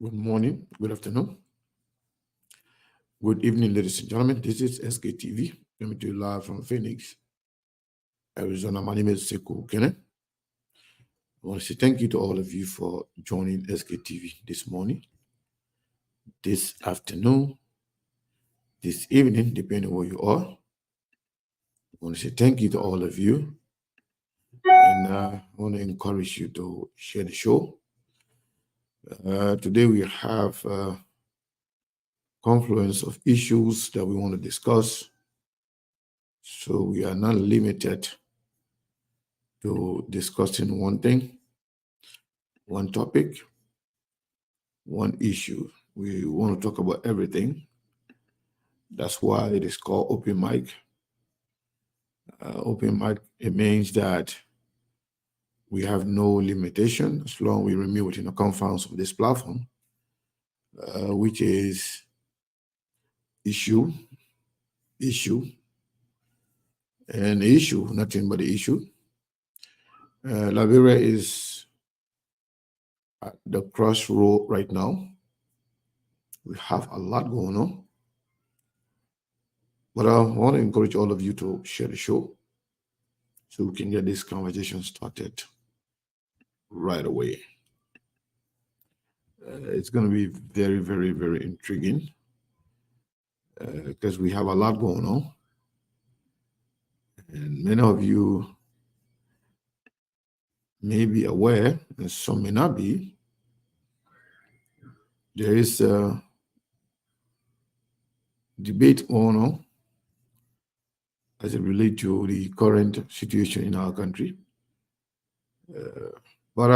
Good morning, good afternoon, good evening, ladies and gentlemen. This is SKTV, coming to you live from Phoenix, Arizona. My name is Sekou Kene. I want to say thank you to all of you for joining SKTV this morning, this afternoon, this evening, depending where you are. I want to say thank you to all of you, and I want to encourage you to share the show. Today we have a confluence of issues that we want to discuss. So we are not limited to discussing one thing, one topic, one issue. We want to talk about everything. That's why it is called open mic. Open mic, it means that we have no limitation as long as we remain within the confines of this platform, which is issue, and issue, nothing but the issue. Liberia is at the crossroad right now. We have a lot going on. But I want to encourage all of you to share the show so we can get this conversation started right away. It's going to be very, very, very intriguing because we have a lot going on. And many of you may be aware, and some may not be, there is a debate going on as it relates to the current situation in our country. But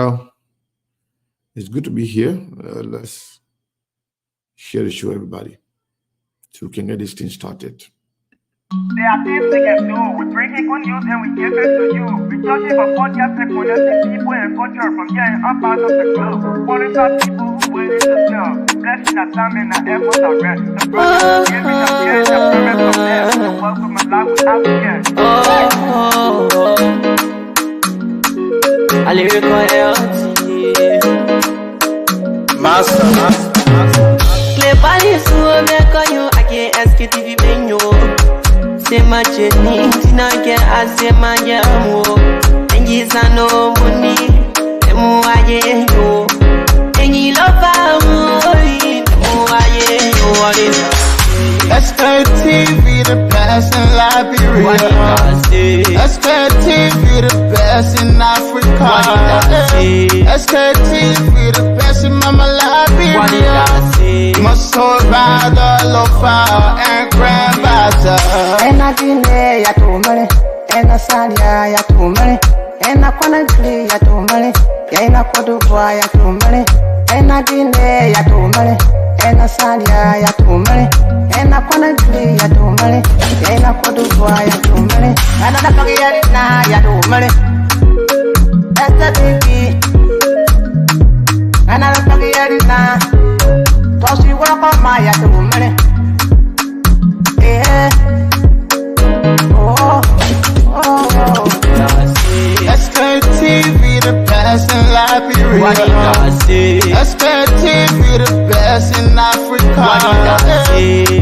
it's good to be here. Let's share the show, everybody, so we can get this thing started. There are things we can do. We bring in good news and we give it to you. We judge it for podcast and connecting people and culture from here and up out of the globe. Monitor people who waiting to sell. Blessing that time and that effort are rest. The project is giving us here and the premise of them. The work with my life without again. I lyrical Master. Clear police who make you I can't ask it if you been you. Say my chutney, Tina can ask my yamu. And he's a no money, and Muaye yo. And he love SKTV the best in Liberia. SKTV the best in Africa. SKTV the best in Mama Liberia. Muscle Rider, Lofa, and Grandmaster. And I didn't ya to money, and I said ya to money, and I couldn't play ya to money, and I could do ya to money, and I didn't ya to money, and I said ya to money, and I couldn't play ya to money, and I could do ya to money, and I don't get it now ya to money. That's the baby, and I don't get it now. Cause you walk on my ya to money. Yeah. SKTV the best in Liberia. SKTV the best in Africa.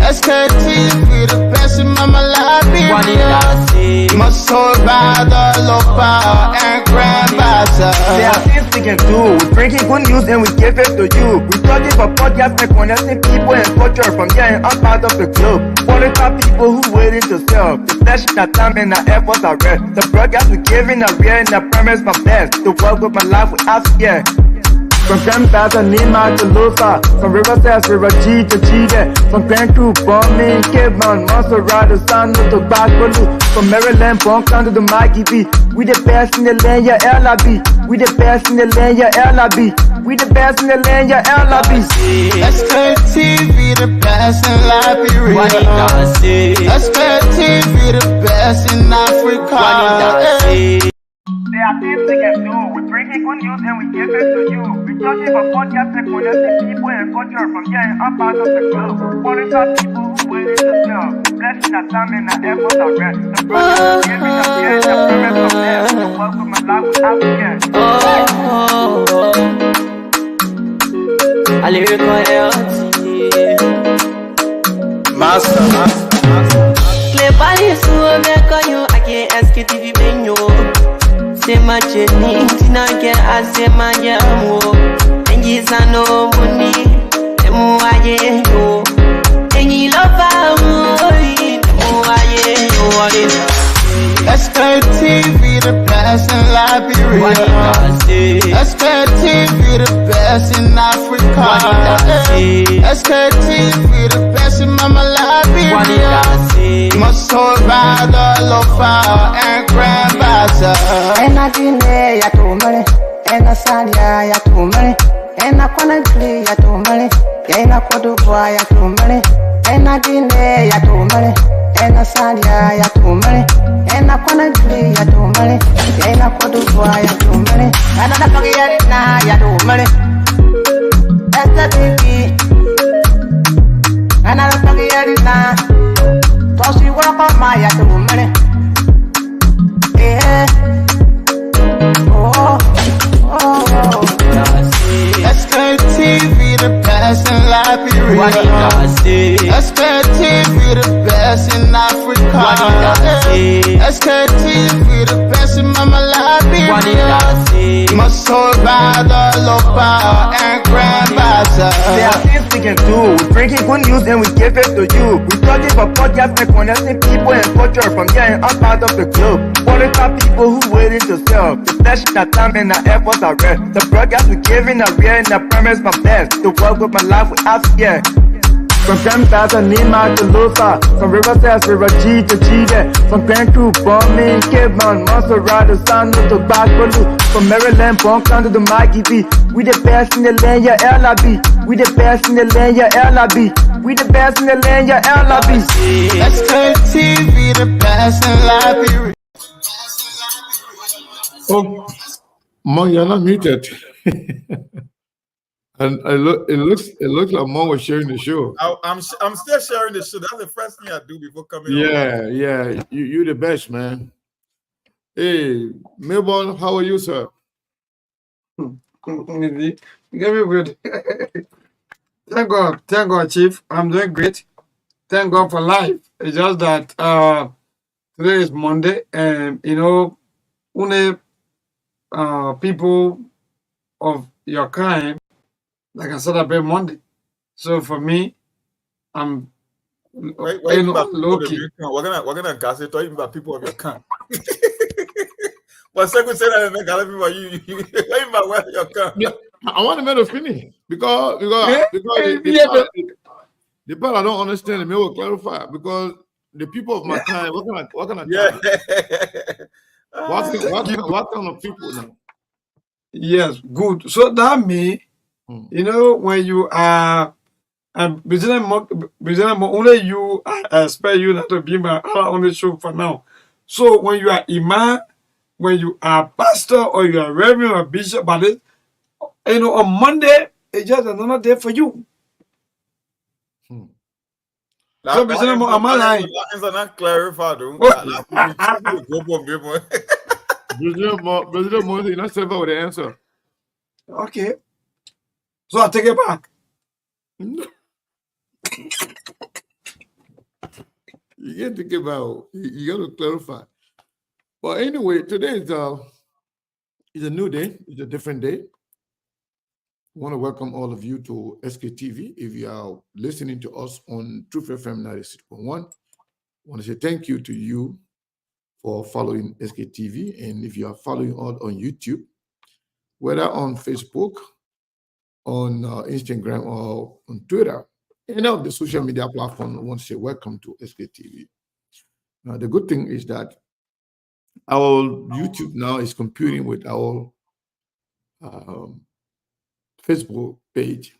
SKTV the best in Mama Liberia. Muscle Rider, Lopa, and Grandmaster. There are things we can do. We bring in good news and we give it to you. We talk it for podcast and connecting people and culture from here and up out of the globe. Monitor people who waiting to sell. The flesh, that time and the efforts are rest. The broadcast we giving a real and the premise my best. To work with my life without fear. From Grandfather Nima to Lufa, from Riverside, River G to Chile, from Grand Crew, Bombing, Cape Mount, Monster Rider, San Tobacco, from Maryland, Bonk to the Mikey B. We the best in the land, yeah, LIB. We the best in the land, yeah, LIB. We the best in the land, yeah, LIB. SKTV the best in Liberia. SKTV the best in Africa. There are things we can do. We bring in good news and we give it to you. We judge it for podcast and connecting people and culture from here and up out of the globe. Monitor people who waiting to sell. Blessing that time and the effort are rest. The project is giving us here and the premise of them. The work with my life without again. I a lyrical LT. Master. Cleverly, so make you, I can't ask it if you been you. Say my Jenny, Tina can ask my Yamo. And yes, I know money, and more I know. And you love SKTV the best in Liberia. SKTV the best in Africa. SKTV the best in Mama Liberia. Must hold by the lofa and grandfather. And I didn't ya to money, and I said ya to money, and I wanna play ya to money, and I could do ya to money, and I didn't ya to money, and I said ya to money, and I wanna play ya to money, and I could do ya to money, and I don't get it now ya to money. That's the baby, and I don't get it now. So she walk on my ya to money. Yeah. SKTV the best in Liberia. SKTV the best in Africa. SKTV the best in Mama Liberia. Must hold by the lofa and grandfather. There are things we can do. We bringing good news and we give it to you. We talking about podcasts and connecting people and culture from here and out part of the globe. Qualified people who waiting to serve. The flesh, the time and the efforts are rest. The broadcast we giving a real and the premise my best. To work with my life without fear. From Grandfather Nima to Lufa, from Riverside River G to Chile, from Grand Crew, Bombing, Cape Mount, Montserrat, San to Backwater, from Maryland, Bonk to the Mikey B. We the best in the land, yeah, LIB. We the best in the land, yeah, LIB. We the best in the land, yeah, LIB. SKTV the best in Liberia. Oh, Mom, you're not muted. And it looks like Mom was sharing the show. I'm still sharing the show. That's the first thing I do before coming on. Yeah. You're the best, man. Hey, Melbourne, how are you, sir? Very good. Thank God, Chief. I'm doing great. Thank God for life. It's just that today is Monday, and only people of your kind like I celebrate Monday. So for me, I'm Wait, low key. We're gonna cast it talking about people of your kind. But second say that and gotta be about you. What about where your kind? Yeah, I want to finish because the part I don't understand, it may will clarify because the people of my time, what kind of Yeah. what kind of people now? Yes, good. So that means, when you are only you, I expect you not to be my only show for now. So when you are imam, when you are pastor or you are reverend or bishop, but on Monday it's just another day for you. So am I lying? It's not clarified though. President Moses, you're not satisfied with the answer. Okay. So I take it back. You can't think about. You got to clarify. But anyway, today is a new day. It's a different day. I want to welcome all of you to SKTV. If you are listening to us on Truth FM 96.1, I want to say thank you to you for following SKTV. And if you are following us on YouTube, whether on Facebook, on Instagram, or on Twitter, any of the social media platforms, I want to say welcome to SKTV. Now, the good thing is that our YouTube now is competing with our Facebook page.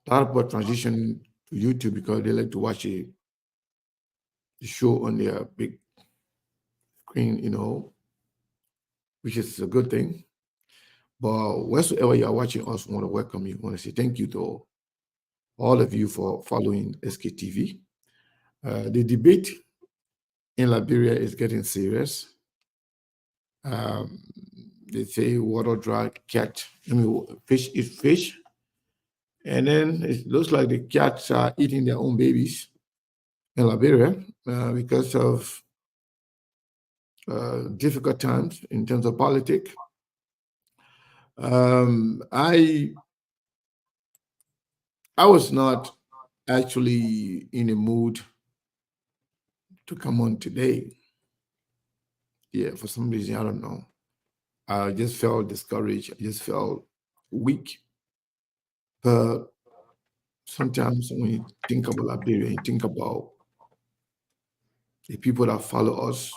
A lot of people transition to YouTube because they like to watch the show on their big screen, which is a good thing. But wheresoever you are watching us, I want to welcome you. I want to say thank you to all of you for following SKTV. The debate in Liberia is getting serious. They say water dry cat. Fish is fish. And then it looks like the cats are eating their own babies in Liberia because of difficult times in terms of politics. I was not actually in a mood to come on today. Yeah, for some reason, I don't know. I just felt discouraged. I just felt weak. But sometimes when you think about Liberia, you think about the people that follow us,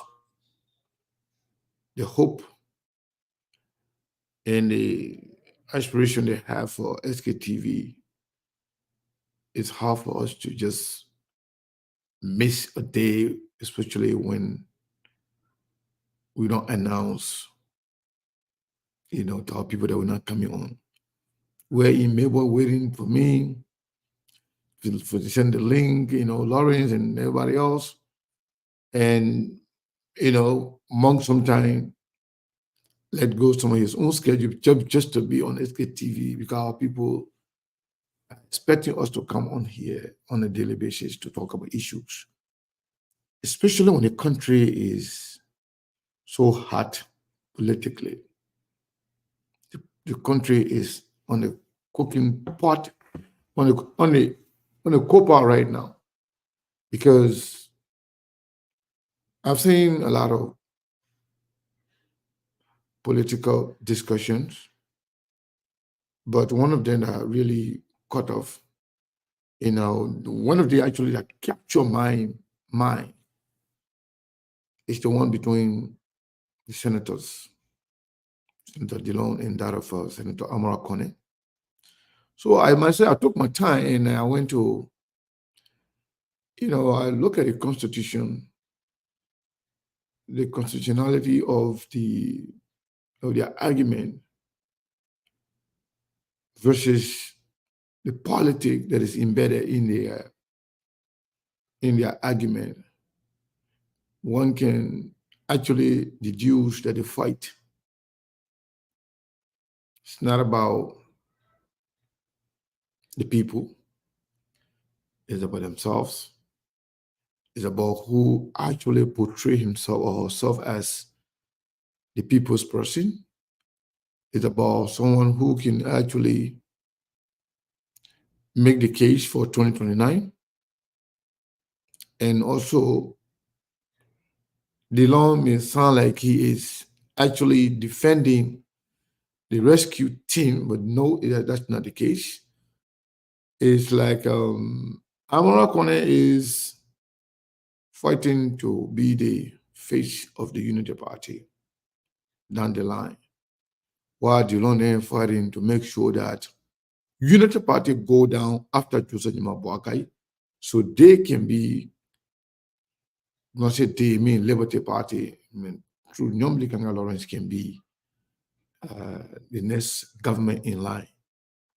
the hope and the aspiration they have for SKTV. It's hard for us to just miss a day, especially when we don't announce, to our people that we're not coming on. We're in Melbourne waiting for me to send the link, Lawrence and everybody else. And, Monk sometime let go some of his own schedule just to be on SKTV because our people are expecting us to come on here on a daily basis to talk about issues, especially when the country is so hot politically. The country is on the cooking pot, on the copper right now, because I've seen a lot of political discussions, but one of them that really cut off, one of the actually that captured my mind is the one between the senators, Senator Dillon and that of Senator Amara Kone. So I myself, I took my time and I went to, I look at the Constitution, the constitutionality of their argument versus the politics that is embedded in their argument. One can actually deduce that the fight is not about the people, it's about themselves. It's about who actually portray himself or herself as the people's person. It's about someone who can actually make the case for 2029. And also, Dillon may sound like he is actually defending the rescue team, but no, that's not the case. It's like Amara Kone is fighting to be the face of the Unity Party down the line, while Dillon is fighting to make sure that Unity Party go down after Joseph Boakai, so they can be, not say they mean Liberty Party, through Nyomli Kanga Lawrence can be the next government in line.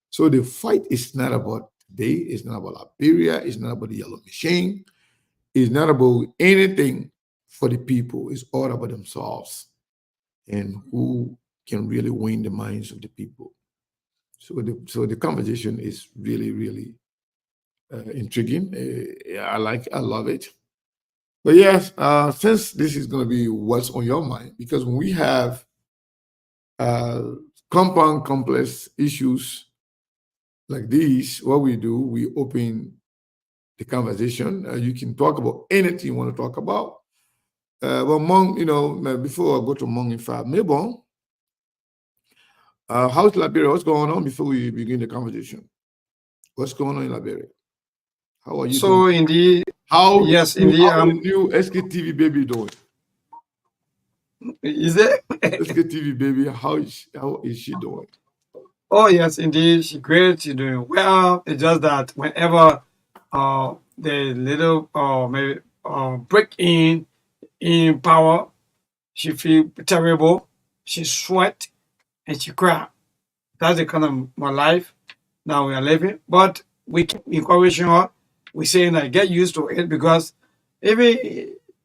So the fight is not about today, it's not about Liberia, it's not about the yellow machine, it's not about anything for the people, it's all about themselves and who can really win the minds of the people. So the conversation is really, really intriguing. I love it. But yes, since this is going to be what's on your mind, because when we have compound complex issues like these, what we do, we open the conversation. You can talk about anything you want to talk about. But Mong, before I go to Mong in fact, Mabon, how's Liberia? What's going on before we begin the conversation? What's going on in Liberia? How are you So doing? indeed, yes, indeed. How the new SKTV baby doing? Is it? SKTV baby, how is she doing? Oh yes, indeed. She's great. She's doing well. It's just that whenever the little maybe break in power, she feel terrible. She sweat and she cry. That's the kind of my life now we are living. But we keep encouraging her. We saying that get used to it, because if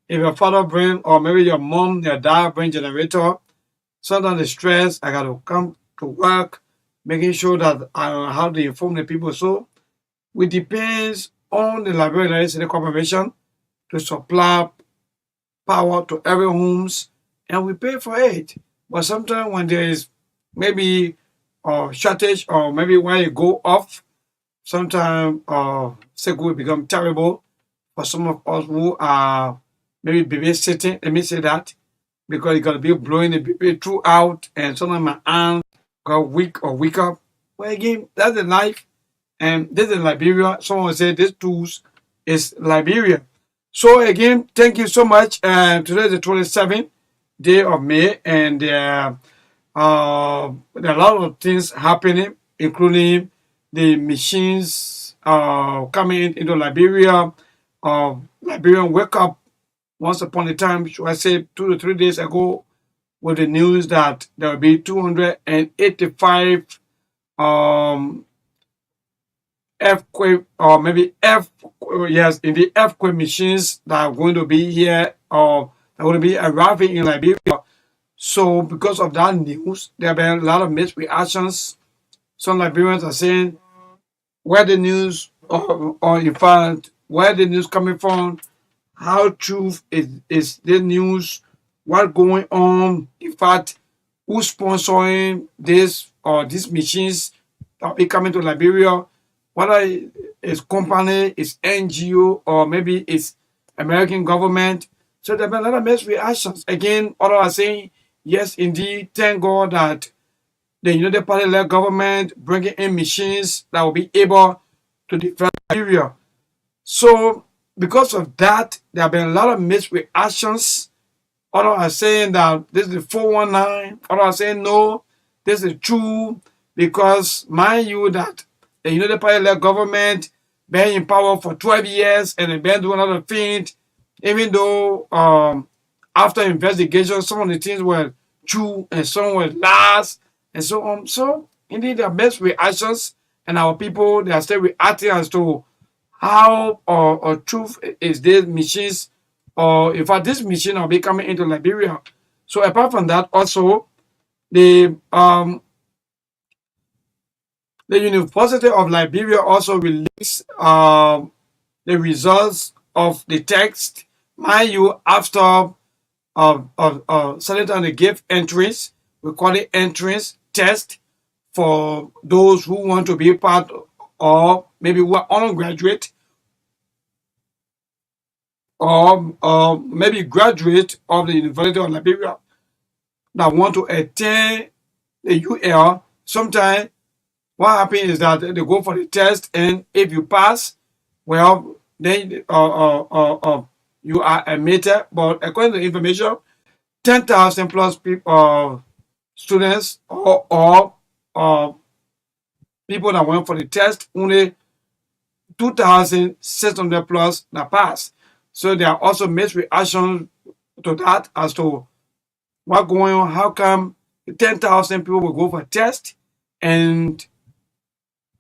your father bring, or maybe your mom, your dad bring generator, sometimes the stress, I gotta come to work, making sure that how they inform the people. So we depends on the Liberian Electricity Corporation to supply power to every homes, and we pay for it. But sometimes when there is maybe a shortage or maybe when it go off, sometimes cycle will become terrible for some of us who are maybe babysitting. Let me say that because you gotta be blowing the baby throughout, and sometimes my aunt got weak or wake up. Well, again, that's the life, and this is Liberia. Someone said this tools is Liberia. So again, thank you so much. Today is the 27th day of May, and there are a lot of things happening, including the machines coming into Liberia. Liberian wake up once upon a time, should I say 2 to 3 days ago, with the news that there will be 285 um, earthquake or maybe yes, in the earthquake machines that are going to be here or that are going to be arriving in Liberia. So because of that news, there have been a lot of mixed reactions. Some Liberians are saying where the news or in fact where the news coming from, how true is the news, what going on, in fact, who's sponsoring this or these machines that will be coming to Liberia, whether it's company, it's NGO, or maybe it's American government. So there have been a lot of mixed reactions. Again, others are saying, yes, indeed, thank God that the United Party-led government bringing in machines that will be able to defend Liberia. So because of that, there have been a lot of mixed reactions. Others are saying that this is the 419. Others are saying no, this is true because mind you that the United Party-led government been in power for 12 years and they've been doing a lot of things, even though after investigation, some of the things were true and some were lies and so on. So indeed, there are mixed reactions, and our people they are still reacting as to how or truth is these machines, or in fact, this machine will be coming into Liberia. So apart from that, also the University of Liberia also released the results of the test. Mind you, after Senator they gave entries, we call it entrance test for those who want to be part or maybe who are undergraduate or maybe graduate of the University of Liberia that want to attend the UL. Sometimes what happens is that they go for the test, and if you pass, well, then you are admitted. But according to the information, 10,000 plus people, students or people that went for the test, only 2,600 plus that passed. So there are also mixed reactions to that as to what going on. How come 10,000 people will go for a test and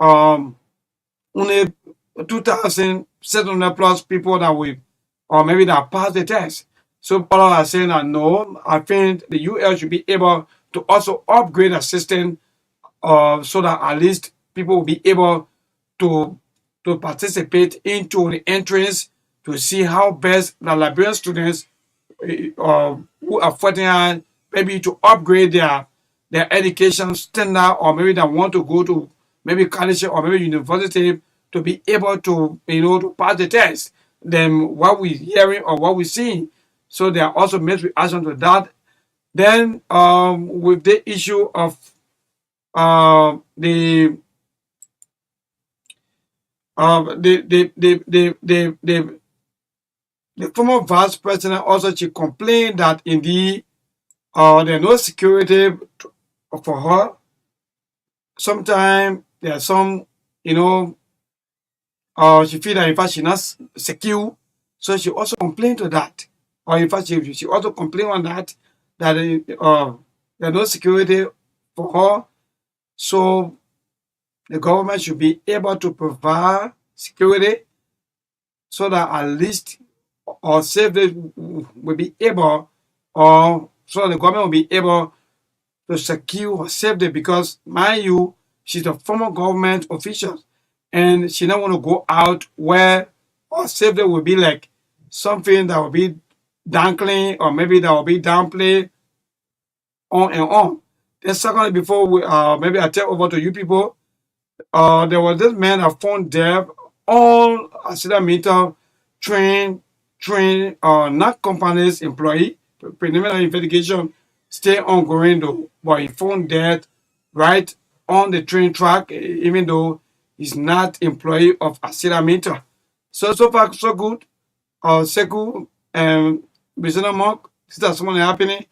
only 2,600 plus people that will or maybe that pass the test? So people are saying that no, I think the UL should be able to also upgrade the system so that at least people will be able to participate into the entrance to see how best the Liberian students who are fighting maybe to upgrade their education standard, or maybe they want to go to maybe college or maybe university to be able to to pass the test than what we're hearing or what we're seeing. So there are also mixed reaction to that. Then with the issue of the former vice president also she complained that indeed there's no security for her. Sometimes there are some, she feel that in fact she's not secure. So she also complained to that. Or in fact she also complained on that there's no security for her. So the government should be able to provide security so that at least or safety will be able, or so the government will be able to secure safety, because mind you, she's a former government official, and she don't want to go out where or safety will be like something that will be dangling or maybe that will be downplayed on and on. Then secondly, before we maybe I take over to you people, there was this man that found dead all accident train not companies employee. Preliminary investigation stay ongoing though, but he found dead right on the train track, even though he's not employee of accident. So far so good. Seku and Bizana Monk, this is something happening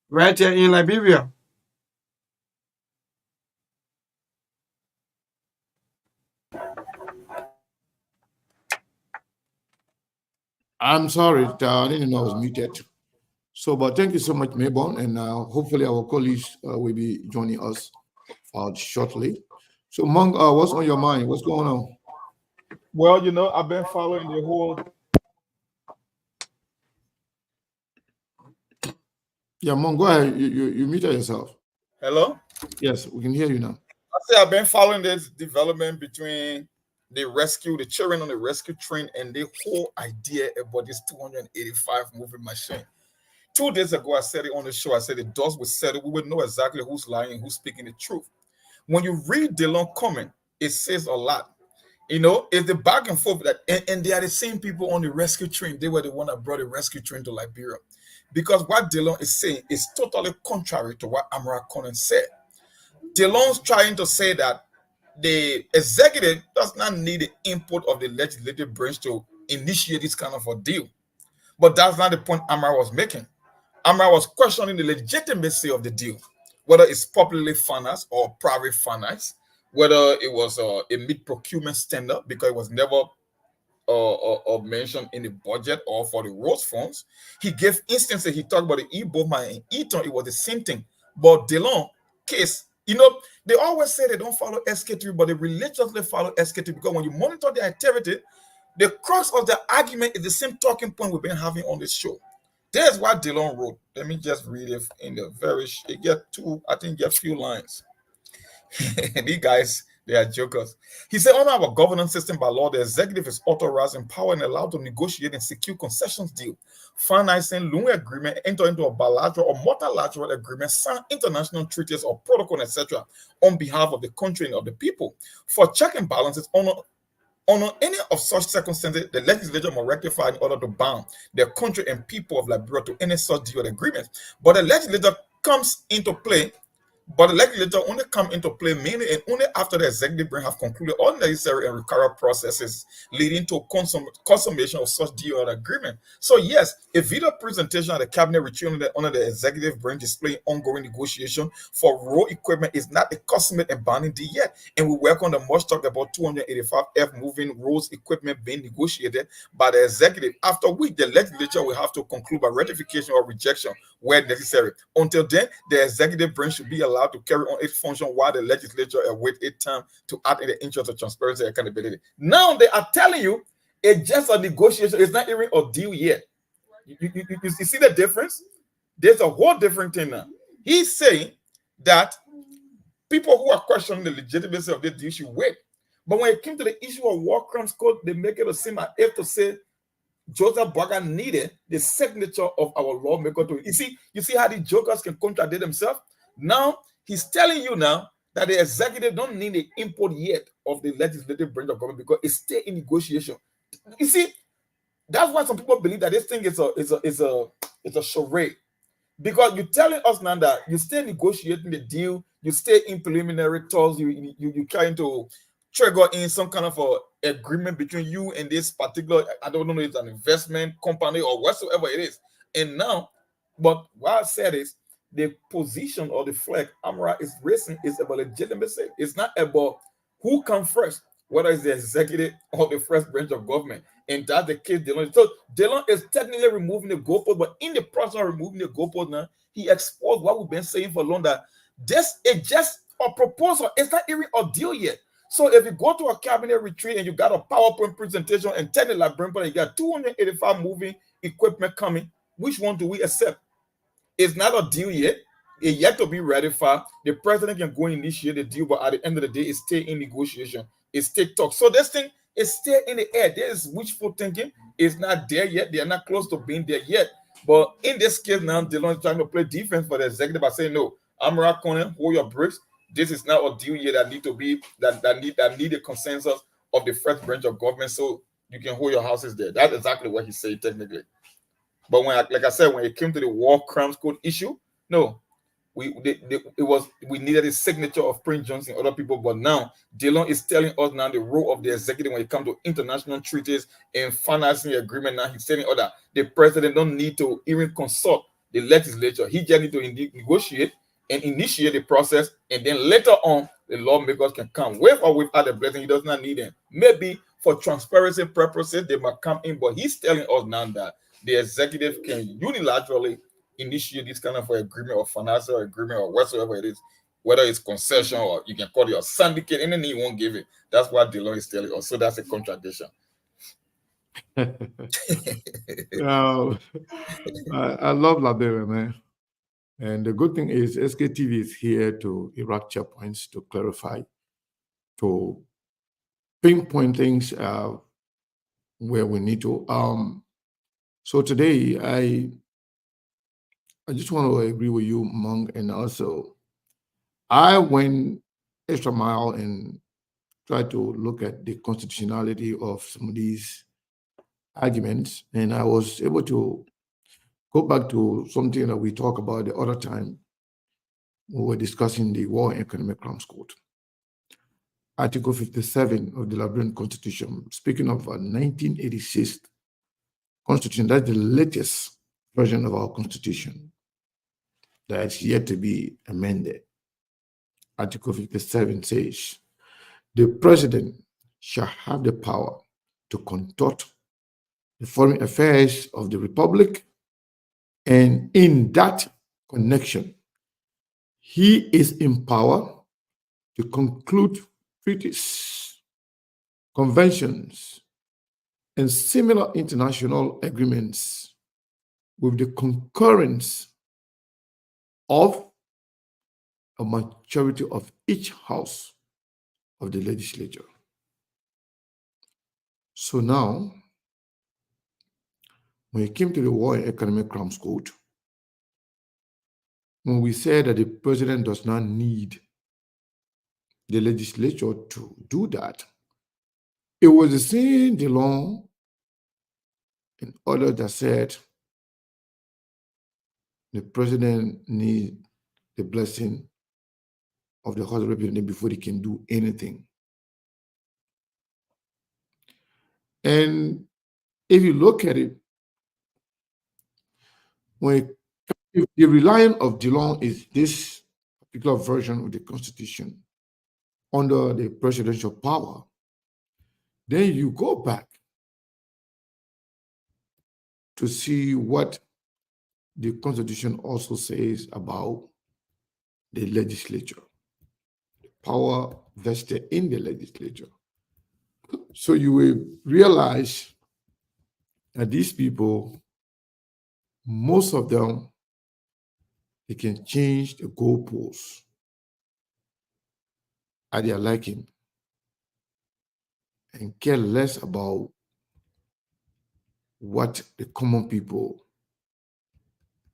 right here in Liberia. I'm sorry, I didn't know I was muted. So, but thank you so much, Maybon, and hopefully our colleagues will be joining us shortly. So, Monk, what's on your mind? What's going on? Well, I've been following the whole. Yeah, Monk, go ahead. You muted yourself. Hello? Yes, we can hear you now. I say I've been following this development between the children on the rescue train, and the whole idea about this 285 moving machine. 2 days ago, I said it on the show. I said the dust was settled. We would know exactly who's lying, who's speaking the truth. When you read the long comment, it says a lot. It's the back and forth that, and they are the same people on the rescue train. They were the one that brought the rescue train to Liberia. Because what Delon is saying is totally contrary to what Amara Conan said. Delon's trying to say that the executive does not need the input of the legislative branch to initiate this kind of a deal. But that's not the point Amara was making. Amara was questioning the legitimacy of the deal, whether it's publicly financed or private financed, whether it was a mid-procurement standard because it was never mentioned in the budget or for the roads funds. He gave instances. He talked about the E-Bowman and Eton. It was the same thing. But Delon case, they always say they don't follow SK3, but they religiously follow SK3 because when you monitor their activity, the crux of the argument is the same talking point we've been having on this show. There's what Delon wrote. Let me just read it in the get few lines. These guys, they are jokers. He said, under our governance system by law, the executive is authorized, empowered, and allowed to negotiate and secure concessions deal, financing, loan agreement, enter into a bilateral or multilateral agreement, sign international treaties or protocol, etc., on behalf of the country and of the people. For check and balances, on any of such circumstances, the legislature must rectify in order to bound the country and people of Liberia to any such deal or agreement. But the legislature only come into play mainly and only after the executive branch have concluded all necessary and recurrent processes leading to consummation of such deal or agreement. So yes, a video presentation at the cabinet retreat under the executive branch displaying ongoing negotiation for road equipment is not a consummate and binding deal yet. And we welcome the much talked about 285F moving roads equipment being negotiated by the executive, after which the legislature will have to conclude by ratification or rejection where necessary. Until then, the executive branch should be allowed to carry on its function while the legislature awaits its time to act in the interest of transparency and accountability. Now they are telling you it's just a negotiation. It's not even a deal yet. You see the difference? There's a whole different thing now. He's saying that people who are questioning the legitimacy of this deal should wait. But when it came to the issue of war crimes code, they make it seem as if to say Joseph Burger needed the signature of our lawmaker to. You see how the jokers can contradict themselves? Now he's telling you now that the executive don't need the input yet of the legislative branch of government because it's still in negotiation. You see, that's why some people believe that this thing is a charade. Because you're telling us now that you're still negotiating the deal, you stay in preliminary talks, you trying to trigger in some kind of a agreement between you and this particular, I don't know if it's an investment company or whatsoever it is. And now, but what I said is the position or the flag Amara is raising is about legitimacy. It's not about who comes first, whether it's the executive or the first branch of government. And that's the case, Delon. So Delon is technically removing the goalpost, but in the process of removing the goalpost now, he exposed what we've been saying for long, that this is just a proposal. It's not even a deal yet. So if you go to a cabinet retreat and you got a PowerPoint presentation and tell the librarian you got 285 moving equipment coming, which one do we accept? It's not a deal yet. It yet to be ratified. The president can go initiate the deal, but at the end of the day, it's still in negotiation. It's still talk. So this thing is still in the air. There is wishful thinking. It's not there yet. They are not close to being there yet. But in this case now, Dillon is trying to play defense for the executive by saying, no, Amara Conan, hold your bricks. This is not a deal yet that need to be that need a consensus of the first branch of government. So you can hold your houses there. That's exactly what he said technically. But like I said, when it came to the war crimes code issue, no, we needed a signature of Prince Johnson and other people. But now Dillon is telling us now the role of the executive when it comes to international treaties and financing agreement. Now he's saying that the president don't need to even consult the legislature. He just need to negotiate and initiate the process, and then later on the lawmakers can come with or without the blessing. He does not need them. Maybe for transparency purposes they might come in, but he's telling us now that the executive can unilaterally initiate this kind of agreement or financial agreement or whatsoever it is, whether it's concession or you can call it a syndicate, anything you won't give it. That's what Dillon is telling us. So that's a contradiction. I love Liberia, man. And the good thing is SKTV is here to erect checkpoints, to clarify, to pinpoint things where we need to. So today, I just want to agree with you, Monk, and also I went extra mile and tried to look at the constitutionality of some of these arguments, and I was able to go back to something that we talked about the other time when we were discussing the War and Economic Crimes Code. Article 57 of the Liberian Constitution, speaking of a 1986 Constitution, that's the latest version of our Constitution that's yet to be amended. Article 57 says, the president shall have the power to conduct the foreign affairs of the Republic, and in that connection, he is empowered to conclude treaties, conventions, and similar international agreements with the concurrence of a majority of each house of the legislature. So now, when it came to the War and Economic Crimes Code, when we said that the president does not need the legislature to do that, it was the same Dillon and others that said the president needs the blessing of the House of Representatives before he can do anything. And if you look at it, if the reliance of Dillon is this particular version of the Constitution under the presidential power, then you go back to see what the Constitution also says about the legislature, the power vested in the legislature. So you will realize that these people, most of them, they can change the goalposts at their liking and care less about what the common people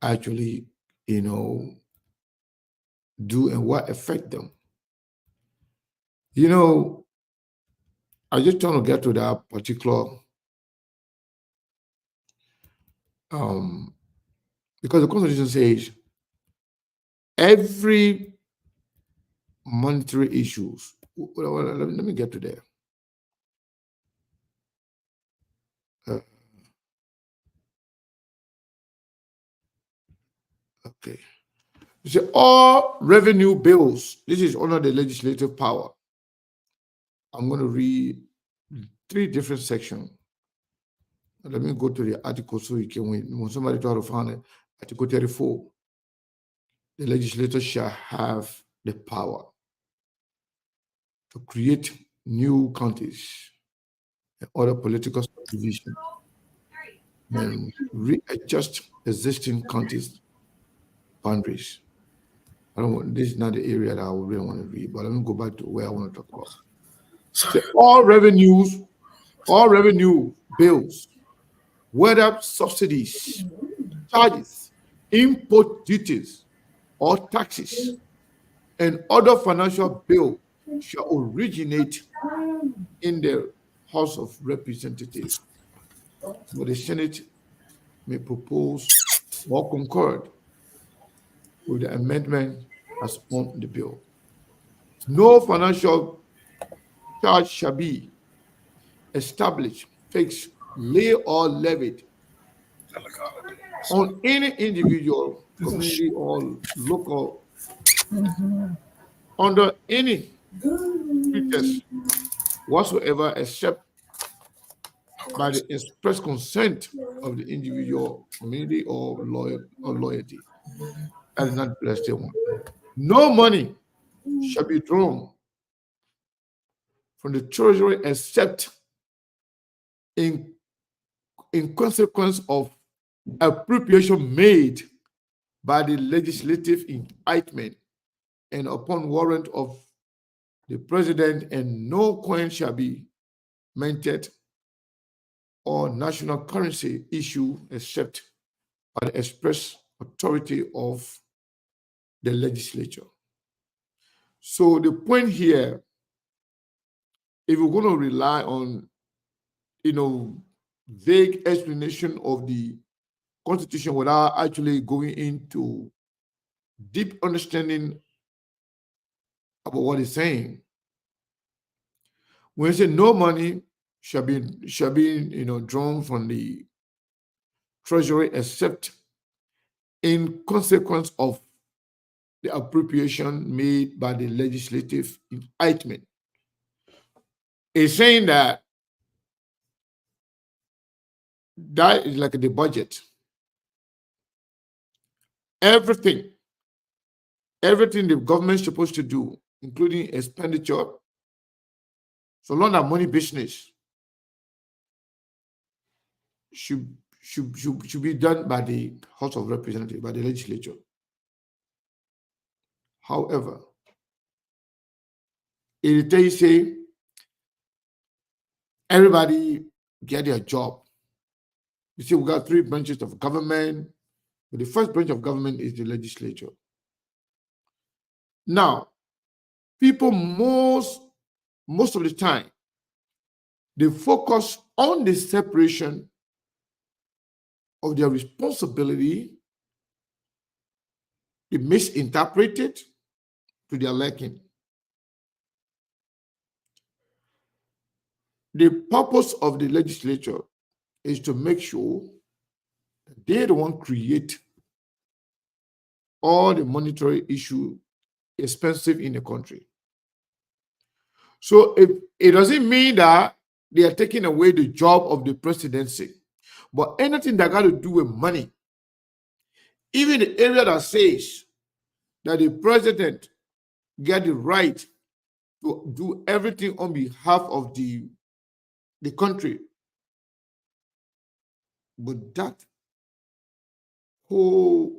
actually, do and what affect them. I just trying to get to that particular because the Constitution says every monetary issues. Let me get to there. Okay. You say all revenue bills. This is under the legislative power. I'm going to read 3 different sections. Let me go to the article so you can, when somebody try to find it, Article 34, the legislature shall have the power to create new counties and other political subdivisions and readjust existing counties boundaries. I don't want, this is not the area that I would really want to read, but let me go back to where I want to talk about. So all revenue bills, whether subsidies, charges, import duties, or taxes, and other financial bill shall originate in the House of Representatives, but the Senate may propose or concur with the amendment as on the bill. No financial charge shall be established, fixed, laid, or levied on any individual, community, or local under any pretext whatsoever, except by the express consent of the individual, community, or loyalty. That is not the last one. No money shall be drawn from the treasury except in consequence of appropriation made by the legislative indictment and upon warrant of the president, and no coin shall be minted or national currency issue except by the express authority of the legislature. So the point here, if we're going to rely on, vague explanation of the Constitution without actually going into deep understanding about what it's saying, when it says no money shall be drawn from the treasury except in consequence of the appropriation made by the legislative indictment, it's saying that is like the budget. Everything the government is supposed to do, including expenditure, so long as money business should be done by the House of Representatives, by the legislature. However, if they say everybody get their job, you see, we got three branches of government, but the first branch of government is the legislature. Now, people most of the time, they focus on the separation of their responsibility. They misinterpret it to their liking. The purpose of the legislature is to make sure they don't create all the monetary issue expensive in the country. So it doesn't mean that they are taking away the job of the presidency, but anything that got to do with money, even the area that says that the president get the right to do everything on behalf of the country, but that whole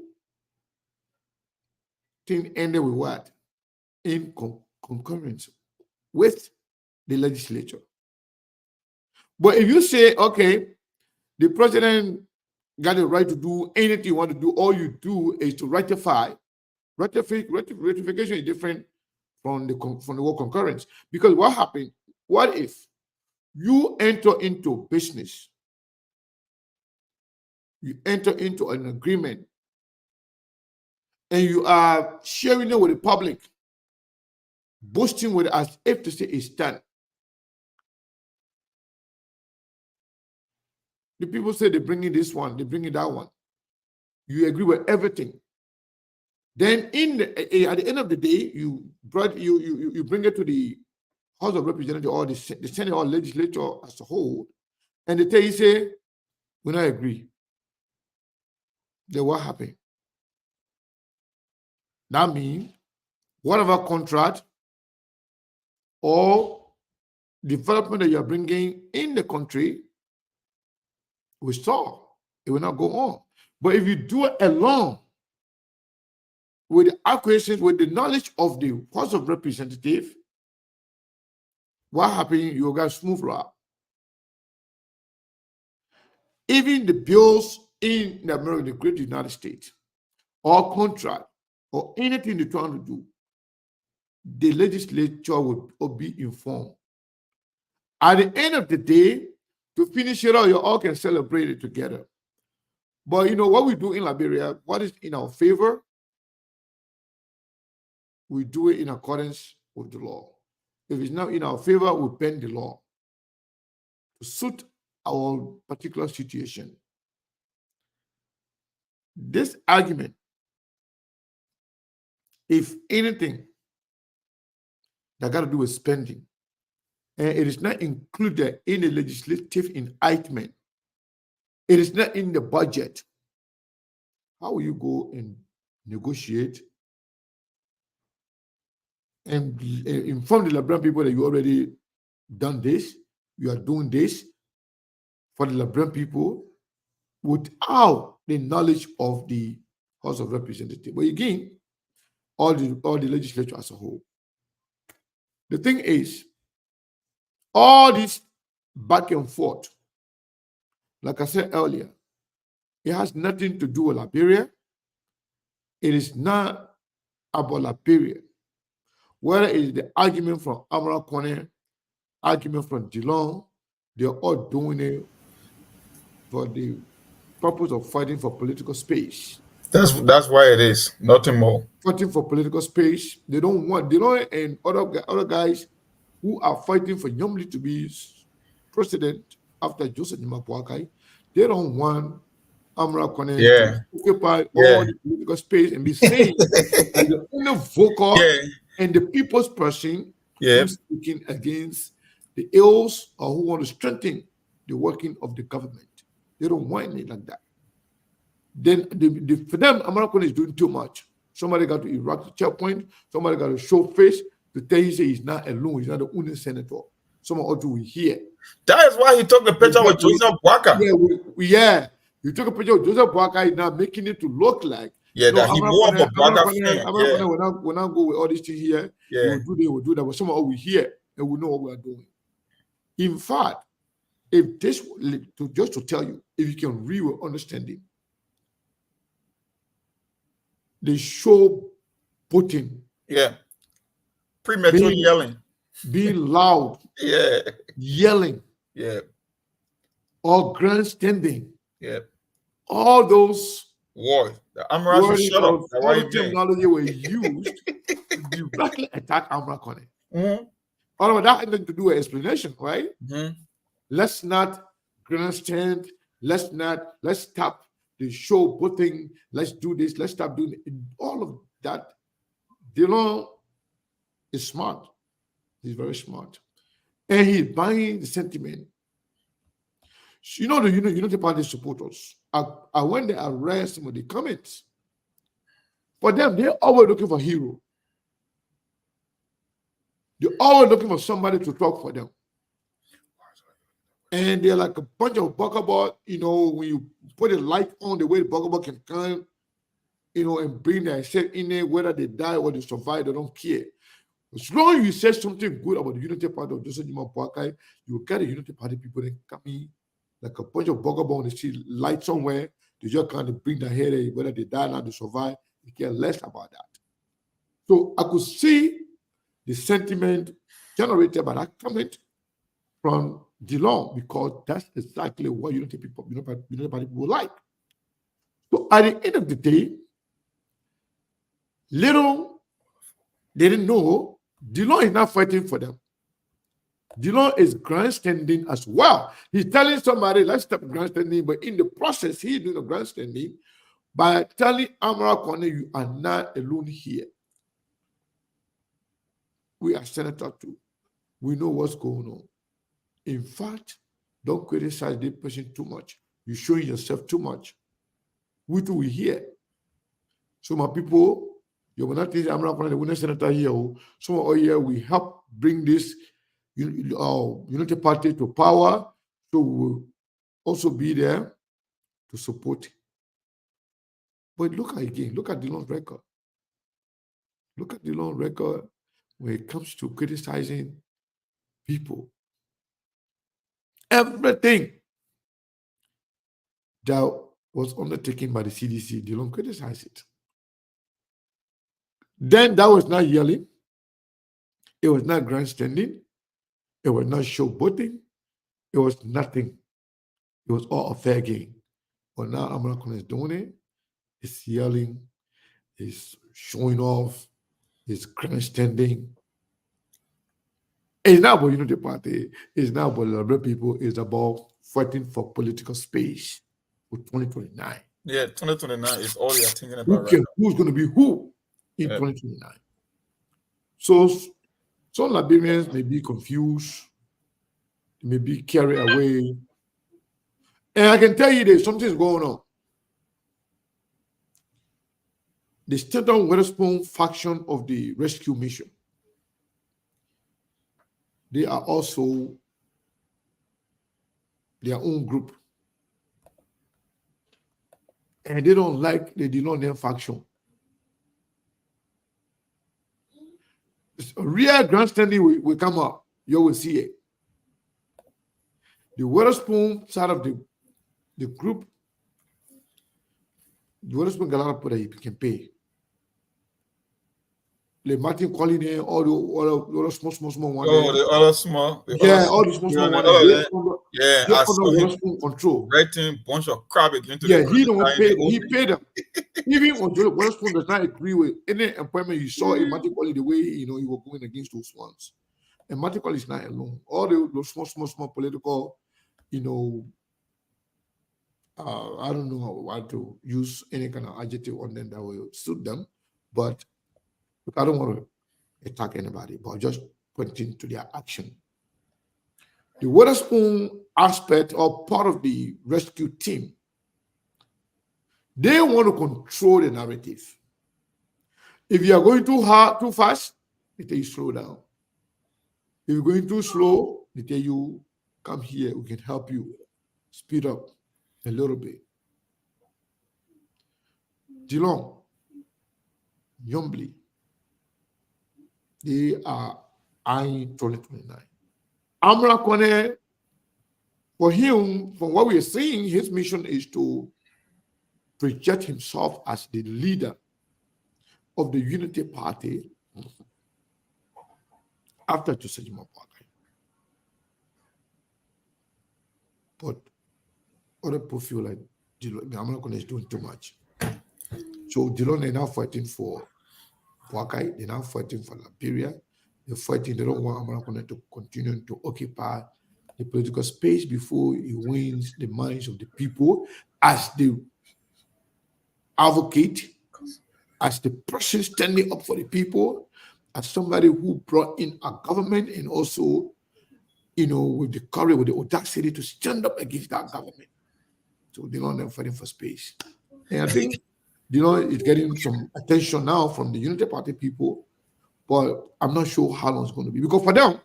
thing ended with what? In concurrence with the legislature. But if you say, okay, the president got the right to do anything you want to do, all you do is to ratify. Ratification is different from the word concurrence. Because what happened? What if you enter into business? You enter into an agreement and you are sharing it with the public, boasting with it as if to say it's done. The people say they bring in this one, they bring in that one. You agree with everything. Then at the end of the day, you bring it to the House of Representatives or the Senate or legislature as a whole, and they say, we don't agree. Then what happened? That means whatever contract or development that you are bringing in the country will stop. It will not go on. But if you do it alone, with the acquisitions, with the knowledge of the House of Representatives, what happened? You got smooth route. Even the bills in the America, the great United States, or contract, or anything they're trying to do, the legislature will be informed. At the end of the day, to finish it all, you all can celebrate it together. But you know what we do in Liberia, what is in our favor, we do it in accordance with the law. If it's not in our favor, we bend the law to suit our particular situation. This argument, if anything, that got to do with spending, and it is not included in the legislative enactment, it is not in the budget, how will you go and negotiate and inform the Liberian people that you already done this, you are doing this for the Liberian people without the knowledge of the House of Representatives? But again, all the legislature as a whole. The thing is, all this back and forth, like I said earlier, it has nothing to do with Liberia. It is not about Liberia. Whether it is the argument from Amara Kone, argument from Geelong, they're all doing it for the purpose of fighting for political space. That's why it is, nothing more. Fighting for political space. They don't want, and other guys who are fighting for Nyomli to be president after Joseph Nyimapuakai, they don't want Amara Kone to occupy all the political space and be seen as the only vocal and the people's person who's speaking against the ills or who want to strengthen the working of the government. They don't want it like that. Then for them, Amara Kone is doing too much. Somebody got to erect the checkpoint. Somebody got to show face to tell you he's not alone. He's not the only senator. Someone ought to hear. That is why he took the picture with Joseph Boaka. Yeah, he took a picture of Joseph Boaka. He's now making it to look like that he more of a Boaka fan. We're not go with all these things here. We'll do that. But someone will hear and we know what we are doing. In fact, if this just to tell you, if you can read with understanding, they show Putin. Premature yelling. Being loud. Yelling. Or grandstanding. All those words. The Amara shut up. All the terminology were used to directly attack Amara Kone. All of that had nothing to do with explanation, right? Let's not grandstand. Let's stop the show putting. Let's do this. Let's stop doing it. All of that. Dillon is smart. He's very smart. And he's buying the sentiment. You know the party supporters. When they arrest some of the comments, for them, they're always looking for a hero. They're always looking for somebody to talk for them. And they're like a bunch of buckabot, when you put a light on the way the buckabot can come, and bring their set in there, whether they die or they survive, they don't care. As long as you say something good about the Unity Party of Joseph Nyimapuakai, you will get the Unity Party people that come in like a bunch of buckabot on the street, light somewhere, they just kind of bring their head, whether they die or they survive, they care less about that. So I could see the sentiment generated by that comment from Geelong, because that's exactly what Unity Party people like. So at the end of the day, they didn't know Geelong is not fighting for them. Geelong is grandstanding as well. He's telling somebody, let's stop grandstanding, but in the process, he's doing the grandstanding by telling Amara Kone, you are not alone here. We are senators too. We know what's going on. In fact, don't criticize the person too much. You're showing yourself too much. We too, we hear. So my people, you will not think I'm not going to win a senator here. So here we help bring this Unity Party to power. So we'll also be there to support it. But look at Dillon's record. Look at the long record when it comes to criticizing people. Everything that was undertaken by the CDC, Dillon criticized it. Then that was not yelling. It was not grandstanding. It was not showboating. It was nothing. It was all a fair game. But now American is doing it. It's yelling. It's showing off. It's grandstanding. It's not about unity party. It's not about liberal people. It's about fighting for political space for 2029. Yeah, 2029 is all you're thinking about Who's going to be who in 2029? So some Liberians may be confused, may be carried away. And I can tell you there's something's going on. The Stanton Witherspoon faction of the rescue mission, they are also their own group. And they don't like the Dillon faction. A real grandstanding will come up. You will see it. The Witherspoon side of the group, the Witherspoon got a lot of people that he can pay. Like Martin calling in all the small ones. Oh, the other small. All the small ones. Yeah, Witherspoon control. Writing bunch of crap against he don't pay. He paid them. Even when Witherspoon does not agree with any appointment, you saw in Martin Colley the way he was going against those ones. And Martin Colley is not alone. All those small political, I don't know how to use any kind of adjective on them that will suit them, but I don't want to attack anybody, but just pointing to their action. The Witherspoon aspect or part of the rescue team, they want to control the narrative. If you are going too fast, they tell you slow down. If you're going too slow, they tell you come here, we can help you speed up a little bit. Dillon, Yombly, they are eyeing 2029. Amra Kone, for him, from what we are seeing, his mission is to project himself as the leader of the Unity Party after Joseph Party. But other people feel like Amra Kone is doing too much. So Dillon is now fighting for Wakai, they're now fighting for Liberia. They're fighting, they don't want America to continue to occupy the political space before he wins the minds of the people as the advocate, as the person standing up for the people, as somebody who brought in a government and also, with the courage, with the audacity to stand up against that government. So they're fighting for space. And I think it's getting some attention now from the Unity Party people, but I'm not sure how long it's going to be. Because for them,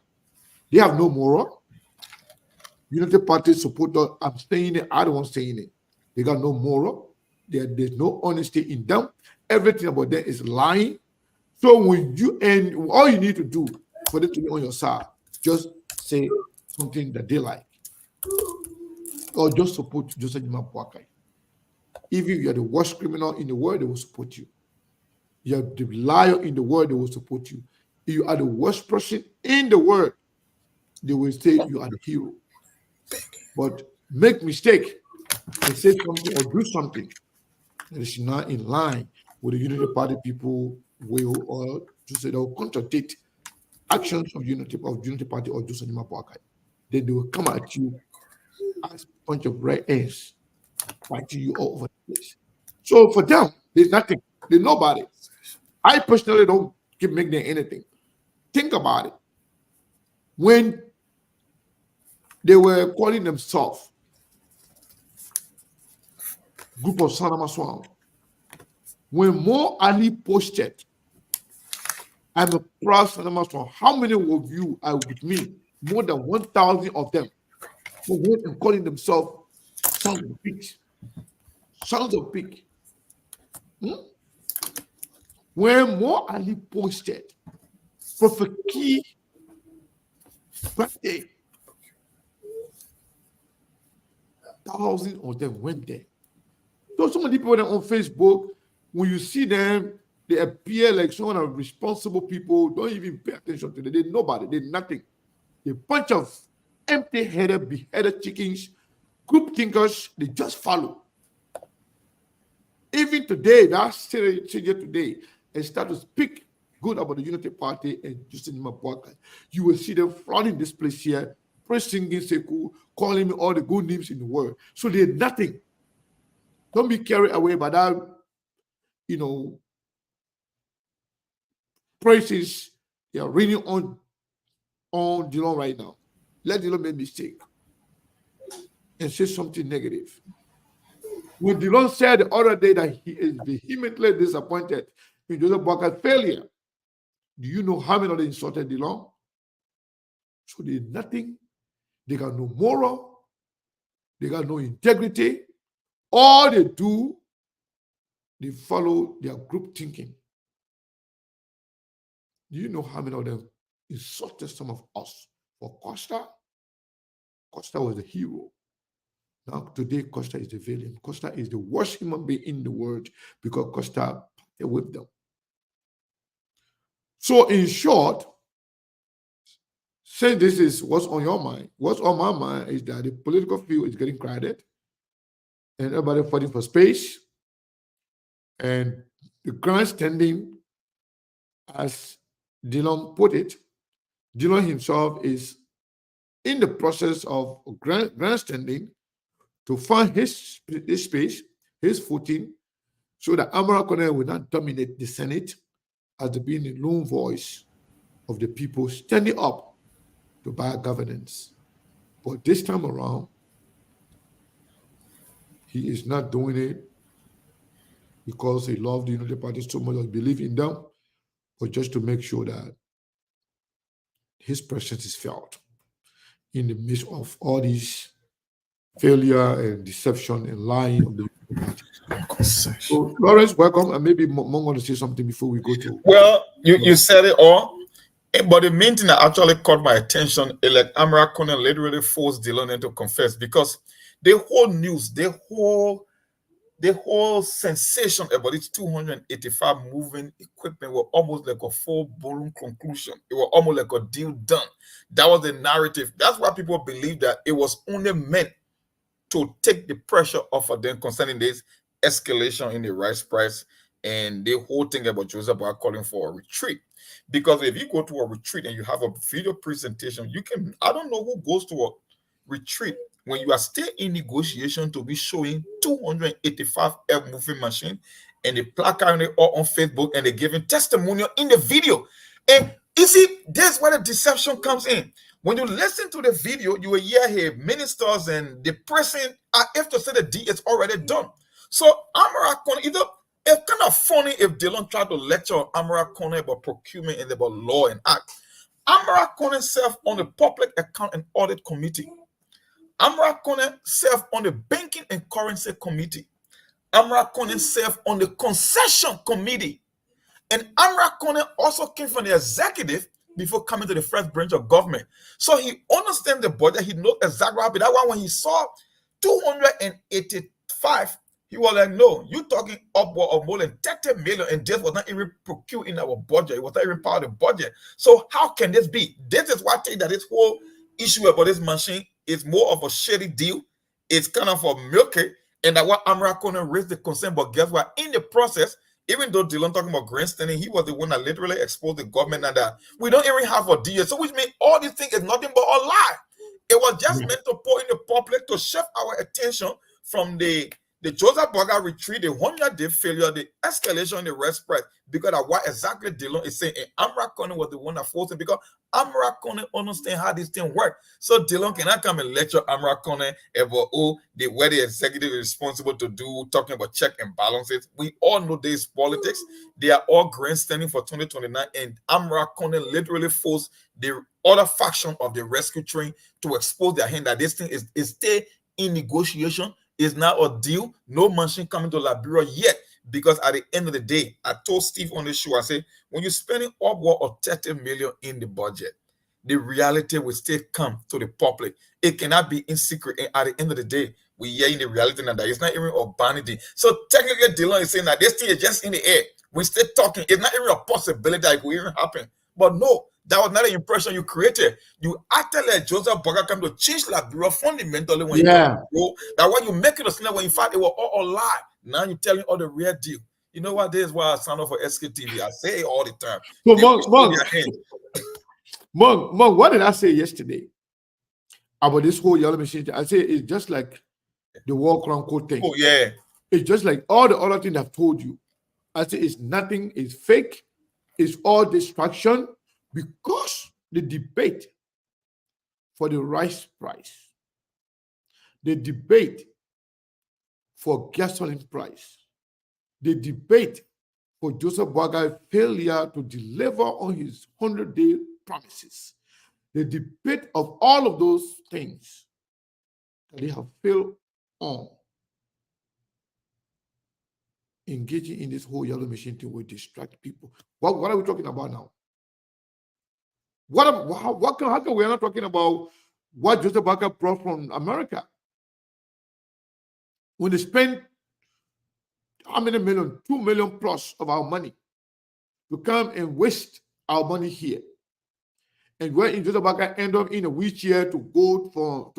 they have no moral. Unity Party supporter, I'm saying it, I don't want saying it. They got no moral. There's no honesty in them. Everything about them is lying. So when all you need to do for them to be on your side, just say something that they like. Or just support Joseph Puakai. Even if you're the worst criminal in the world, they will support you. You're the liar in the world, they will support you. If you are the worst person in the world, they will say you are the hero. But make mistake and say something or do something that is not in line with the Unity Party people will, or to say they will contradict actions of Unity Party or Joseph Puakai. Then they will come at you as a bunch of red ants, fighting you all over the place. So for them, there's nothing. There's nobody. I personally don't make them anything. Think about it. When they were calling themselves Group of Sanama Swan, when Mo Ali posted, I'm a proud Sanama Swan, how many of you are with me? More than 1,000 of them who went and calling themselves Sons of Pigs. Sons of Pig. When Mo Ali posted Prophet Key birthday, thousands of them went there. So some of the people that on Facebook, when you see them, they appear like someone of responsible people, don't even pay attention to them. They're nobody, they're nothing. A bunch of empty-headed, beheaded chickens, group thinkers, they just follow. Even today, that's still today, and start to speak good about the Unity Party and Justin Mabwaka. You will see them flooding this place here, praising Sekou, calling me all the good names in the world. So they're nothing. Don't be carried away by that, praises they are reading on Dillon right now. Let Dillon make a mistake and say something negative. When Dillon said the other day that he is vehemently disappointed in Joseph Boakar's failure, do you know how many of them insulted Dillon? So they're nothing. They got no moral. They got no integrity. All they do, they follow their group thinking. Do you know how many of them insulted some of us for Costa? Costa was the hero. Now today, Costa is the villain. Costa is the worst human being in the world because Costa parted with them. So in short, since this is what's on your mind, what's on my mind is that the political field is getting crowded and everybody fighting for space. And the grandstanding, as Dillon put it, Dillon himself is in the process of grandstanding to find his space, his footing, so that Amara Cornell will not dominate the Senate as being the lone voice of the people standing up to buy governance. But this time around, he is not doing it because he loved the Unity Party so much, or believe in them, but just to make sure that his presence is felt in the midst of all these failure and deception and lying of the Unity Party. So, Lawrence, welcome, and maybe Mong want to say something before we go to. Well, you said it all, but the main thing that actually caught my attention is like Amara Conan literally forced Dillon to confess, because the whole news, the whole sensation about its 285 moving equipment were almost like a full-blown conclusion. It was almost like a deal done. That was the narrative. That's why people believe that it was only meant to take the pressure off of them concerning this escalation in the rice price and the whole thing about Joseph Boakai calling for a retreat. Because if you go to a retreat and you have a video presentation, I don't know who goes to a retreat when you are still in negotiation to be showing 285 air moving machine and the placard it all on Facebook and they're giving testimonial in the video. And you see, that's where the deception comes in. When you listen to the video, you will hear here ministers and the person are have to say the deal is already done. So Amara Conan, it's kind of funny if Dillon tried to lecture Amara Conan about procurement and about law and act. Amara Conan served on the Public Account and Audit Committee. Amara Conan served on the Banking and Currency Committee. Amara Conan served on the Concession Committee. And Amara Conan also came from the executive before coming to the first branch of government. So he understands the budget. He knows exactly what happened. That's why when he saw 285, he was like, no, you're talking upward of more than 30 million, and this was not even procured in our budget. It was not even part of the budget. So how can this be? This is why I think that this whole issue about this machine is more of a shady deal. It's kind of a milky, and that what Amara Conan raised the concern. But guess what? In the process, even though Dillon talking about grandstanding, he was the one that literally exposed the government and that we don't even have a deal. So which means all these things is nothing but a lie. It was just meant to put in the public to shift our attention from the Joseph Boakai retreat, the 100-day failure, the escalation in the rice price, because of what exactly Dillon is saying. And Amara Conan was the one that forced it, because Amara Conan understands how this thing works. So Dillon cannot come and lecture Amara Conan about where the executive is responsible to do, talking about check and balances. We all know this politics. They are all grandstanding for 2029, and Amara Conan literally forced the other faction of the rescue train to expose their hand that this thing is still in negotiation. Is now a deal. No machine coming to Liberia yet, Because at the end of the day, I told Steve on the show, I say, when you're spending upward of 30 million in the budget, the reality will still come to the public. It cannot be in secret. And at the end of the day, we hear in the reality now that it's not even urbanity. So technically, Dylan is saying that this thing is just in the air. We still talking. It's not even a possibility that it will even happen. But no, that was not the impression you created. You acted like Joseph Boga came to change Liberia fundamentally when you Yeah. go. That when you make it a sin, when in fact it was all a lie. Now you're telling all the real deal. You know what? This is why I sign up for SKTV. I say it all the time. So, They Monk, will show Monk, their hand. Monk, what did I say yesterday about this whole yellow machine? I say it's just like the war crown code thing. Oh, yeah. It's just like all the other things I've told you. I say it's nothing, it's fake, it's all distraction because the debate for the rice price, the debate for gasoline price, the debate for Joseph Boagai failure to deliver on his 100-day promises, the debate of all of those things that they have failed on, engaging in this whole yellow machine thing will distract people. What are we talking about now? How come we're not talking about what Joseph Boagai brought from America? When they spend how many million, 2 million plus of our money to come and waste our money here. And when Joseph Boagai end up in a wheelchair to go from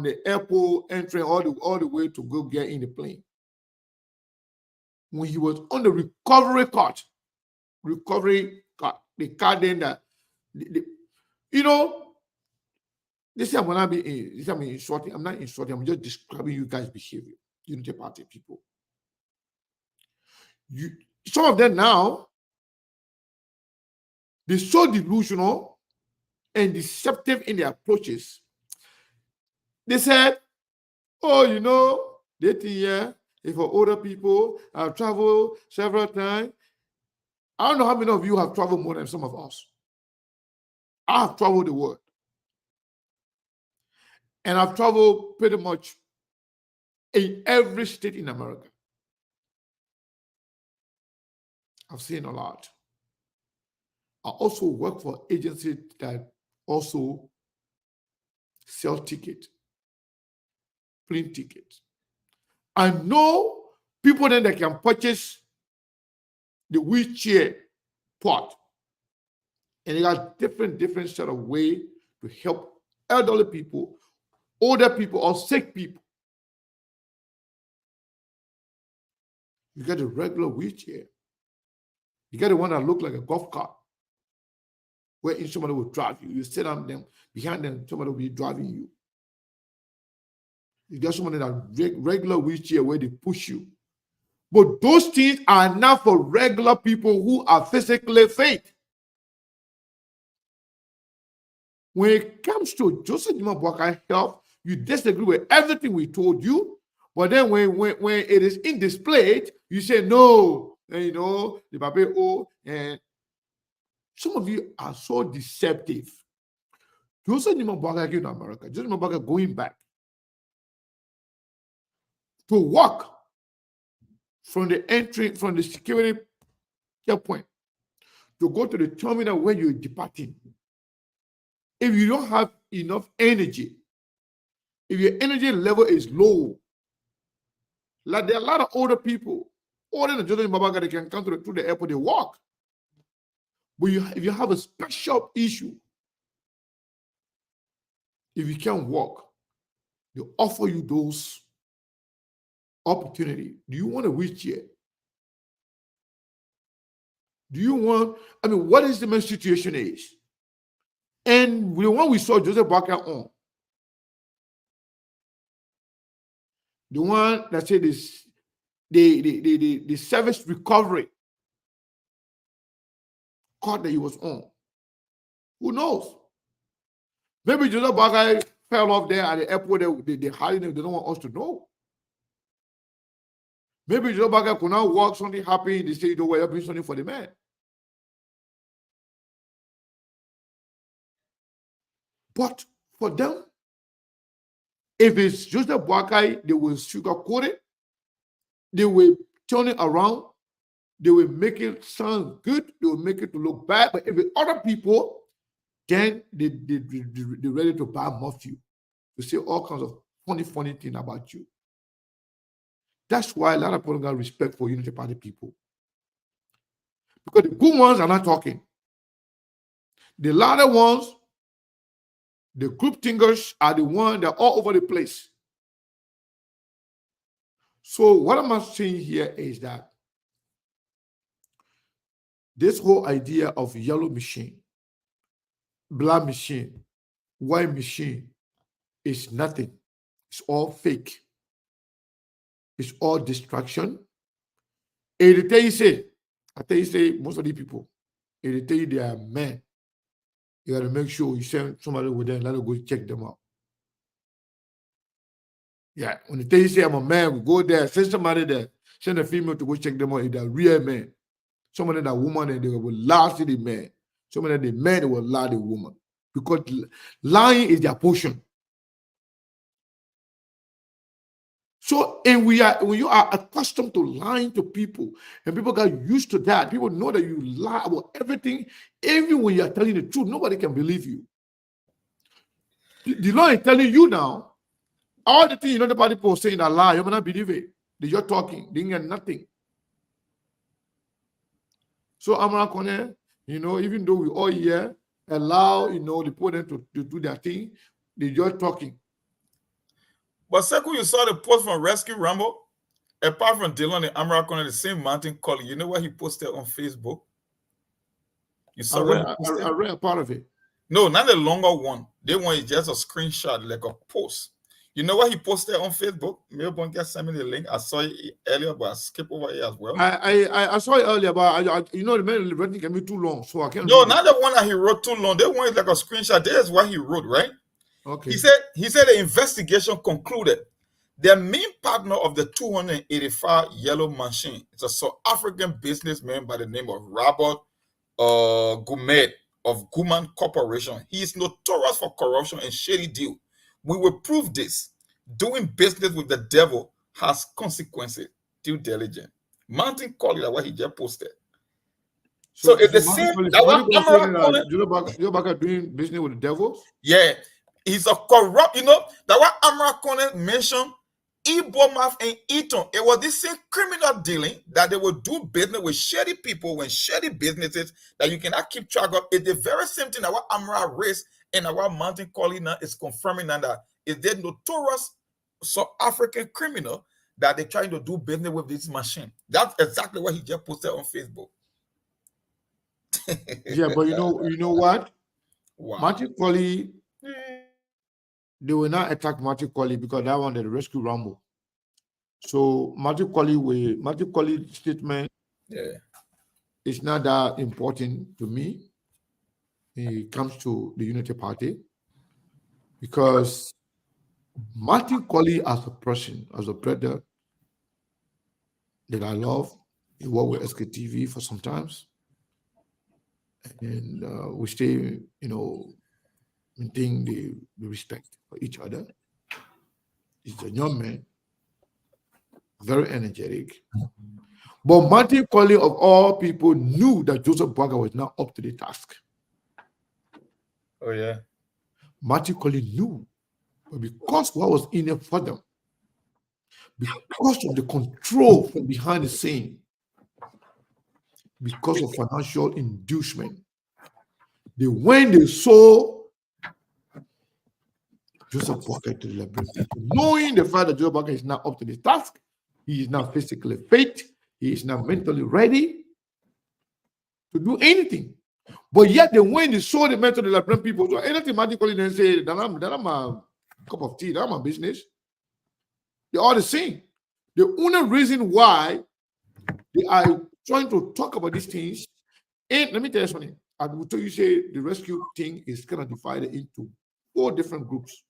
the airport entering all the way to go get in the plane. When he was on the recovery cart, the car then that you know, this I'm gonna be this I'm insulting. I'm not insulting, I'm just describing you guys' behavior. Unity Party people. Some of them now, they're so delusional and deceptive in their approaches. They said, oh, you know, that year, if for older people, I've traveled several times. I don't know how many of you have traveled more than some of us. I have traveled the world. And I've traveled pretty much in every state in America. I've seen a lot. I also work for agencies that also sell tickets, plane tickets. I know people then that can purchase the wheelchair part. And they got different set of way to help elderly people, older people, or sick people. You get a regular wheelchair. You get the one that looks like a golf cart, where somebody will drive you. You sit on them, behind them, somebody will be driving you. You get somebody that regular wheelchair where they push you. But those things are not for regular people who are physically fit. When it comes to Joseph Boakai health, you disagree with everything we told you. But then when it is in display, you say no, and you know, the Babe O, and some of you are so deceptive. Joseph Boakai in America, Joseph Boakai going back to walk from the entry, from the security checkpoint to go to the terminal where you're departing. If you don't have enough energy, if your energy level is low, like there are a lot of older people, older than Joseph Boakai, they can come to the airport, they walk. But if you have a special issue, if you can't walk, they offer you those opportunity. Do you want a wheelchair? Do you want, what is the main situation is? And the one we saw Joseph Boakai on, the one that said this, the service recovery court that he was on. Who knows? Maybe Joseph Boakai fell off there at the airport. They hiding him. They don't want us to know. Maybe Joseph Boakai could now walk, something happened. They say, you know, we're doing something for the man. But for them, if it's Joseph Boakai, they will sugarcoat it. They will turn it around. They will make it sound good. They will make it to look bad. But if it's other people, then they're ready to badmouth you, to say all kinds of funny things about you. That's why a lot of people got respect for Unity Party people. Because the good ones are not talking. The louder ones, the group thinkers, are the ones that are all over the place. So what I'm saying here is that this whole idea of yellow machine, black machine, white machine is nothing. It's all fake. It's all distraction. And they tell you say, most of the people, and they tell you they are men. You got to make sure you send somebody with them, let them go check them out. Yeah, when they tell you say I'm a man, we go there, send somebody there, send a female to go check them out if they're real men. Some of them are women and they will lie to the man. Some of them the men, they will lie to the woman. Because lying is their portion. So, and when you are accustomed to lying to people, and people got used to that, people know that you lie about everything, even when you are telling the truth, nobody can believe you. The law is telling you now, all the things the party people saying that lie, you may not believe it. You're talking, they get nothing. So Amarakone, even though we all here allow, the people to do their thing, they're just talking. But Sekou, you saw the post from Rescue Rambo? Apart from Dylan and Amarakone, the same mountain calling, you know what he posted on Facebook? You saw I read a part of it. No, not the longer one. They want just a screenshot, like a post. You know what he posted on Facebook? Maybe can send me the link. I saw it earlier, but I skipped over it as well. I saw it earlier, but the mail writing can be too long, so I can't. No, not the one that he wrote too long. They wanted like a screenshot. There's what he wrote, right? Okay. He said the investigation concluded the main partner of the 285 yellow machine is a South African businessman by the name of Robert Gumet of Guman Corporation. He is notorious for corruption and shady deal. We will prove this. Doing business with the devil has consequences. Due diligence. Mountain called it what he just posted. So it's the same. You're back doing business with the devil? Yeah. He's a corrupt, that what Amarakone mentioned, Ibomaf and Eton, it was the same criminal dealing that they would do business with shady people when shady businesses that you cannot keep track of. It's the very same thing that what Amara race and our mountain calling now is confirming that is the notorious South African criminal that they're trying to do business with this machine. That's exactly what he just posted on Facebook. Yeah, but you know what? Wow. Martin Colley, they will not attack Martin Colley because that one they rescue Rambo. So Martin Colley statement is not that important to me. It comes to the Unity Party because Martin Colley as a person, as a brother that I love, he worked with SKTV for some times, and we stay, maintain the respect for each other. He's a young man, very energetic. But Martin Colley, of all people, knew that Joseph Boakai was not up to the task. Oh, yeah. Martin Colley knew, but because what was in it for them, because of the control from behind the scene, because of financial inducement, when they saw Joseph Boakai to the Liberian people, knowing the fact that Joseph Boakai is not up to the task, he is not physically fit, he is not mentally ready to do anything. But yet, when they saw the method of the Liberian people, so anything Martin Colley then say, that I'm a cup of tea, that's my business. They're all the same. The only reason why they are trying to talk about these things, and let me tell you something. I will tell you, say the rescue thing is kind of divided into 4 different groups.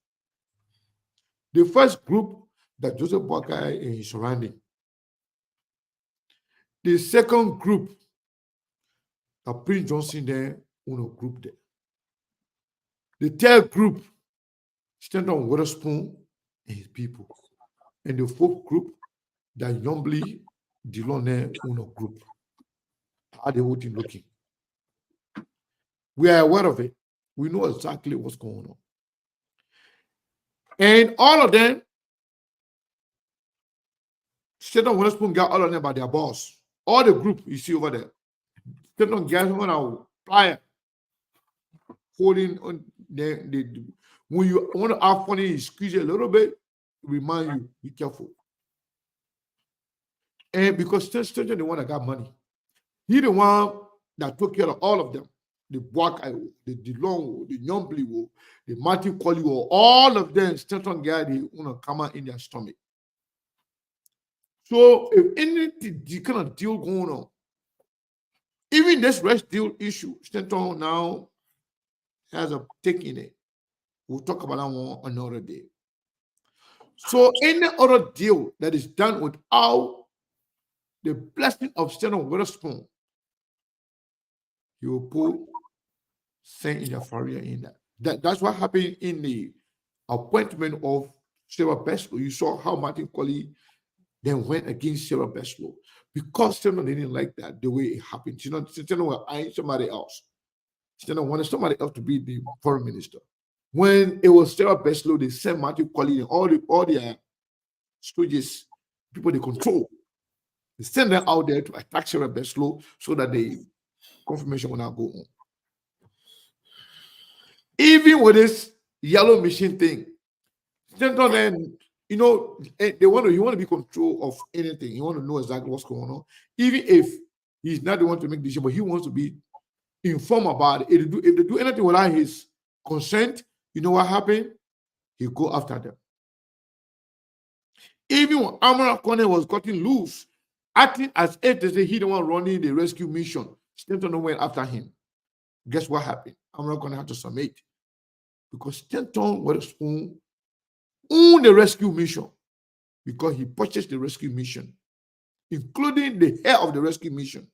The first group that Joseph Boakai is surrounding. The second group that Prince Johnson there, group there. The third group stand on Witherspoon and his people. And the 4th group that Yombly Dilone Uno group. How the whole thing looking. We are aware of it. We know exactly what's going on. And all of them, Satan Witherspoon got all of them by their boss. All the group you see over there. Satan got on our plier, holding on the when you want to have funny, squeeze it a little bit, remind you, be careful. And because Satan the one that got money. He the one that took care of all of them. The Black Eye, the Dilong, the Yombly, the Matthew Colley, all of them, Satan guy, they want to come out in their stomach. So if anything kind of deal going on, even this rest deal issue, Stanton now has a take in it. We'll talk about that one another day. So any other deal that is done without the blessing of Stanton Witherspoon, he will put Saint in the Faria in that. That's what happened in the appointment of Sarah Beslow. You saw how Martin Colley then went against Sarah Beslow because Stephen didn't like that the way it happened. Stephen was eyeing somebody else. Stephen wanted somebody else to be the foreign minister. When it was Sarah Beslow, they sent Martin Colley and all the stooges, people they control. They send them out there to attack Sarah Beslow so that the confirmation will not go on. Even with this yellow machine thing, Stanton then, you want to be control of anything. You want to know exactly what's going on. Even if he's not the one to make decision, but he wants to be informed about it. If they do anything without his consent, you know what happened? He go after them. Even when Amara Kone was gotten loose, acting as if they say he the one running the rescue mission, Stanton went after him. Guess what happened? Amara Kone had to submit because Stanton Witherspoon owned the rescue mission because he purchased the rescue mission, including the head of the rescue mission.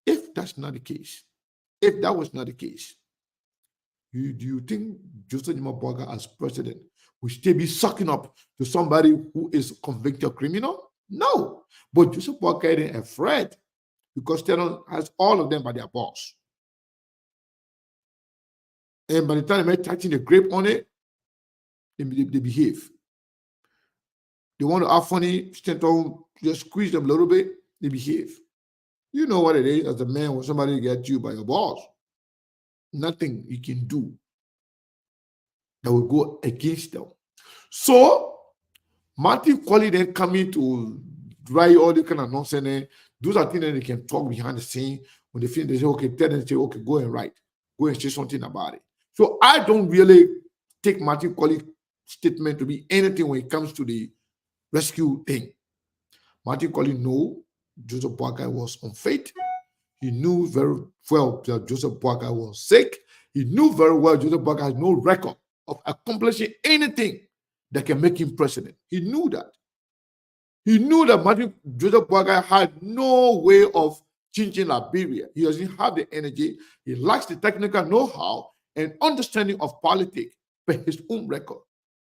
If that's not the case, if that was not the case, do you think Joseph Boakai as president will still be sucking up to somebody who is a convicted criminal? No. But Joseph Boakai isn't afraid because Stanton has all of them by their boss. And by the time they're touching the grape on it, they behave. They want to have funny, Stanton just squeeze them a little bit, they behave. You know what it is as a man when somebody gets you by your boss. Nothing you can do that will go against them. So, Martin Colley then coming to dry all the kind of nonsense. Those are things that they can talk behind the scene. When they feel, they say, okay, tell them, say, okay, go and write. Go and say something about it. So, I don't really take Martin Colley's statement to be anything when it comes to the rescue thing. Martin Colley knew Joseph Boakai was unfit. He knew very well that Joseph Boakai was sick. He knew very well Joseph Boakai has no record of accomplishing anything that can make him president. He knew that. He knew that Joseph Boakai had no way of changing Liberia. He doesn't have the energy. He lacks the technical know-how and understanding of politics by his own record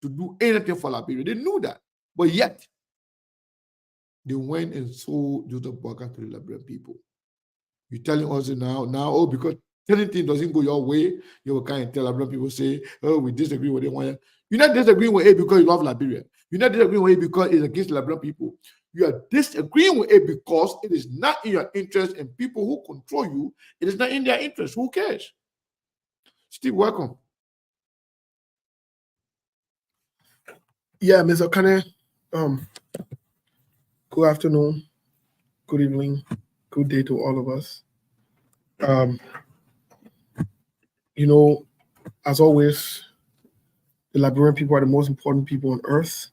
to do anything for Liberia. They knew that. But yet, they went and sold Joseph Boakai to the Liberian people. You're telling us now, because anything doesn't go your way, you will kind of tell Liberian people, say, oh, we disagree with them. You're not disagreeing with it because you love Liberia. You're not disagreeing with it because it's against Liberian people. You are disagreeing with it because it is not in your interest, and people who control you, it is not in their interest. Who cares? Steve, welcome. Yeah, Mr. Kane, good afternoon, good evening, good day to all of us. As always, the Liberian people are the most important people on earth,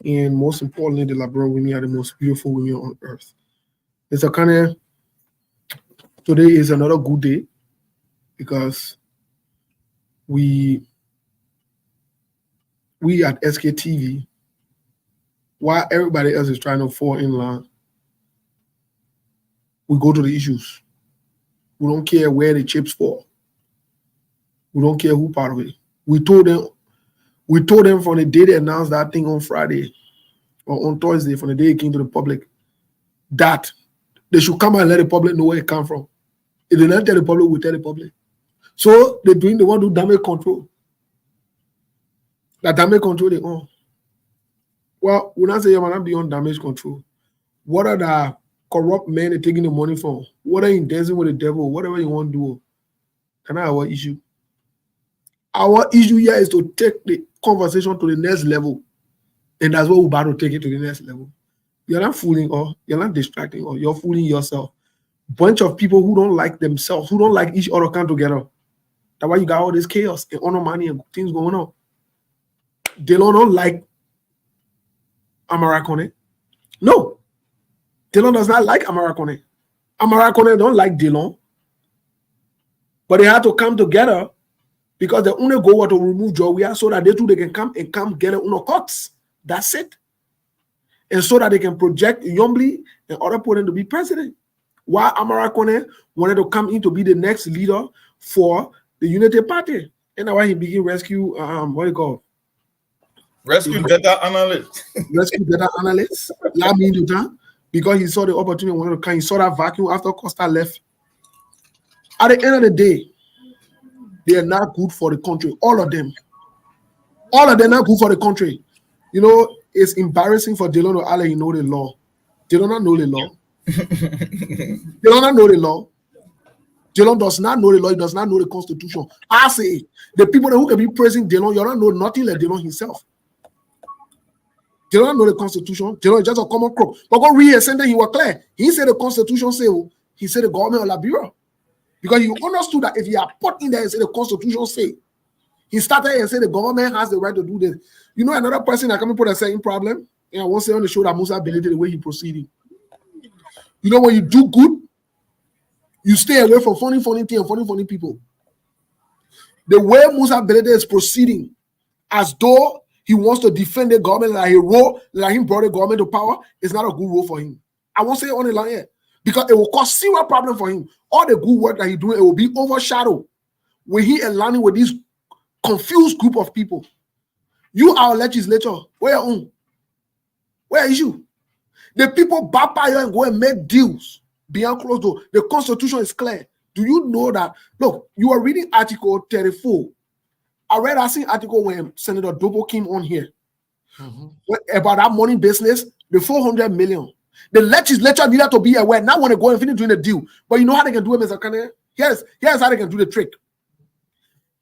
and most importantly, the Liberian women are the most beautiful women on earth. Mr. Kane, today is another good day because we at SKTV, while everybody else is trying to fall in line, we go to the issues. We don't care where the chips fall. We don't care who part of it. We told them from the day they announced that thing on Friday or on Thursday from the day it came to the public that they should come and let the public know where it come from. If they don't tell the public, we tell the public. So they want to do damage control. That damage control they own. Well, when I say you might be on damage control, what are the corrupt men they're taking the money from? What are you dancing with the devil? Whatever you want to do. Can I have our issue? Our issue here is to take the conversation to the next level. And that's what we're about to take it to the next level. You're not fooling or you're not distracting or you're fooling yourself. Bunch of people who don't like themselves, who don't like each other come together. That's why you got all this chaos and honor money and things going on. They don't like Amarakone. No. Delon does not like Amarakone. Amarakone don't like Delon. But they had to come together because they only go to remove Joria so that they can come get on courts. That's it. And so that they can project Yombly and other people to be president. While Amarakone wanted to come in to be the next leader for the Unity Party. And that's why he began rescue, what do you call? Rescue data analyst. Rescue data analyst. Because he saw the opportunity, wanted to come, he saw that vacuum after Costa left. At the end of the day, they are not good for the country. All of them. All of them are good for the country. You know, it's embarrassing for Delon or Ale, you know the law. Delon not know the law. Delon not know the law. Delon does not know the law. He does not know the Constitution. I say, the people who can be praising Delon, you don't know nothing like Delon himself. Delon know the Constitution. Delon is just a common crook. But go read a sentence, he was clear. He said the Constitution say, he said the government of Liberia. Because he understood that if he had put in there and said the Constitution say, he started and said the government has the right to do this. You know, another person that come and put a certain problem, and I won't say on the show that Musa ability the way he proceeding. You know, when you do good, you stay away from funny things and funny people. The way Musa Belede is proceeding, as though he wants to defend the government like he brought the government to power, is not a good role for him. I won't say it on the line here. Because it will cause serious problem for him. All the good work that he's doing, it will be overshadowed when he aligning with this confused group of people. You are a legislature. Where your own? Where is you? The people back by you and go and make deals beyond closed door. The Constitution is clear. Do you know that? Look, you are reading Article 34. I read that same article when Senator Dobo came on here about that money business, the 400 million. The legislature needed to be aware. Now want to go and finish doing the deal. But you know how they can do it, Mr. Kanye? Here's how they can do the trick.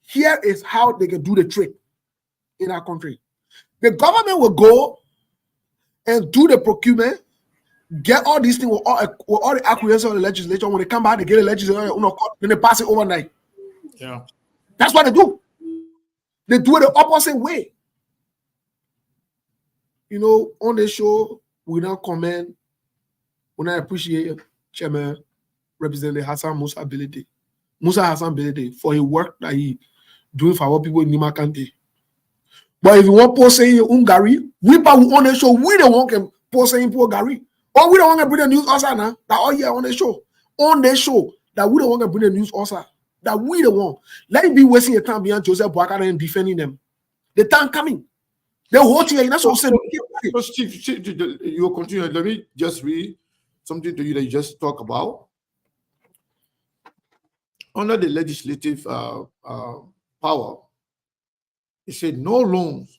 Here is how they can do the trick in our country. The government will go and do the procurement, get all these things with all the acquiescence of the legislature. When they come back, they get the legislature, then they pass it overnight. Yeah. That's what they do. They do it the opposite way. You know, on the show, we don't comment. When I appreciate Chairman Representative Hassan Musa Ability for his work that he doing for our people in Nima County. But if you want to say Gary, we on the show, we don't want to post saying poor Gary. Or we don't want to bring the news also now. That all year on the show. On the show, that we don't want to bring the news also. That we don't want. Let it be wasting your time beyond Joseph Boakara and defending them. The time coming. The whole thing, and that's what I'm saying. So Steve, you continue. Let me just read something to you that you just talked about. Under the legislative power, it said no loans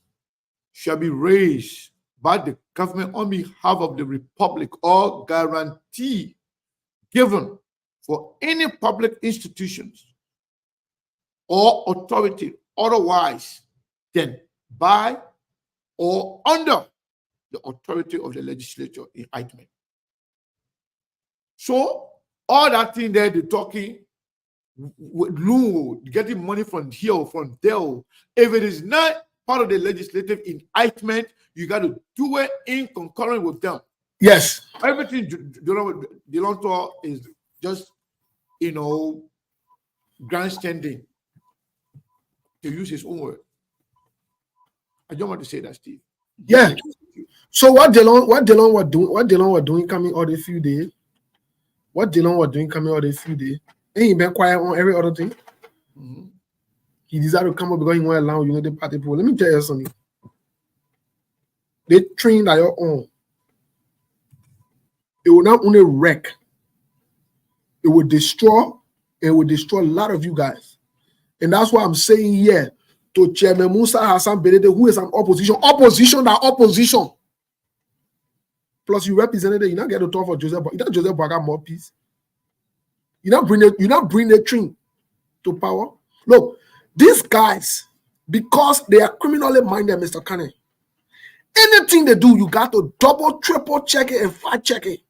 shall be raised by the government on behalf of the republic or guarantee given for any public institutions or authority otherwise than by or under the authority of the legislature in indictment. So all that thing there, they're talking with loan, getting money from here or from there. If it is not part of the legislative indictment, you got to do it in concurrent with them. Yes. Everything Delon is just, grandstanding, to use his own word. I don't want to say that, Steve. Yeah. So what Delon was doing coming all the few days. And he been quiet on every other thing. He decided to come up because he want to allow Unity Party people. Let me tell you something. They train at your own. It will not only wreck, it will destroy. It will destroy a lot of you guys. And that's why I'm saying here to Chairman Musa Hassan Benede, who is an opposition. Plus, you represented it. You not get to talk for Joseph. You not Joseph Boakai more peace. You not bring the train to power. Look, these guys, because they are criminally minded, Mr. Kane, anything they do, you got to double, triple check it and fact check it.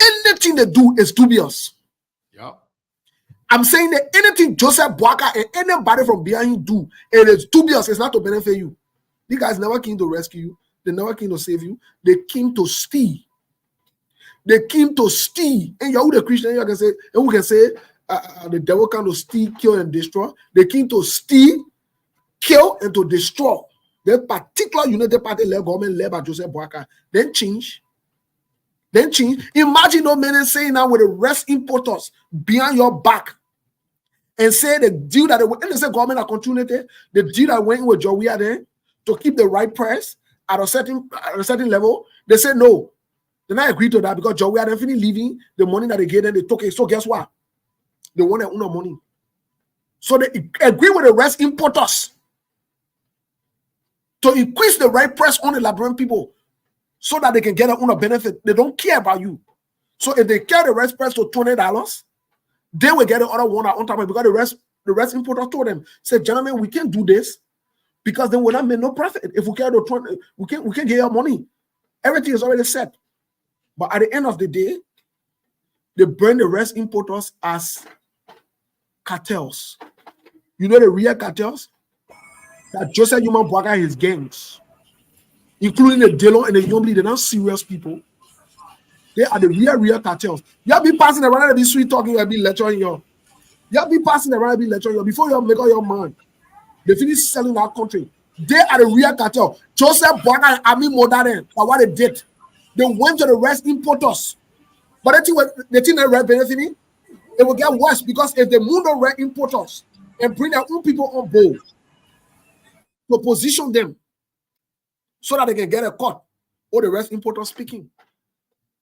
Anything they do is dubious. Yeah. I'm saying that anything Joseph Boakai and anybody from behind do, it is dubious. It's not to benefit you. These guys never came to rescue you. They never came to save you. They came to steal. They came to steal. And you're the Christian, you can say, and we can say the devil came to steal, kill, and destroy. They came to steal, kill, and to destroy. The particular United Party led government led by Joseph Boakai. Then change. Imagine no man saying now with the rest importers behind your back and say the deal that they say government are continuity, the deal that went with Jowia there to keep the right price at a certain level. They say no. They not agree to that because Jowia definitely leaving the money that they gave them, they took it. So guess what? They want their own money. So they agree with the rest importers to increase the right price on the Liberian people so that they can get their own benefit. They don't care about you. So if they carry the rest price to $20, they will get the other one on top of it because the rest importer told them, say, gentlemen, we can't do this because then we'll not make no profit. If we carry the 20, we can't get your money. Everything is already set. But at the end of the day, they burn the rest importers as cartels. You know the real cartels? That Joseph Human Boakai his gangs, including the Delon and the Yombli, they're not serious people. They are the real cartels. You'll be passing around and be sweet talking, you'll be lecturing you. You'll be passing around and be lecturing you. Before you make up your mind, they finish selling our country. They are the real cartel. Joseph Boakai and Ami Modern, for what they did. They went to the rest importers. But the thing that red benefiting, it will get worse because if they move the red importers and bring their own people on board to position them so that they can get a cut, or the rest importers speaking.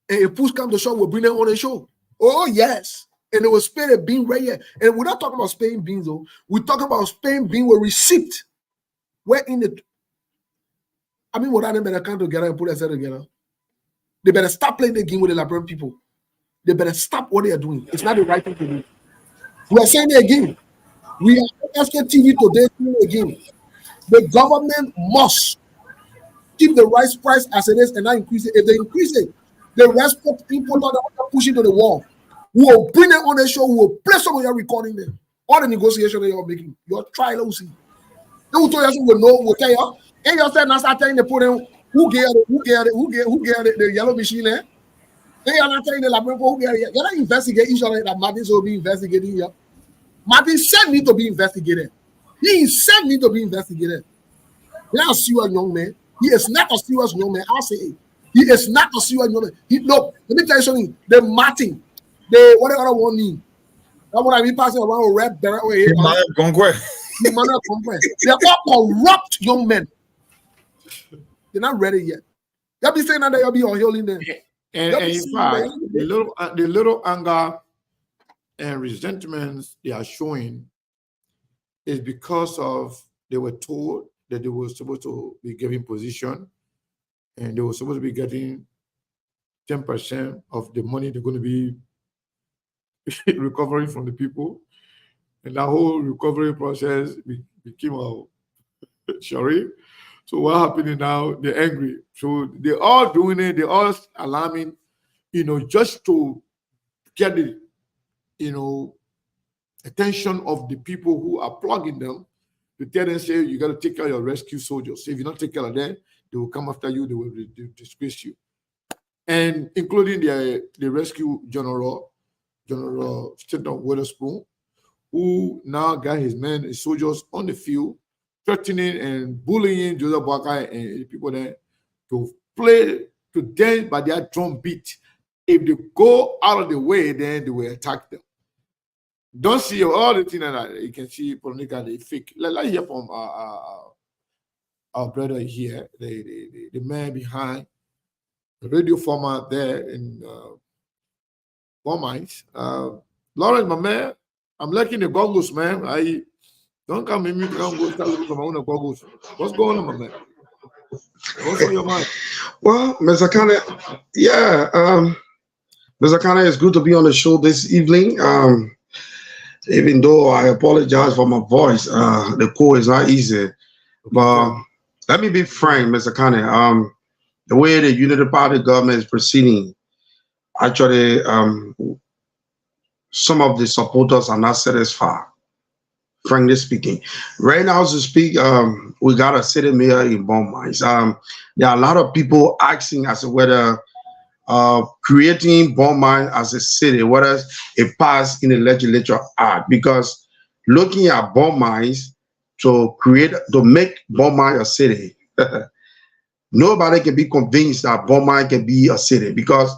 And if push comes to shove, we'll bring them on the show. Oh, yes. And they will spay the bean right here. And we're not talking about Spain beans, though. We're talking about Spain bean with receipt. Where in the... I mean, what I better come together and put themselves together. They better stop playing the game with the Liberian people. They better stop what they are doing. It's not the right thing to do. We are saying it again. We are SKTV today saying it again. The government must keep the rice price as it is and not increase it. If they increase it, the rest importer that push it to the wall. We will bring them on the show. We will play some of your recording them. All the negotiation that you're making. Your trial will see. They will tell you, will tell you. And you said, now start telling the people who get the yellow machine there. They are not telling the Liberian people who get it. You're not investigating each other that Martin will be investigating here. Martin said need to be investigated. He said need to be investigated. He's not a serious young man. He is not a serious young man. I'll say it. He is not a serious young man. Look, let me tell you something. The Martin, what the other one mean? That one I be passing around with red beret over here. They're all corrupt young men. They're not ready yet. You'll be saying that you'll be on healing them. And in fact, the little anger and resentments they are showing is because of they were told that they were supposed to be given position and they were supposed to be getting 10% of the money they're going to be recovering from the people. And that whole recovery process became a sorry. So what happening now? They're angry. So they're all doing it. They're all alarming, just to get the, attention of the people who are plugging them to tell them, say, you got to take care of your rescue soldiers. So if you don't take care of them, they will come after you. They will disgrace you. And including the rescue general Stanton Witherspoon, who now got his men, his soldiers on the field, threatening and bullying Joseph Boakai and people there to play, to dance by their drum beat. If they go out of the way, then they will attack them. Don't see all the things that you can see politically fake. Let's hear from our brother here, the man behind the radio format there in Beaumont. Lawrence, my man, I'm liking the goggles, man. I don't come in, you can't go start looking for my own goggles. What's going on, my man? What's on your mind? Well, Mr. Kane, yeah, Mr. Kane, it's good to be on the show this evening. Even though I apologize for my voice, the call is not easy. But let me be frank, Mr. Kane. The way the Unity Party government is proceeding, actually, some of the supporters are not satisfied. Frankly speaking, right now as we speak, we got a city mayor in Beaumont. There are a lot of people asking as to whether creating Beaumont as a city, whether it passed in the legislature act, because looking at Beaumont to make Beaumont a city, nobody can be convinced that Beaumont can be a city, because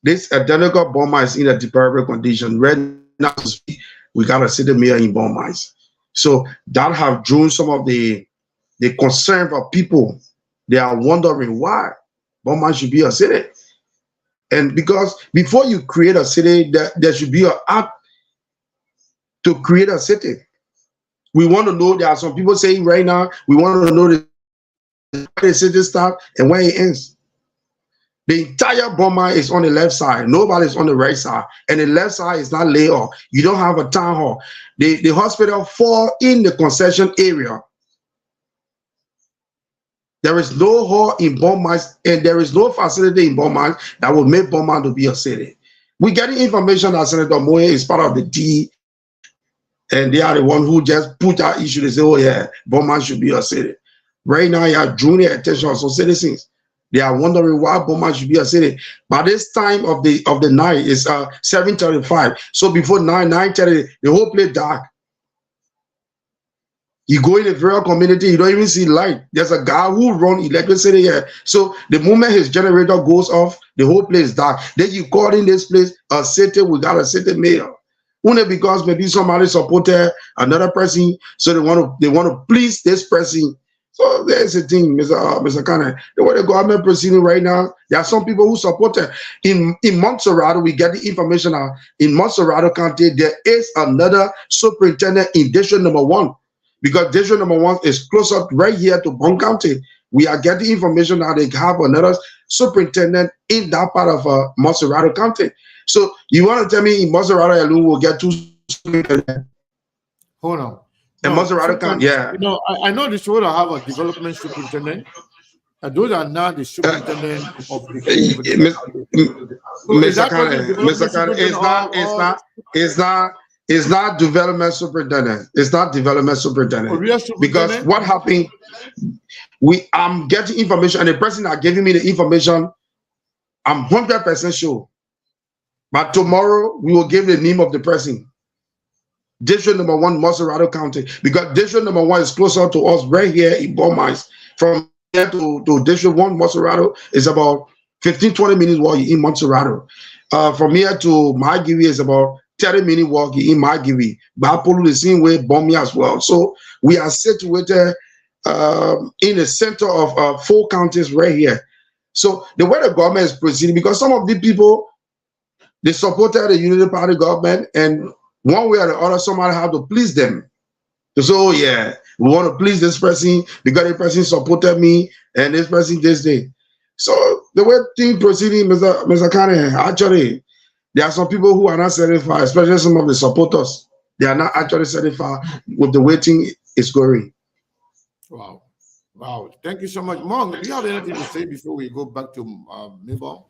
this identical Beaumont is in a deplorable condition. Right now we got a city mayor in Beaumont. So that have drawn some of the concern for people. They are wondering why Beaumont should be a city. And because before you create a city, there should be an act to create a city. We want to know, there are some people saying right now, we want to know where the city starts and where it ends. The entire Beaumont is on the left side. Nobody's on the right side. And the left side is not laid off. You don't have a town hall. The hospital fall in the concession area. There is no hall in Beaumont, and there is no facility in Beaumont that will make Beaumont to be a city. We get the information that Senator Moe is part of the D, and they are the one who just put that issue. They say, oh yeah, Beaumont should be a city. Right now, you are drawing the attention of some citizens. They are wondering why Beaumont should be a city. By this time of the night, it's 7:35. So before 9:30, the whole place dark. You go in the rural community, you don't even see light. There's a guy who runs electricity here. So the moment his generator goes off, the whole place is dark. Then you call in this place a city, we got a city mayor. Only because maybe somebody supported another person, so they want to please this person. So there's a thing, Mr. Kane. The way the government proceeding right now, there are some people who support it. In Montserrat, we get the information out. In Montserrat County, there is another superintendent in District Number 1. Because District Number 1 is close up right here to Bond County. We are getting information that they have another superintendent in that part of Montserrat County. So you want to tell me in Montserrat alone we'll get 2 superintendents? Hold on. And Montserrat County, yeah. You know, I know the show that have a development superintendent, and those are not the superintendent of the Mr. Kane, it's not development superintendent. It's not development superintendent. Because what happened, I'm getting information, and the person that giving me the information, I'm 100% sure. But tomorrow we will give the name of the person. District Number 1, Montserrat County, because District Number 1 is closer to us right here in Beaumont. From here to District 1, Montserrat is about 15-20 minutes walk in Montserrat. From here to Margibi is about 30-minute walk in Margibi. Bapolu the same way, Bomi as well. So we are situated in the center of 4 counties right here. So the way the government is proceeding, because some of the people, they supported the Unity Party government, and one way or the other, somebody have to please them. So, oh yeah, we want to please this person because the person supported me and this person this day. So the way things proceeding, Mr. Kane, actually, there are some people who are not satisfied, especially some of the supporters. They are not actually satisfied with the way things is going. Wow. Wow. Thank you so much. Mom, do you have anything to say before we go back to Mabel?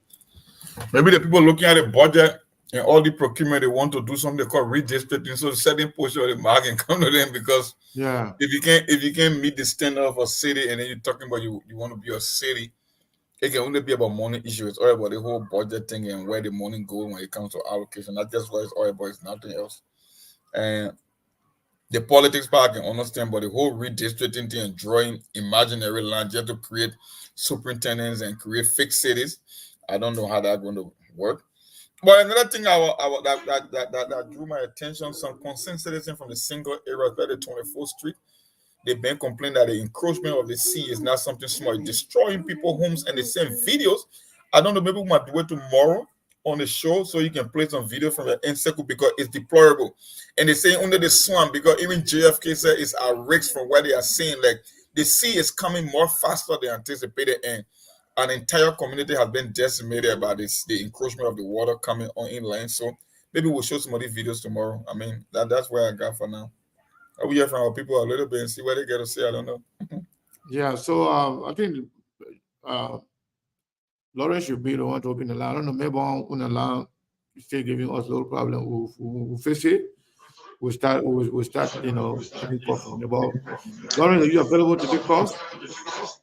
Maybe the people looking at the budget and all the procurement, they want to do something they call redistricting. So certain portion of the market come to them, because if you can't meet the standard of a city, and then you're talking about you want to be a city, it can only be about money issues. It's all about the whole budget thing and where the money goes when it comes to allocation. That's just what it's all about. It's nothing else. And the politics part I can understand, but the whole redistricting thing and drawing imaginary lines just to create superintendents and create fixed cities, I don't know how that's going to work. But another thing that drew my attention, some concerned citizens from the single area of 24th Street, They've been complaining that the encroachment of the sea is not something small, it's destroying people's homes, and they send videos. I don't know, maybe we might do it tomorrow on the show so you can play some video from your Enseku because it's deplorable. And they say under the swamp, because even JFK said it's at risk from what they are saying. Like the sea is coming more faster than anticipated, and an entire community has been decimated by this, the encroachment of the water coming on inland. So maybe we'll show some of these videos tomorrow. I mean, that's where I got for now. I will hear from our people a little bit and see what they get to say. I don't know. Yeah, so I think Lawrence should be the one to open the line. I don't know, maybe on the line still giving us a little problem. We'll fix it. We'll start, you know, taking calls from the ball. Lawrence, are you available to take calls?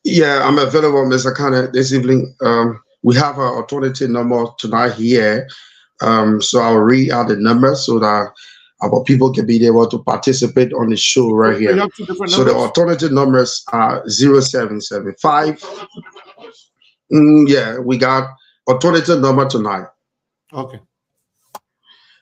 Yeah, I'm available, Mr. Kane, this evening. We have an alternative number tonight here. So I'll read out the number so that our people can be able to participate on the show right here. So the alternative numbers are 0775. Yeah, we got alternative number tonight. Okay.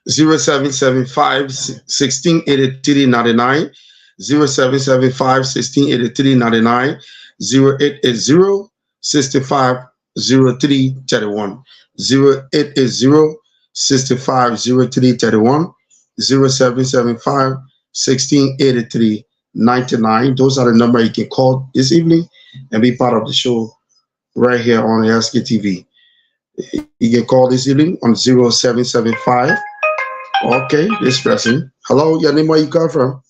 0775 1683 99, 0775 1683 99, 0880 65 03 31, 0880 65 03 31, 0775 1683 99. Those are the numbers you can call this evening and be part of the show right here on SKTV. You can call this evening on 0775. Okay, this person. Hello, your name, where you come from?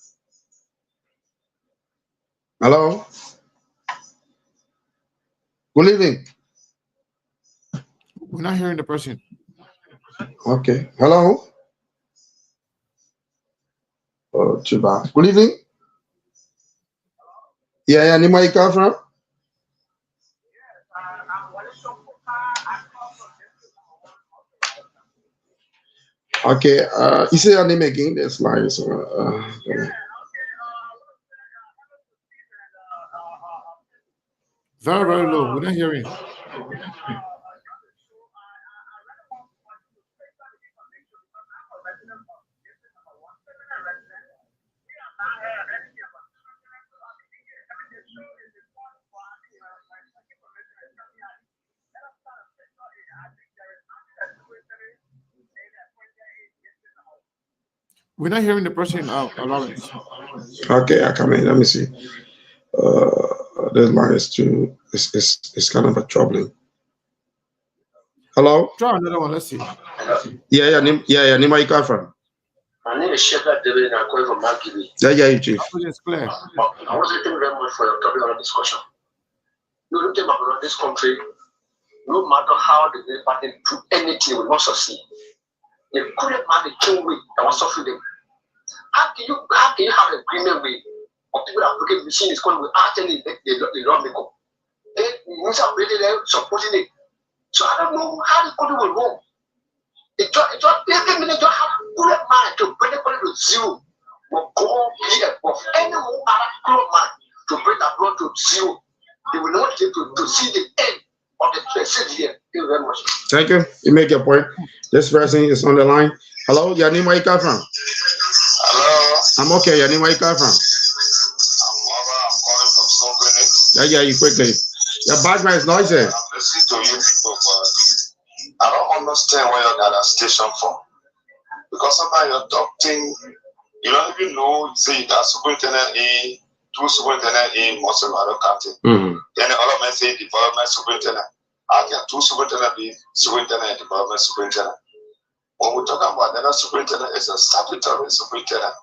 Hello? Good evening. We're not hearing the person. Okay. Hello? Oh, too bad. Good evening. Yeah, your name, where you come from? Okay, you say your name again? That's nice. Very, very low. We're not hearing. We're not hearing the person, Lawrence. Okay, I come in. Let me see. This line is too. It's kind of a troubling. Hello. Try another one. Let's see. Yeah, your name. Yeah, your name. Where you come from? My name is Shepherd David, and I'm calling from Markili. Yeah, you chief. It's clear. I want to thank you very much for your topic of discussion. You look at this country, no matter how the Labour Party do anything, will not succeed. They couldn't manage the kill with that was suffering them. How can you have an agreement with people that look at machine is going to actually they don't make up? They use are really there supporting it. So I don't know how the country will go. It just every minute you have good man to bring the country to zero. Will go here of any other man to bring that blood to zero. They will not get to see the end of the present here. Thank you very much. Thank you. You make your point. This person is on the line. Hello, your name, where you come from? Hello. I'm okay. Your name, where you come from? I'm calling from Songkene. Yeah, you quickly. Your background is noisy. I'm listening to you people, but I don't understand where you got a station from. Because sometimes you're talking, you don't even know, say that superintendent A, two superintendent in Mosamaro County. Then the other man say development superintendent. I get two superintendent B, superintendent and development superintendent. When we talk about the superintendent, it's a statutory superintendent.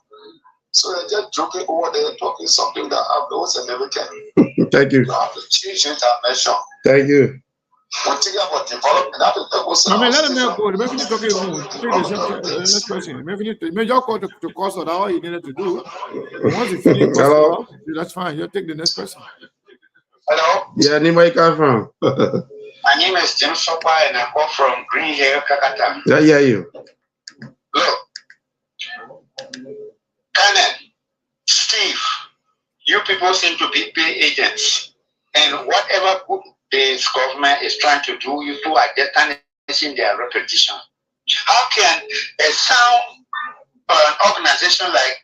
So they're just joking over there, talking something that have those and everything. Thank you. You have to change your dimension. Thank you. We're thinking about development. That was I mean, let him go. Maybe you talking the next question. Maybe you your call to cost of all you needed to do. Once you finish, hello. That's fine. You take the next person. Hello. Yeah, name where you come from? My name is Jim Sopa and I come from Green Hill, Kakata. Yeah, you. Look, Kenneth, Steve, you people seem to be pay agents, and whatever this government is trying to do, you two are just tarnishing their reputation. How can a sound organization like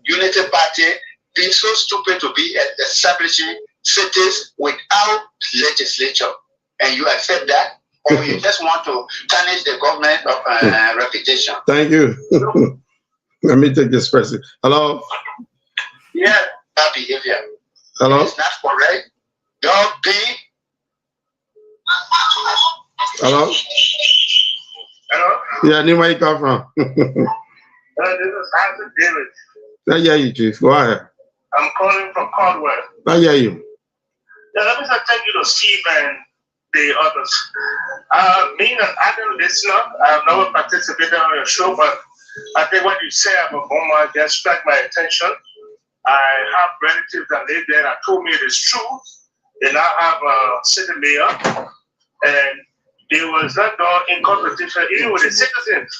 Unity Party been so stupid to be establishing cities without legislature, and you accept that, or you just want to tarnish the government of reputation? Thank you. Let me take this person. Hello. Yeah, bad behavior. Hello. It's not correct. Don't be. Hello. Hello. Yeah, name where you come from. This is Isaac David. I hear you, Chief. Go ahead. I'm calling from Caldwell. I hear you. Yeah, let me say thank you to Steve and the others. Being an adult listener, I've never participated on your show, but I think what you say about Boma just struck my attention. I have relatives that live there that told me it is true. They now have a city mayor, and they was not done in competition even with the citizens.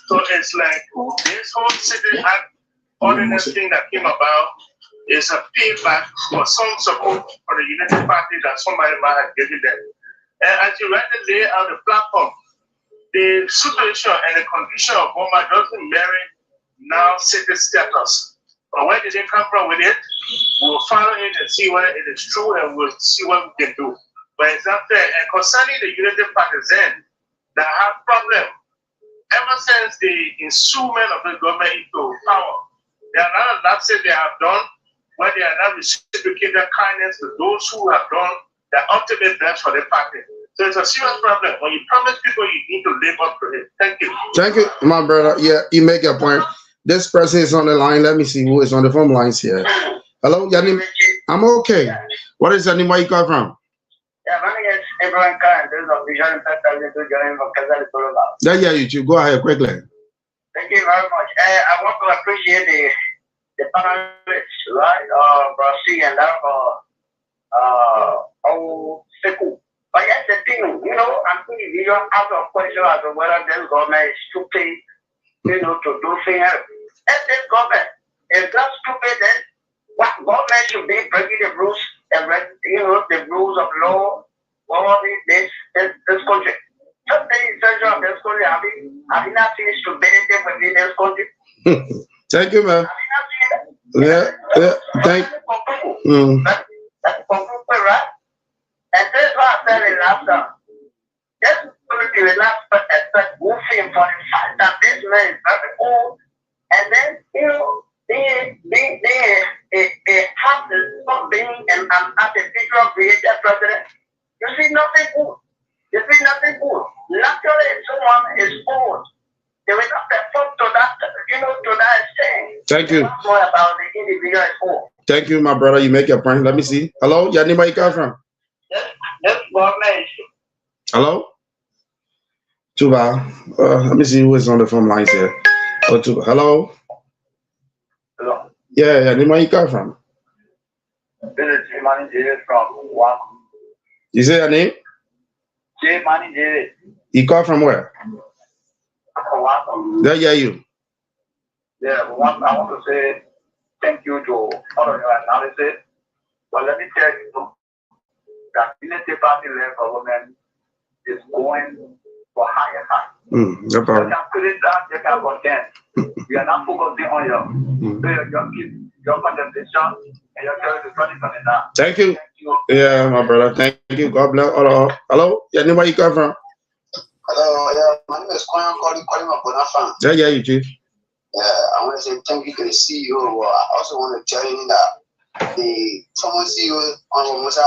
So it's like this whole city act ordinance thing that came about is a payback for some support for the United Party that somebody might have given them. And as you rightly lay out the platform, the situation and the condition of Boma doesn't merit now city status. But where did they come from with it? We'll follow it and see whether it is true, and we'll see what we can do. But it's not fair. And concerning the United Partisan that have problem, ever since the instrument of the government into power, there are not a lot that they have done where they are not reciprocated kindness to those who have done the ultimate best for the party. So it's a serious problem. When you promise people, you need to live up to it. Thank you. Thank you, my brother. Yeah, you make a point. This person is on the line. Let me see who is on the phone lines here. Hello, your name? I'm okay. What is your name? Where you come from? Yeah, my name is Abraham Khan. This is a vision Yeah, yeah, you too. Go ahead quickly. Thank you very much. I want to appreciate the panelists, right? Brasi and Sekou. But that's the thing, you know, I'm thinking you out of question as to whether this government is stupid, you know, to do things. If this government is not stupid, then what government should be breaking the rules and, you know, the rules of law for this country? Something essential of this country. Have you not seen stupidity within this country? Thank you, man. Have you not seen that? Yeah, thank you. That's right? And this is what I said in last time. This community will not expect moving for the fact that this man is very old, and then, you know, they have to stop being an artificial created president. You see nothing good. You see nothing good. Naturally, if someone is old, they will not perform to that, you know, to that extent. Thank you. More about the individual is old. Thank you, my brother. You make your point. Let me see. Hello, your name? Where you come from? This government issue. Hello? Tuba. Let me see who is on the phone lines here. Oh, Tuba. Hello? Hello. Yeah, yeah. Where you come from? This is J. Mani J. from Waku. You say your name? J. Mani J. You come from where? From Waku. Yeah, yeah, you. Yeah, I want to say thank you to all of your analysis. But let me tell you that Unity Party led government is going for higher heights. No problem. You can put it down, you can contend. We are not focusing on your contemplation and your carry to 2029. Thank you. Yeah, my brother. Thank you. God bless. Hello? Yeah, where you come from? Hello, yeah, my name is Kwan calling my Bonafan. Yeah, yeah, you chief. Yeah, I want to say thank you to the CEO. I also want to tell you that the former CEO on Musa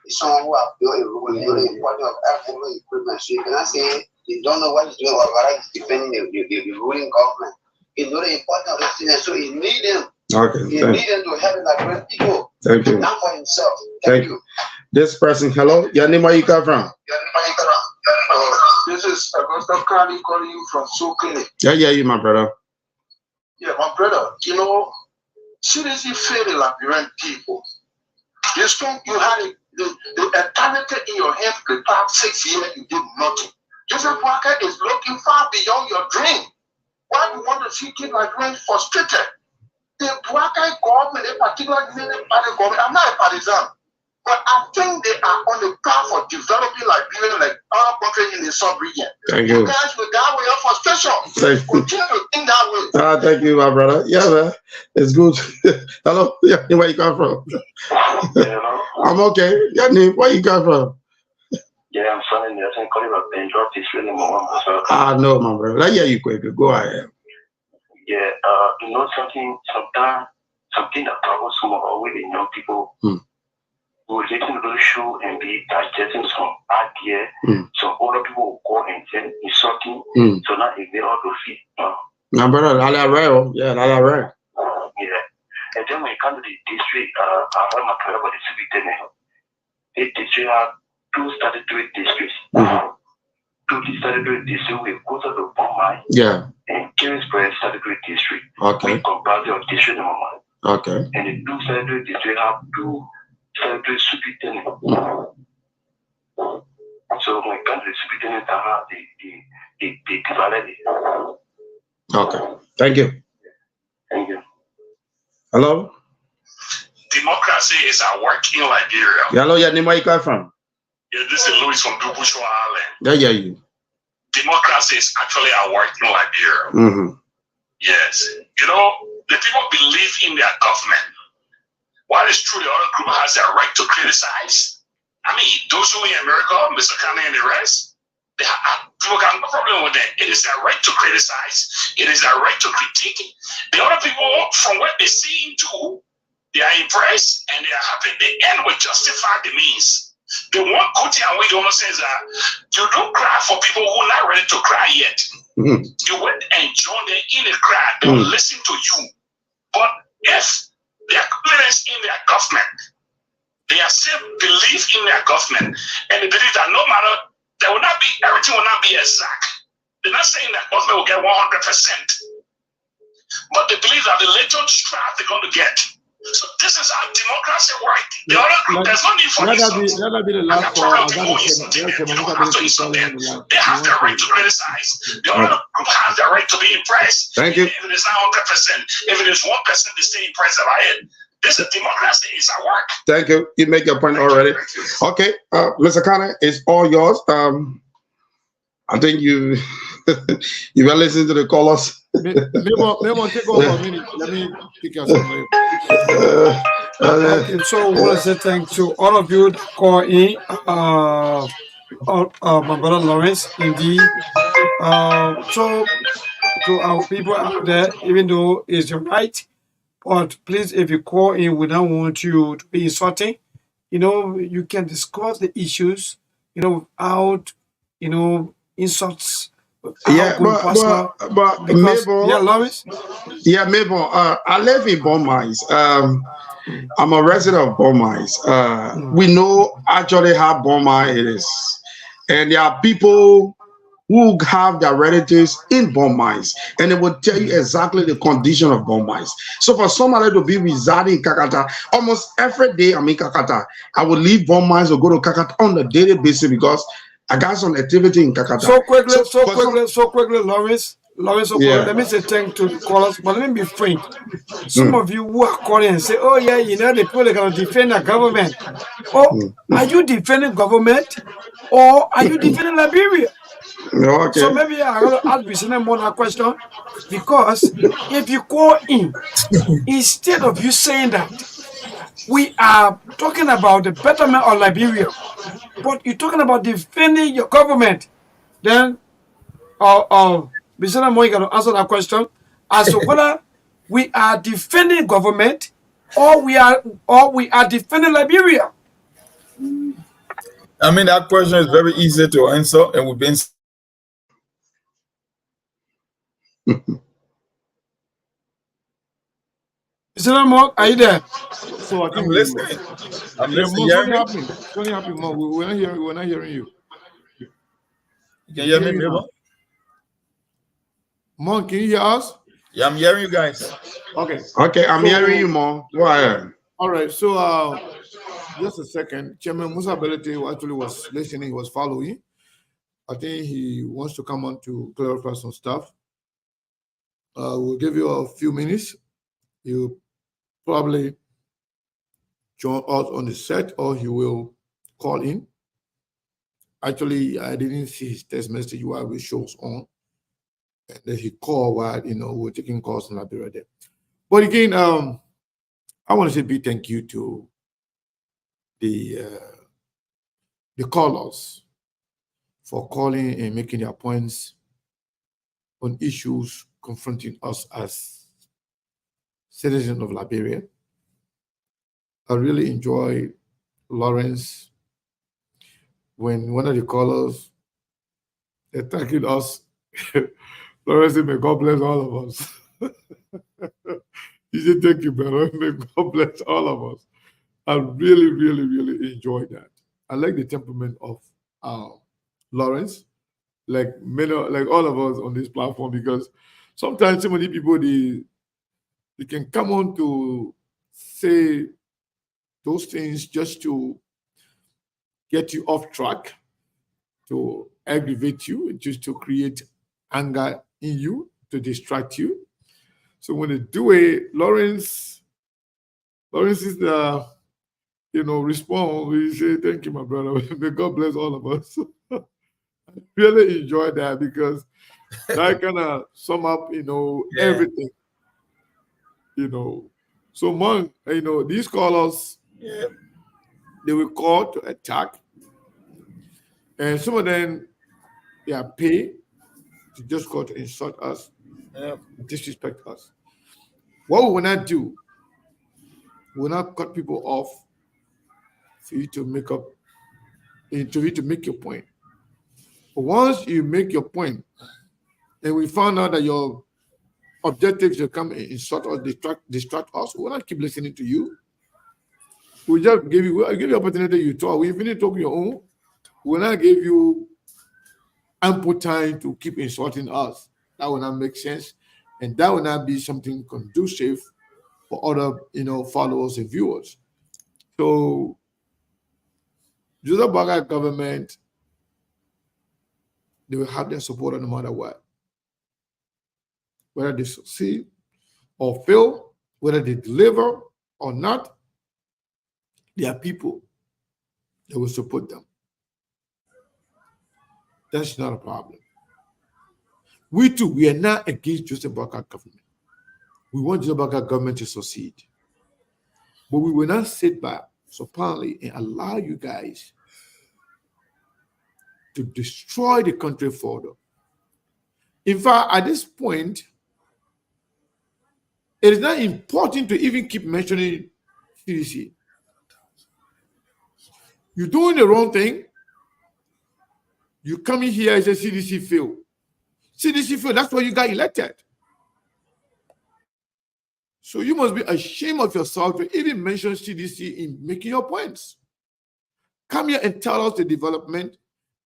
is someone who has built a really important of every equipment. So you cannot say they don't know what he's doing or whether he's defending the ruling government. It's very important of this thing, so he needs them. Okay. He needs them to help like great people. Thank you. Not for himself. Thank you. This person, hello, your name, where you come from? This is Augusta Carly calling you from Sokele. Yeah, yeah, you, my brother. Yeah, my brother, you know, seriously fail the Liberian people. You think you had the eternity in your hand for the past 6 years, you did nothing. Joseph Walker is looking far beyond your dream. Why do you want to see kids like Liberians frustrated? The Walker government, in particular, government, I'm not a partisan. But I think they are on the path of developing Liberia like our country in the sub-region. Thank you. You guys will that way of frustration. Thank you. Continue to think that way. Thank you, my brother. Yeah, man. It's good. Hello. Yeah, where you come from? I'm okay. Yeah, name. Where you come from? Yeah, I'm fine. I think calling about Ben drop this really more. No, my brother. Let hear you quick. Go ahead. Yeah, you know something that troubles some of our really young people. Who are getting those show and be digesting some idea. So other people will go and send insulting. So now if they all do fit. My brother, that's right. Yeah, that's right. Yeah. And then when you come to the district, I heard my brother about the civic tenant. The district have 2 statutory districts. 2 statutory districts with quarter to Bomai. Yeah. And Kingsbury statutory district. Okay. Compared to district number 1. Okay. And the 2 statutory districts have 2 statutory superintendents. So when it comes to the superintendent, they divided it. Okay. Thank you. Thank you. Hello? Democracy is at work in Liberia. Hello, your name, where you come from? Yeah, this is Louis from Dubusho Yeah, Island. you. Democracy is actually at work in Liberia. Yes. You know, the people believe in their government. While it's true the other group has their right to criticize, I mean, those who in America, Mr. Kane and the rest, people got no problem with that. It is their right to criticize. It is their right to critique. The other people, from what they see into, they are impressed and they are happy. The end will justify the means. The one good thing we don't say is that you don't cry for people who are not ready to cry yet. You wait and join them in the cry. They will listen to you. But if they are confident in their government, they are still believe in their government, and they believe that no matter, there will not be, everything will not be exact. They're not saying that government will get 100%, but they believe that the little strife they're going to get. So this is how democracy works. The other group, there's no need for this. That'll be the last call. They have the right to criticize. The other group has the right to be impressed. Thank you. If it is not 100%, if it is 1%, they stay impressed about it. This is democracy. It's at work. Thank you. You make your point already. Okay, Mr. Kane, it's all yours. I think you you will listen to the callers. Maybe take over a minute. Let me pick up something. Okay, so I want to say thank to all of you that call in. My brother Lawrence, indeed. So to our people out there, even though it's your right, but please, if you call in, we don't want you to be insulting. You know, you can discuss the issues, you know, without, you know, insults. Yeah, but Mabel, yeah, Lawrence. Yeah, Mabel. I live in Beaumont. I'm a resident of Beaumont. We know actually how Beaumont it is, and there are people who have their relatives in Beaumont, and they will tell you exactly the condition of Beaumont. So for somebody to be residing in Kakata, almost every day I'm in Kakata. I will leave Beaumont or go to Kakata on a daily basis because I got some activity in Kakata. So quickly, Lawrence, let me say thank to the callers, but let me be frank. Some of you who are calling and say, oh yeah, you know, the people are going to defend the government. Are you defending government or are you defending Liberia? Okay. So maybe I'm going to ask Vicente more that question, because if you call in, instead of you saying that we are talking about the betterment of Liberia, but you're talking about defending your government, then Vicente Moy can answer that question as to whether we are defending government or we are defending Liberia. I mean, that question is very easy to answer, and we've been. Vicente Moy, are you there? So I'm listening. I'm listening. What's going to happen, Mo? We're not hearing you. You can hear me, Mabel? Mo, can you hear us? Yeah, I'm hearing you guys. Okay. Okay, I'm hearing you, Mo. Go ahead. All right. So just a second. Chairman Musa Belete actually was listening. He was following. I think he wants to come on to clarify some stuff. We'll give you a few minutes. You probably join us on the set, or he will call in. Actually, I didn't see his text message while we shows on, and then he called while we're taking calls in Liberia there. But again, I want to say big thank you to the callers for calling and making their points on issues confronting us as citizens of Liberia. I really enjoyed Lawrence when one of the callers attacking us. Lawrence said, "May God bless all of us." He said, "Thank you, brother. May God bless all of us." I really, really, really enjoyed that. I like the temperament of Lawrence, like all of us on this platform, because sometimes so many people they can come on to say those things just to get you off track, to aggravate you, just to create anger in you, to distract you. So when they do it, Lawrence is the respond. We say, "Thank you, my brother. May God bless all of us." I really enjoyed that because that kind of sum up, everything. So among these callers, they were called to attack, and some of them they are paid to just call to insult us, disrespect us. What we will not do, we will not cut people off for you to make your point. But once you make your point, and we found out that your objectives to come and insult or distract us, we will not keep listening to you. We'll just give you opportunity you talk. When you finish talking your own, we will not give you ample time to keep insulting us. That will not make sense, and that will not be something conducive for other followers and viewers. So Joseph Boakai government, they will have their support no matter what. Whether they succeed or fail, whether they deliver or not, there are people that will support them. That's not a problem. We too, we are not against Joseph Boakai government. We want Joseph Boakai government to succeed. But we will not sit back supinely and allow you guys to destroy the country further. In fact, at this point, it is not important to even keep mentioning CDC. You're doing the wrong thing. You come in here and say CDC failed. CDC failed, that's why you got elected. So you must be ashamed of yourself to even mention CDC in making your points. Come here and tell us the development.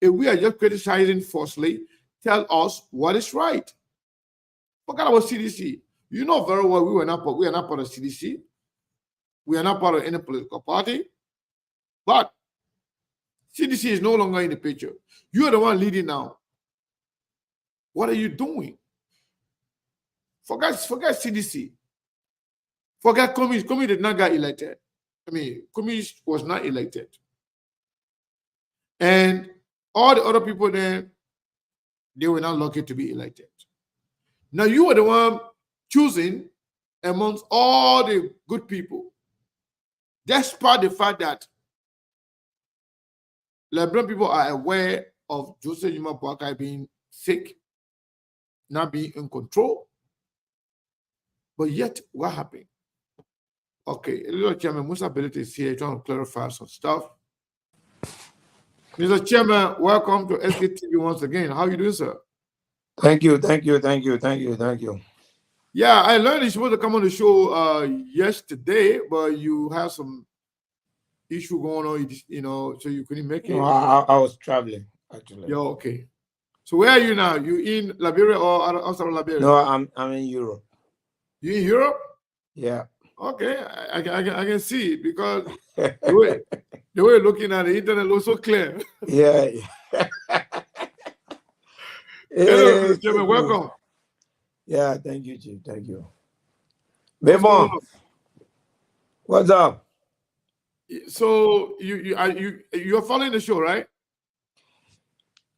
If we are just criticizing falsely, tell us what is right. Forget about CDC. You know very well we are not part of CDC. We are not part of any political party. But CDC is no longer in the picture. You are the one leading now. What are you doing? Forget CDC. Forget Comey. Comey did not get elected. Comey was not elected. And all the other people there, they were not lucky to be elected. Now you are the one choosing amongst all the good people, despite the fact that Liberian people are aware of Joseph Boakai being sick, not being in control. But yet, what happened? Okay, little Chairman, Musa Ability is here trying to clarify some stuff. Mr. Chairman, welcome to SKTV once again. How are you doing, sir? Thank you. Yeah, I learned you're supposed to come on the show yesterday, but you have some issue going on, so you couldn't make it. No, I was traveling, actually. Yeah, okay. So where are you now? You in Liberia or outside of Liberia? No, I'm in Europe. You in Europe? Yeah. Okay, I can see it because the way you're looking at the internet looks so clear. Yeah. Hello, Mr. Chairman, welcome. Yeah, thank you, Chief. Thank you. Bevon, what's up? So you're following the show, right?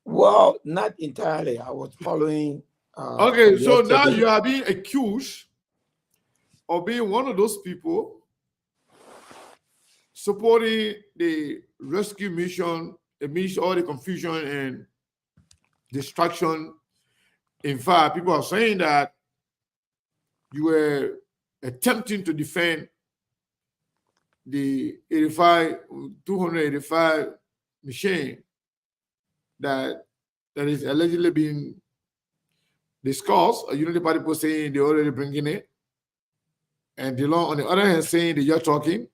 Well, not entirely. I was following Okay, so now yesterday. you are being accused of being one of those people supporting the rescue mission amidst all the confusion and distraction. In fact, people are saying that you were attempting to defend the 285 machine that is allegedly being discussed. A Unity Party people saying they're already bringing it. And the law, on the other hand, saying that you're talking.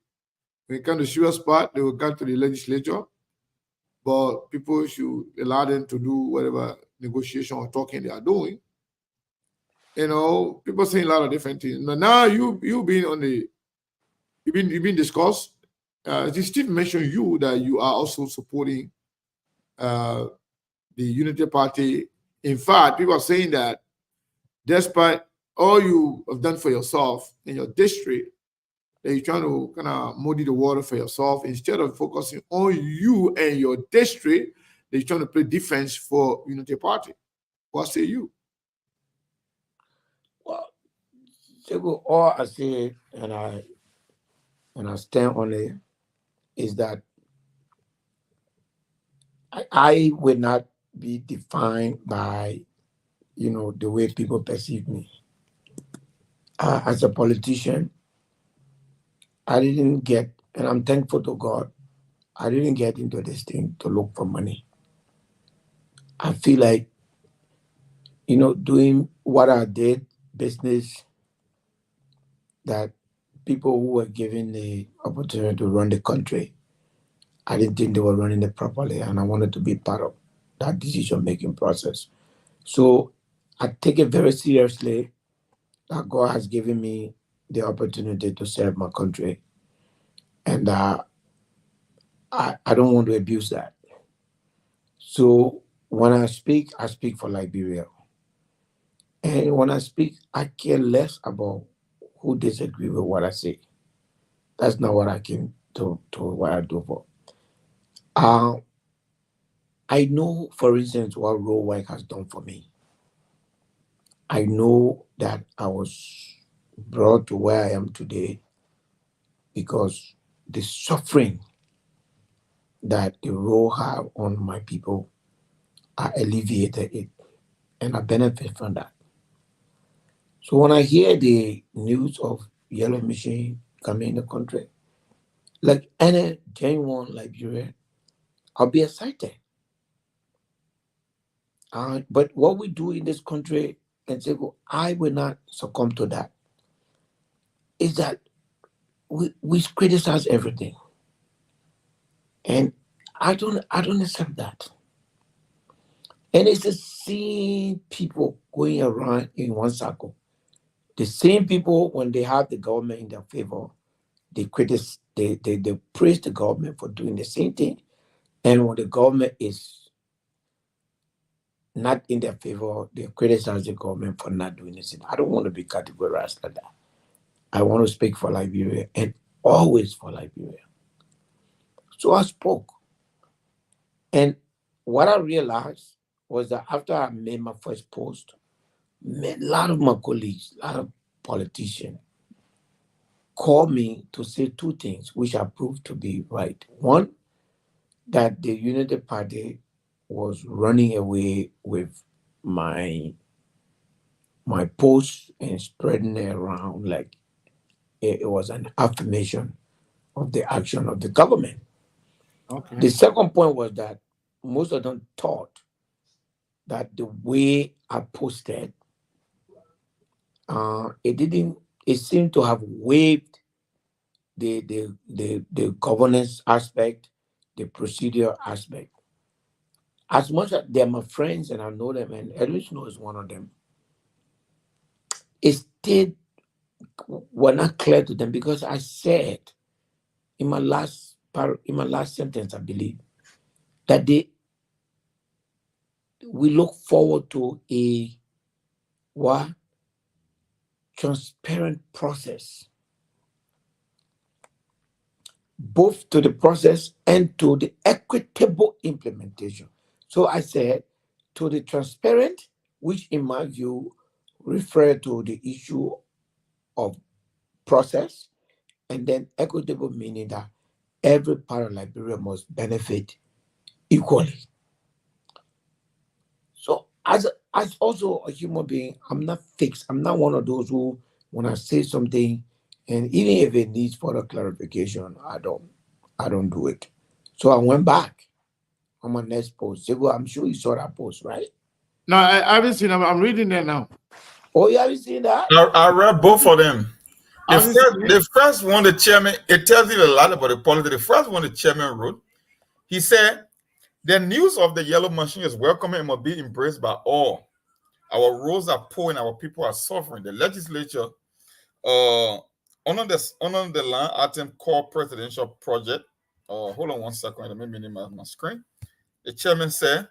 When it comes to serious part, they will come to the legislature. But people should allow them to do whatever negotiation or talking they are doing. You know, people saying a lot of different things. But now you've been on the you've been discussed. Steve mentioned you that you are also supporting the Unity Party. In fact, people are saying that despite all you have done for yourself in your district, that you're trying to kind of muddy the water for yourself instead of focusing on you and your district. They're trying to play defense for Unity Party. What say you? Well, all I say, and I stand on it, is that I will not be defined by, the way people perceive me. As a politician, I didn't get, and I'm thankful to God, I didn't get into this thing to look for money. I feel like, doing what I did, business, that people who were given the opportunity to run the country, I didn't think they were running it properly, and I wanted to be part of that decision-making process. So I take it very seriously that God has given me the opportunity to serve my country, and I don't want to abuse that. So when I speak for Liberia. And when I speak, I care less about who disagree with what I say. That's not what I came to what I do for. I know, for instance, what road work has done for me. I know that I was brought to where I am today because the suffering that the road have on my people, I alleviated it, and I benefit from that. So when I hear the news of yellow machine coming in the country, like any genuine Liberian, I'll be excited. But what we do in this country, and say, well, I will not succumb to that, is that we criticize everything. And I don't accept that. And it's the same people going around in one circle. The same people, when they have the government in their favor, they praise the government for doing the same thing. And when the government is not in their favor, they criticize the government for not doing the same. I don't want to be categorized like that. I want to speak for Liberia and always for Liberia. So I spoke. And what I realized was that after I made my first post, a lot of my colleagues, a lot of politicians called me to say two things, which I proved to be right. One, that the Unity Party was running away with my post and spreading it around like it was an affirmation of the action of the government. Okay. The second point was that most of them thought that the way I posted, it seemed to have waived the governance aspect, the procedure aspect. As much as they're my friends and I know them, and Edwin Snow is one of them, it still were not clear to them because I said in my last sentence, I believe, that we look forward to a transparent process both to the process and to the equitable implementation. So I said to the transparent, which in my view refer to the issue of process, and then equitable meaning that every part of Liberia must benefit equally. So as also a human being, I'm not fixed. I'm not one of those who, when I say something, and even if it needs further clarification, I don't do it. So I went back on my next post. Well, I'm sure you saw that post, right? No, I haven't seen them. I'm reading that now. Oh, you haven't seen that? I read both of them. Obviously- The first one, the chairman, it tells you a lot about the politics. The first one, the chairman wrote, he said, the news of the yellow machine is welcome and must be embraced by all. Our roads are poor and our people are suffering. The legislature, under the line item called presidential project. Hold on one second. Let me minimize my screen. The chairman said,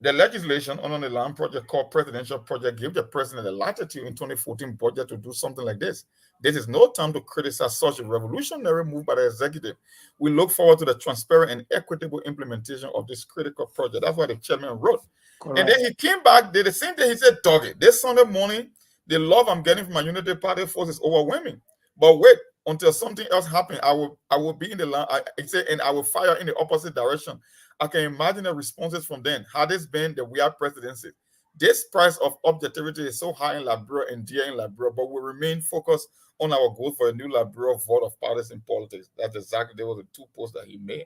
the legislation under the land project called presidential project gave the president the latitude in 2014 budget to do something like this. This is no time to criticize such a revolutionary move by the executive. We look forward to the transparent and equitable implementation of this critical project. That's what the chairman wrote. Correct. And then he came back, did the same thing. He said, dog it, this Sunday morning, the love I'm getting from my Unity Party force is overwhelming. But wait, until something else happens, I will be in the line. He said, and I will fire in the opposite direction. I can imagine the responses from then. Had this been the weird presidency, this price of objectivity is so high in Liberia and dear in Liberia, but we remain focused on our goal for a new Liberia vote of parties in politics. That's exactly, there was the two posts that he made.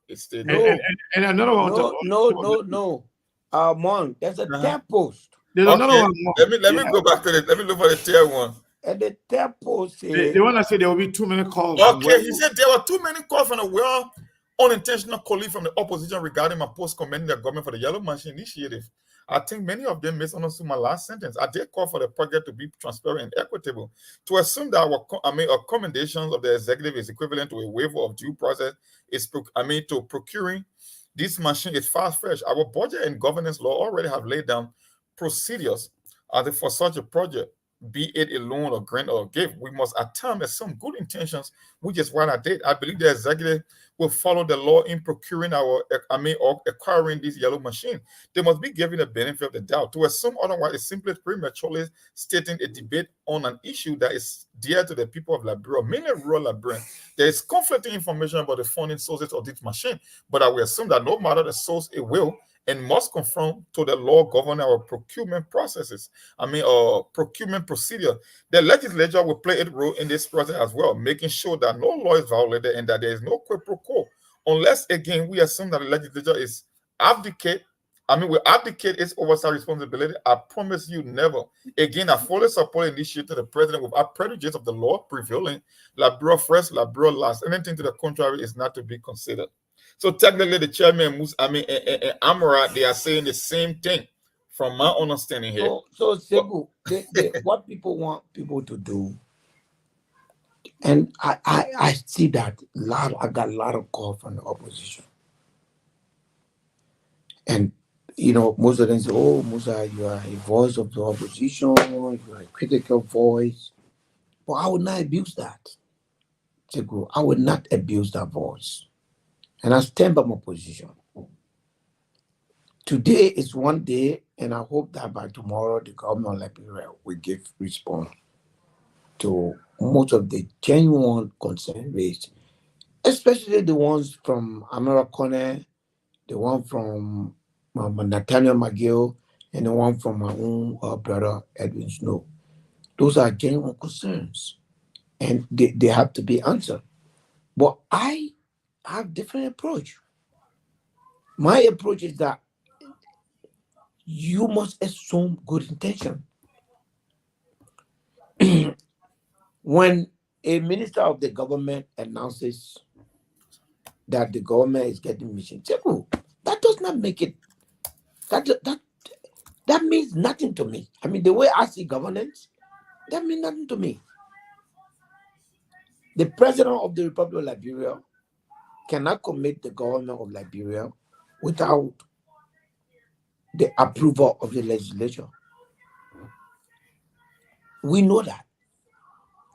It stayed and, and another one. No. Mon, there's a third post. There's another Okay, one more. let me go back to it. Let me look for the third one. And the third post They says, want to say there will be too many calls. Okay, he said there were too many calls from a well unintentional colleague from the opposition regarding my post commending the government for the Yellow Machine initiative. I think many of them misunderstood my last sentence. I did call for the project to be transparent and equitable. To assume that our commendations of the executive is equivalent to a waiver of due process to procuring this machine is far-fetched. Our budget and governance law already have laid down procedures for such a project, be it a loan or grant or gift. We must at times assume good intentions, which is what I did. I believe the executive will follow the law in procuring or acquiring this yellow machine. They must be given the benefit of the doubt. To assume otherwise is simply prematurely stating a debate on an issue that is dear to the people of Liberia, mainly rural Liberia. There is conflicting information about the funding sources of this machine, but I will assume that no matter the source, it will and must conform to the law governing our procurement processes. Procurement procedure. The legislature will play its role in this process as well, making sure that no law is violated and that there is no quid pro quo. Unless, again, we assume that the legislature is will abdicate its oversight responsibility. I promise you never. Again, I fully support initiative to the president without prejudice of the law prevailing. Liberia first, Liberia last. Anything to the contrary is not to be considered. So technically, the chairman, and Amara, they are saying the same thing, from my understanding here. So Sebu, what people want people to do, and I see that I got a lot of calls from the opposition, and most of them say, "Oh, Musa, you are a voice of the opposition. You are a critical voice." But I would not abuse that. Sebu, I would not abuse that voice. And I stand by my position. Today is one day, and I hope that by tomorrow, the government of Liberia will give response to most of the genuine concerns raised, especially the ones from Americone, the one from Nathaniel McGill, and the one from my own brother, Edwin Snow. Those are genuine concerns, and they have to be answered. But I have different approach. My approach is that you must assume good intention. When a minister of the government announces that the government is getting mission, that does not make it. That means nothing to me. I mean, the way I see governance, that means nothing to me. The president of the Republic of Liberia cannot commit the government of Liberia without the approval of the legislature. We know that.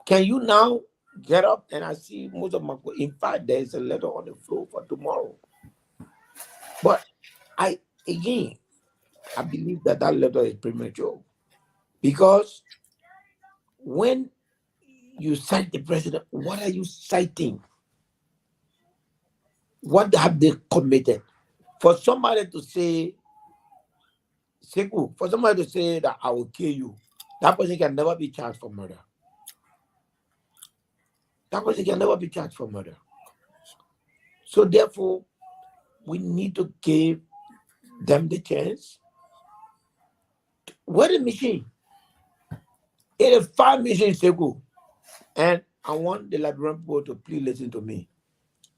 Can you now get up and I see most of my. In fact, there's a letter on the floor for tomorrow. But I believe that letter is premature because when you cite the president, what are you citing? What have they committed? For somebody to say, Seku, for somebody to say that I will kill you, that person can never be charged for murder. That person can never be charged for murder. So therefore, we need to give them the chance. What a machine. It is 5 missions, Seku. And I want the Liberian people to please listen to me.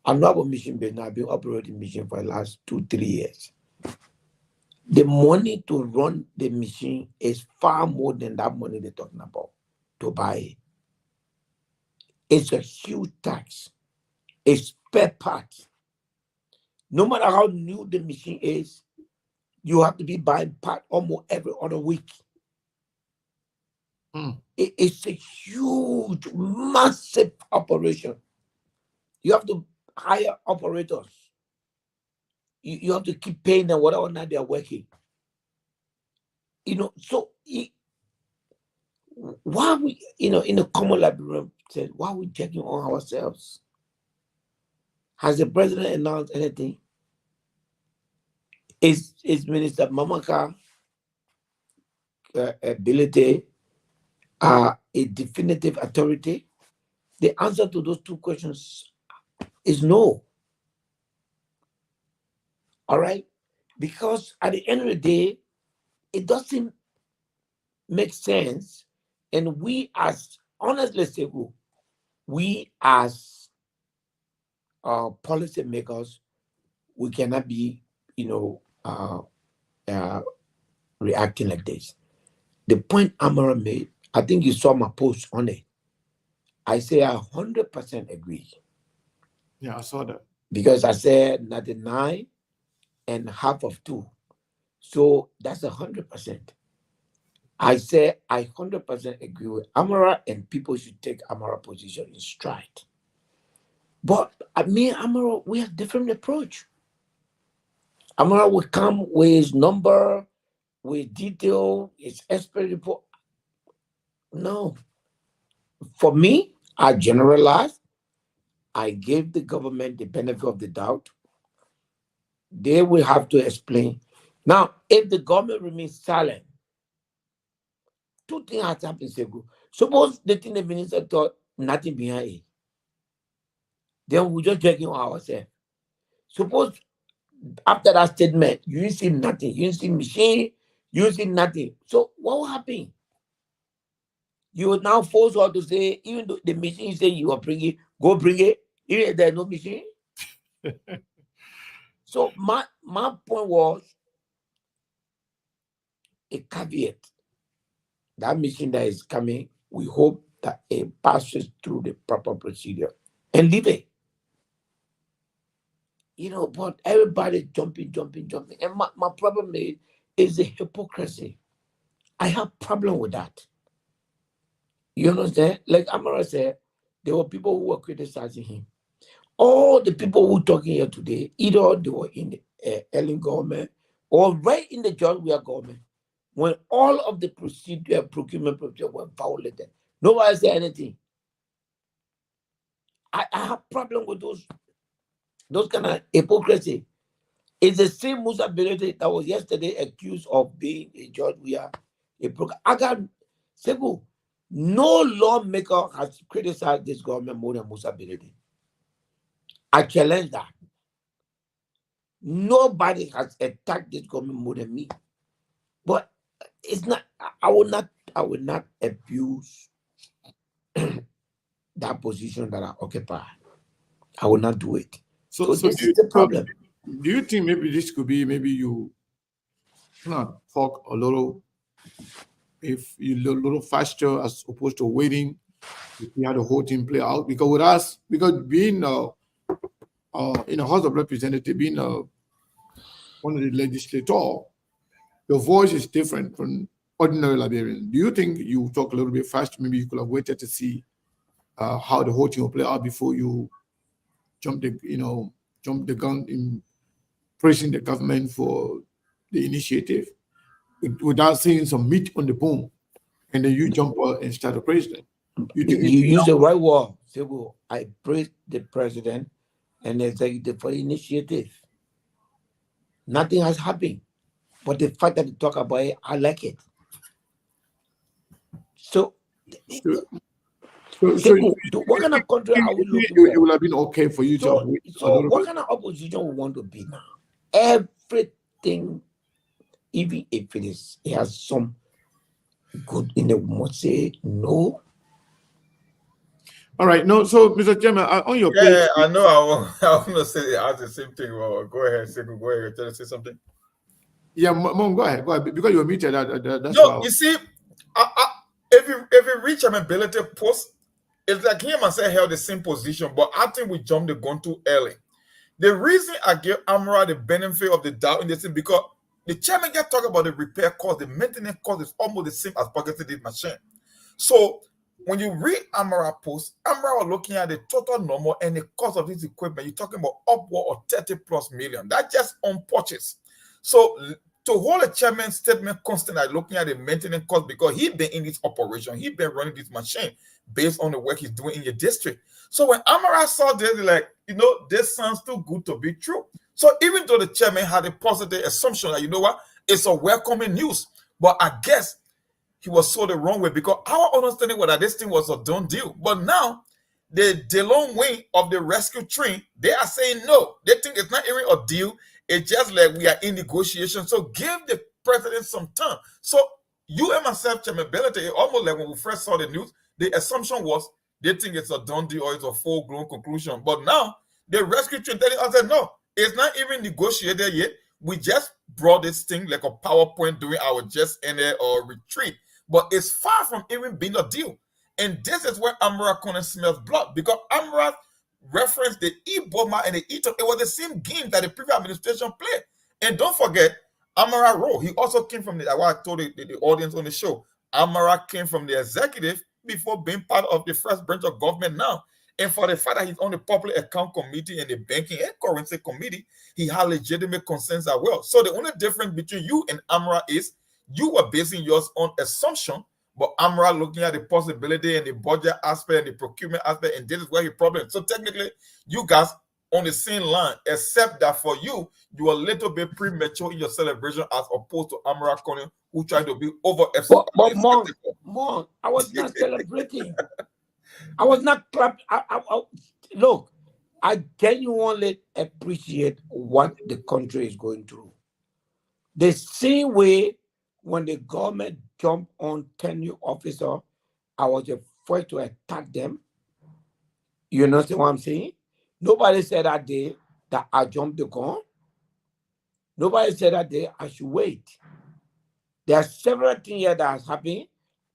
I'm not a mission business. I've been operating mission for the last 2-3 years. The money to run the machine is far more than that money they're talking about to buy it. It's a huge tax. It's spare parts. No matter how new the machine is, you have to be buying part almost every other week. It's a huge, massive operation. You have to hire operators. You have to keep paying them whatever night they are working. So why we, in the common Liberian said, why are we checking on ourselves? Has the president announced anything? Is Minister Mamaka ability a definitive authority? The answer to those 2 questions is no. All right? Because at the end of the day, it doesn't make sense. And we as, honestly say, we as policy makers, we cannot be, reacting like this. The point Amara made, I think you saw my post on it. I say I 100% agree. Yeah, I saw that. Because I said 99 and half of 2. So that's 100%. I say I 100% agree with Amara, and people should take Amara position in stride. But me and Amara, we have different approach. Amara will come with his number, with detail, his expert report. No. For me, I generalize. I gave the government the benefit of the doubt. They will have to explain. Now, if the government remains silent, 2 things have happened. Suppose the thing the minister thought nothing behind it. Then we just checking on ourselves. Suppose after that statement, you didn't see nothing. You didn't see machine. You didn't see nothing. So what will happen? You will now force her to say, even though the machine say you are bringing, go bring it, even if there's no machine. So my point was a caveat. That machine that is coming, we hope that it passes through the proper procedure and leave it. But everybody jumping. And my problem is the hypocrisy. I have problem with that. You understand? Like Amara said, there were people who were criticizing him. All the people who are talking here today, either they were in the Ellen government or right in the Georgia government, when all of the procurement procedure were violated. Nobody said anything. I have problem with those kind of hypocrisy. It's the same Musa Belete that was yesterday accused of being a judge. I got Seku. No lawmaker has criticized this government more than Musa Belete. I challenge that. Nobody has attacked this government more than me. But it's not. I will not abuse that position that I occupy. I will not do it. So this is the problem. Do you think maybe this could be you talk a little, if you a little faster as opposed to waiting to see how the whole thing play out? Because with us, being in a House of Representatives, being one of the legislators, your voice is different from ordinary Liberians. Do you think you talk a little bit faster? Maybe you could have waited to see how the whole thing will play out before you jump the gun in praising the government for the initiative without seeing some meat on the bone, and then you jump out and start to praise them. You use the right word. Say, well, I praise the president and the executive for the initiative. Nothing has happened, but the fact that you talk about it, I like it. So what kind of country are we looking for? It would have been okay for you to. So what kind of opposition we want to be now? Everything, even if it has some good in it, we must say no. All right, no. So, Mr. Chairman, on your page, Yeah, I know. I want to say ask the same thing. Well, go ahead, Sekou. Go ahead. Tell us say something. Yeah, Mom, go ahead. Because you're muted. That's No, you see, if you reach an ability post, it's like him and say held the same position, but I think we jumped the gun too early. The reason I give Amara the benefit of the doubt in this thing because the chairman get talk about the repair cost, the maintenance cost is almost the same as purchasing this machine. So when you read Amara post, Amara was looking at the total number and the cost of this equipment. You're talking about upward of 30+ million. That's just on purchase. So to hold a chairman's statement constant at looking at the maintenance cost because he's been in this operation, he's been running this machine based on the work he's doing in your district. So when Amara saw this, like, this sounds too good to be true. So even though the chairman had a positive assumption that, what, it's a welcoming news, but I guess he was so the wrong way because our understanding was that this thing was a done deal. But now, the long wing of the rescue train, they are saying no. They think it's not even a deal. It's just like we are in negotiation. So give the president some time. So you and myself, Chairman Bellate, almost like when we first saw the news, the assumption was they think it's a done deal or it's a full-blown conclusion. But now, the rescue train telling us that no, it's not even negotiated yet. We just brought this thing like a PowerPoint during our just ended or retreat. But it's far from even being a deal. And this is where Amara Conan smells blood because Amara referenced the e-Boma and the e-Talk. It was the same game that the previous administration played. And don't forget, Amara Rowe, he also came from I told the audience on the show, Amara came from the executive before being part of the first branch of government now. And for the fact that he's on the public account committee and the banking and currency committee, he had legitimate concerns as well. So the only difference between you and Amara is you were basing yours on assumption, but Amara looking at the possibility and the budget aspect and the procurement aspect, and this is where he problem. So technically, you guys on the same line, except that for you, you are a little bit premature in your celebration as opposed to Amara Conan, who tried to be over. But Mom, I was not celebrating. I was not clapping. Look, I genuinely appreciate what the country is going through. The same way when the government jumped on 10 new officers, I was the first to attack them. You understand what I'm saying? Nobody said that day that I jumped the gun. Nobody said that day I should wait. There are several things here that has happened.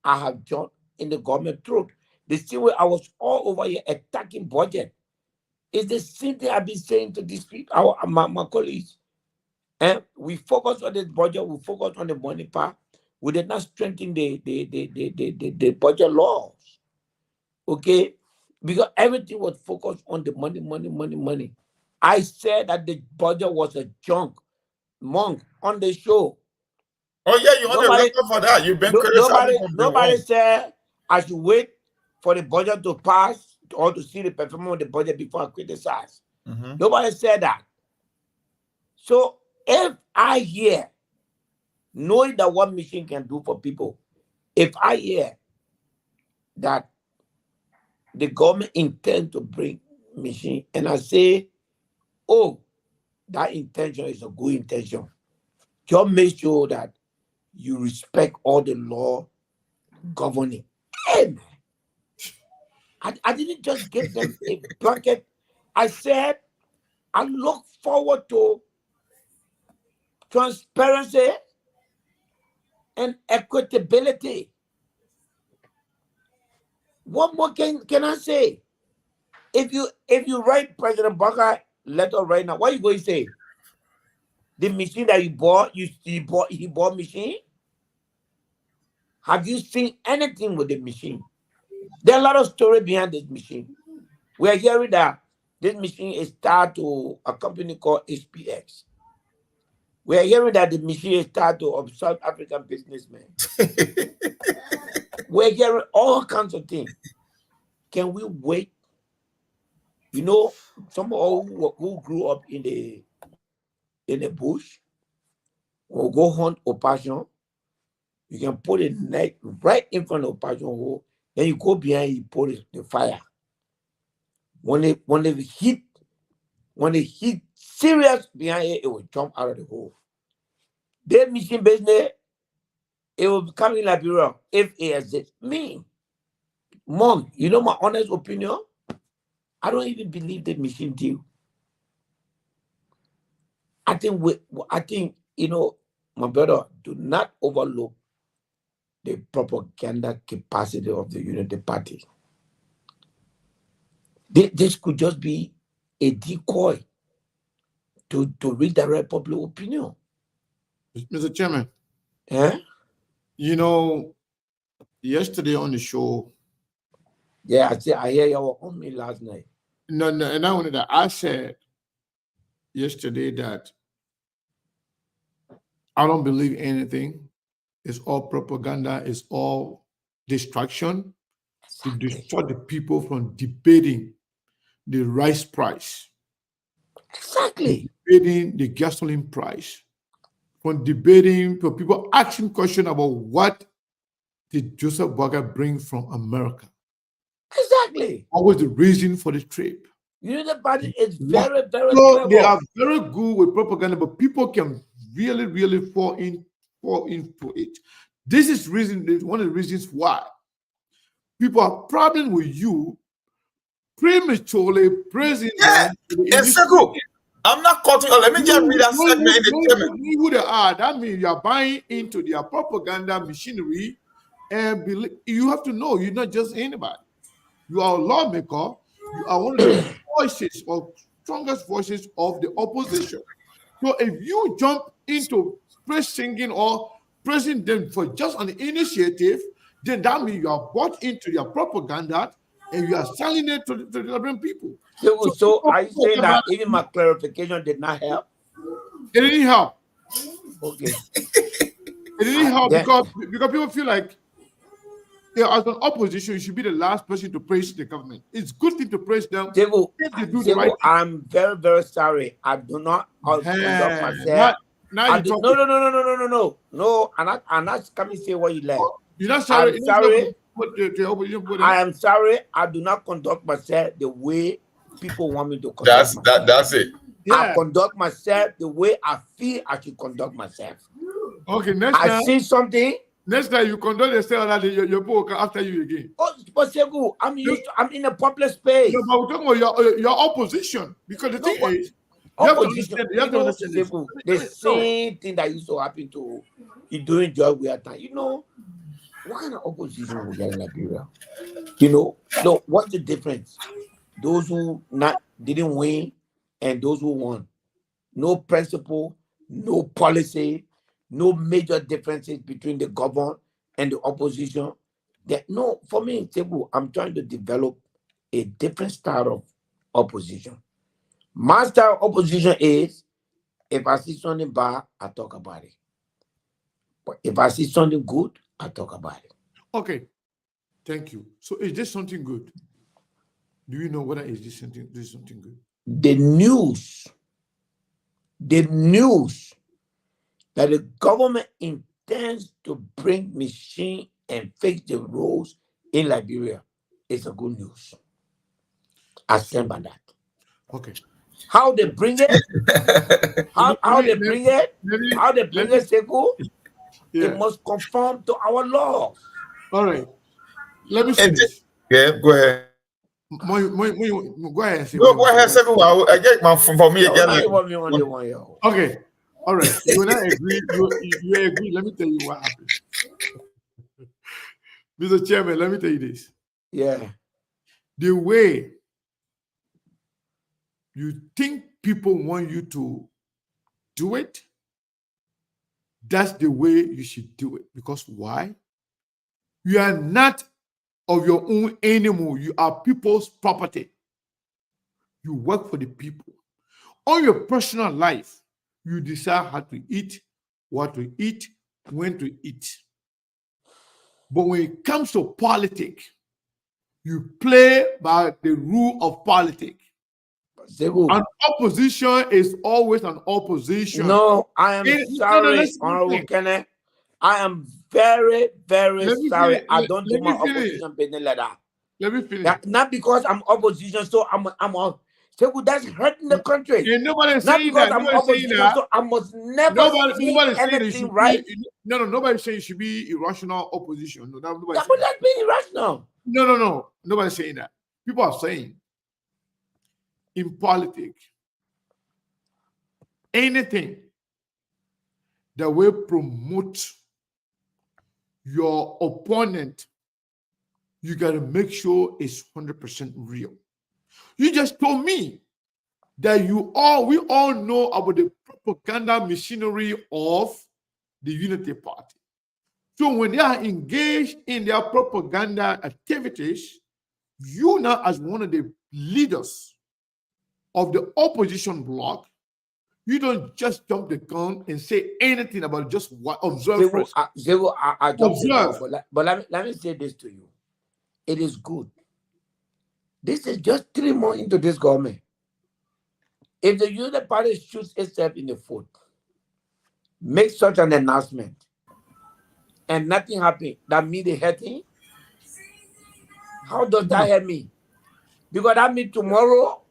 I have jumped in the government throat. The same way I was all over here attacking budget. It's the same thing I've been saying to these people, my colleagues. And we focus on this budget, we focus on the money part. We did not strengthen the budget laws. Okay? Because everything was focused on the money. I said that the budget was a junk. Monk on the show. Oh, yeah, you're on the record for that. You've been criticizing. Nobody said I should wait for the budget to pass or to see the performance of the budget before I criticize. Mm-hmm. Nobody said that. So if I hear, knowing that what mission can do for people, if I hear that the government intends to bring machine, and I say, oh, that intention is a good intention, just make sure that you respect all the law governing. And I didn't just give them a blanket. I said, I look forward to transparency and equitability. What more can I say? If you write President Barker letter right now, what are you going to say? The machine that you bought, he bought machine? Have you seen anything with the machine? There are a lot of story behind this machine. We are hearing that this machine is tied to a company called HPX. We are hearing that the machine is tied to a South African businessman. We're hearing all kinds of things. Can we wait? You know, some who grew up in the bush will go hunt opossum. You can put a net right in front of opossum hole. Then you go behind, you put the fire. When they hit serious behind it, it will jump out of the hole. Their machine business, it will become in Liberia if it exists. Me, Mom, you know my honest opinion? I don't even believe the machine deal. I think my brother, do not overlook the propaganda capacity of the Unity Party. This could just be a decoy to redirect public opinion. Mr. Chairman, Eh? Yesterday on the show, Yeah, I hear you were on me last night. no, and I wanted to, I said yesterday that I don't believe anything. It's all propaganda. It's all distraction to destroy the people from debating the rice price, Exactly. debating the gasoline price, from debating for people asking questions about what did Joseph Burger bring from America? Exactly. What was the reason for the trip? The party is very, very So clever. they are very good with propaganda, but people can really, really fall into it. This is one of the reasons why people are problem with you prematurely praising them. Exactly. I'm not cutting. Let me just read that segment in the Chairman. Who they are? That means you are buying into their propaganda machinery, and you have to know you're not just anybody. You are a lawmaker. You are one of the voices or strongest voices of the opposition. So if you jump into singing or praising them for just an initiative, then that means you are bought into their propaganda and you are selling it to the Liberian people. So are you saying that even my clarification did not help? It didn't help. Okay. It didn't help because people feel like, as an opposition, you should be the last person to praise the government. It's a good thing to praise them. I'm very, very sorry. I do not conduct myself. No. I'm not coming to say what you like. You're not sorry. I'm sorry. I am sorry. I do not conduct myself the way people want me to conduct myself. That's it. Yeah. I conduct myself the way I feel I should conduct myself. Okay, next time. I see something. Next time you conduct yourself that your book after you again. Oh, but Segu, I'm in a public space. No, but we're talking about your opposition. Because the thing is, you have to understand this. The same thing that used to happen to you during George Weah time. What kind of opposition we get in Liberia? No, what's the difference? Those who didn't win and those who won. No principle, no policy, no major differences between the government and the opposition. For me, I'm trying to develop a different style of opposition. My style of opposition is, if I see something bad, I talk about it. But if I see something good, I talk about it. Okay, thank you. So is this something good? Do you know whether is this something good? The news that the government intends to bring machine and fix the roads in Liberia is a good news. I stand by that. Okay. How they bring it? how they bring it? Sekou? Yeah. It must conform to our laws. All right. Let me say this. Yeah, go ahead. Go ahead. No, go ahead. Second, I get my phone for me again. Okay. All right. You and I agree. You agree. Let me tell you what happened. Mr. Chairman, let me tell you this. Yeah. The way you think people want you to do it, that's the way you should do it. Because why? You are not of your own animal. You are people's property. You work for the people. On your personal life, you decide how to eat, what to eat, when to eat. But when it comes to politics, you play by the rule of politics. An opposition is always an opposition. No, I am sorry, listen. Honorable Kenneth. I am very, very Let me sorry. finish. I don't do Let my me finish. opposition business like that. Let me finish. Not because I'm opposition, so I'm so that's hurting the country. And nobody's Not saying because that. I'm Nobody's saying opposition, that. so I must never Nobody's see saying it anything should right. be. No, nobody's saying it should be irrational opposition. No, nobody's Yeah, but that's being irrational. No. Nobody's saying that. People are saying in politics, anything that will promote your opponent, you got to make sure it's 100% real. You just told me that we all know about the propaganda machinery of the Unity Party. So when they are engaged in their propaganda activities, you now, as one of the leaders of the opposition bloc, you don't just jump the gun and say anything about it, just observe first. I observe. But let me say this to you. It is good. This is just 3 months into this government. If the Unity Party shoots itself in the foot, make such an announcement, and nothing happens, that means they hurting? How does that help me? Because that means tomorrow,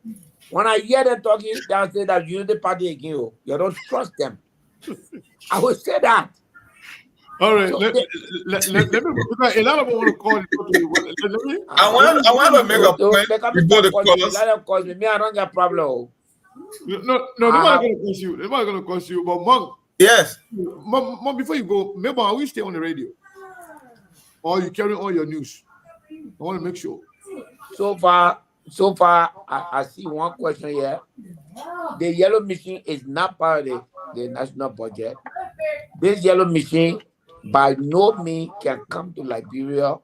when I hear them talking, they'll say that Unity Party again. You don't trust them. I will say that. All right, so let me, because a lot of people want to call you. I want to make a point before the callers. Let them call me. Me, I don't get problem. No, nobody's going to curse you. Nobody's going to curse you. But Monk, yes. Monk, before you go, maybe I will stay on the radio, or you carry on your news. I want to make sure. So far, I see one question here. The yellow machine is not part of the national budget. This yellow machine, by no means, can come to Liberia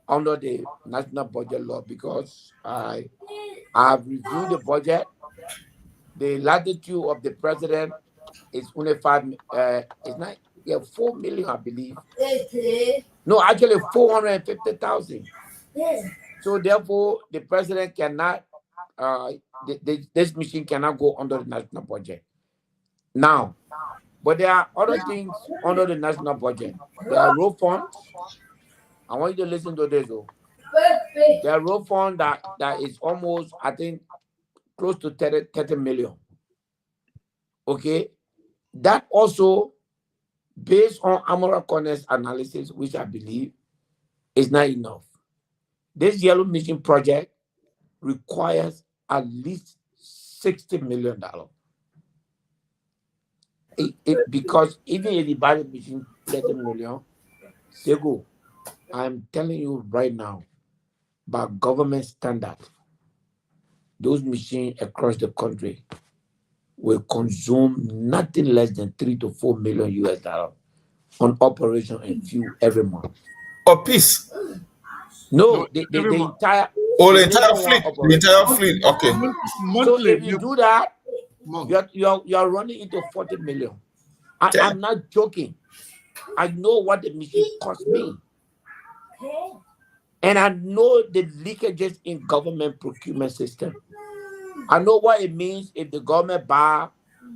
under the national budget law, because I have reviewed the budget. The latitude of the president is only 4 million, I believe. No, actually 450,000. So therefore, the president cannot, this machine cannot go under the national budget. Now, but there are other things under the national budget. There are road funds. I want you to listen to this, though. There are road fund that is almost, I think, close to 30 million. Okay? That also, based on Amara Corners analysis, which I believe is not enough. This yellow machine project requires at least $60 million. Because even if the body machine 30 million, Sego, I'm telling you right now, by government standard, those machines across the country will consume nothing less than $3 to $4 million US on operation and fuel every month. A piece? No, the entire. Oh, the entire fleet. The entire fleet. Okay. So if you do that, you're running into 40 million. I'm not joking. I know what the machine cost me. And I know the leakages in government procurement system. I know what it means if the government buy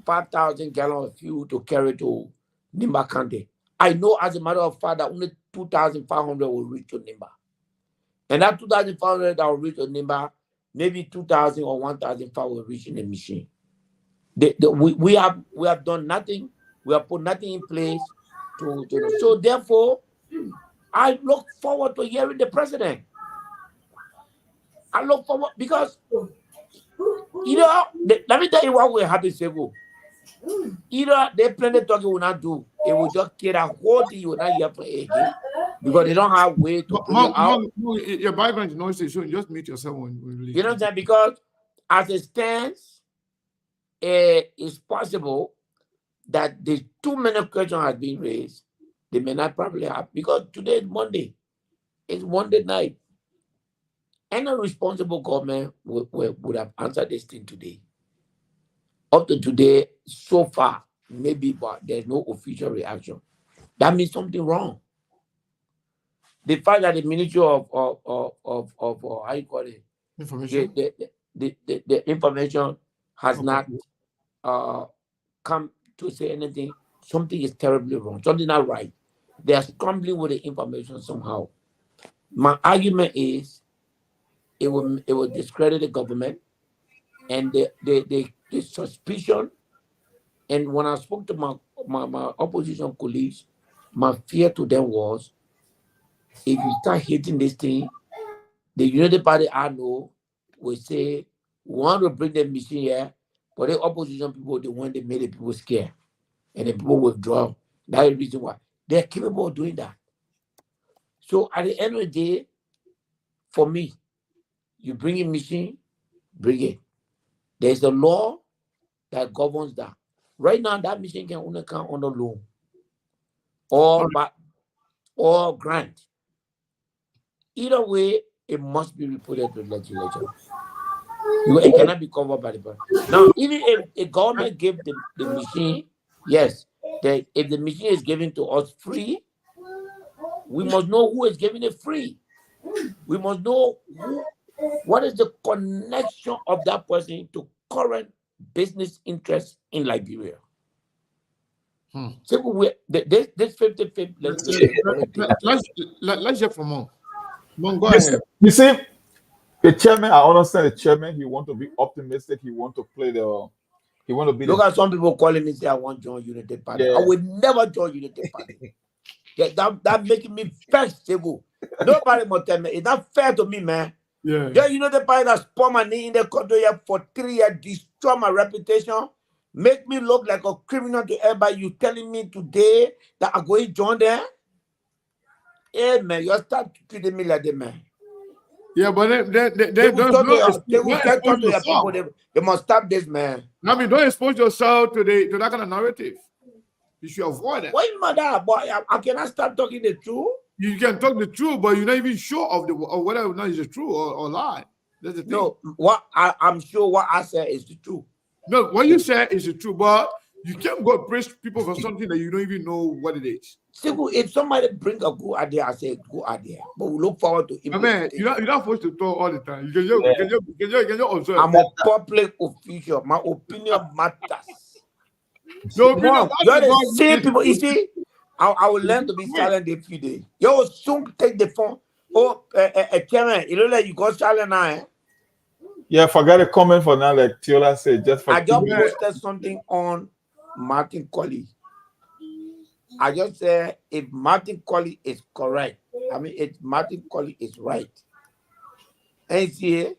5,000 gallons of fuel to carry to Nimba County. I know, as a matter of fact, that only 2,500 will reach to Nimba. And that 2,500 that will reach to Nimba, maybe 2,000 or 1,500 will reach in the machine. We have done nothing. We have put nothing in place to so therefore, I look forward to hearing the president. I look forward because, let me tell you what will happen, Sego. Either they plan the talking will not do, it will just get a whole thing you will not hear for again because they don't have way to put it out. Your background is noisy, so just mute yourself when you know what I'm saying? Because as it stands, it's possible that the too many questions have been raised. They may not probably have, because today is Monday. It's Monday night. Any responsible government would have answered this thing today. Up to today, so far, maybe, but there's no official reaction. That means something wrong. The fact that the Ministry of how you call it, Information. the information has not come to say anything, something is terribly wrong, something not right. They are scrambling with the information somehow. My argument is it will discredit the government and the suspicion. And when I spoke to my opposition colleagues, my fear to them was if you start hitting this thing, the United Party I know will say we want to bring the machine here, but the opposition people, the one that made the people scared and the people withdraw. That's the reason why they're capable of doing that. So at the end of the day, for me, you bring a machine, bring it. There's a law that governs that. Right now, that machine can only come on a loan or grant. Either way, it must be reported to the legislature. It cannot be covered by the bank. Now, even if a government gave the machine, yes, if the machine is given to us free, we must know who is giving it free. We must know what is the connection of that person to current business interests in Liberia. So this 50-50. Let's hear from Mon. Mon, go ahead. You see, the chairman, I understand the chairman, he want to be optimistic, he want to play he want to be Look at some people calling me say I want to join United Party. Yeah. I would never join United Party. Yeah, that making me vexed. Nobody must tell me. It's not fair to me, man. Yeah. Yeah, United Party that spawned my knee in the country here for 3 years, destroy my reputation, make me look like a criminal to everybody. You telling me today that I'm going to join them? Hey, man, you start treating me like that, man. Yeah, but They will talk to your people. They must stop this, man. I mean, don't expose yourself to that kind of narrative. You should avoid that. Why matter? But I cannot start talking the truth. You can talk the truth, but you're not even sure of whether or not it's the truth or lie. That's the thing. No, what I'm sure what I said is the truth. No, what you said is the truth, but you can't go praise people for something that you don't even know what it is. Simple. If somebody bring a good idea, I say good idea. But we look forward to it. I mean, you're not supposed to talk all the time. You can just observe. I'm a public official. My opinion matters. No, you're the same people. You see, I will learn to be silent a few days. You will soon take the phone. Oh, chairman, you know that you got silent now, eh? Yeah, forget a comment for now, like Tiola said. I just posted something on Martin Colley. I just said if Martin Colley is correct, I mean if Martin Colley is right. And see,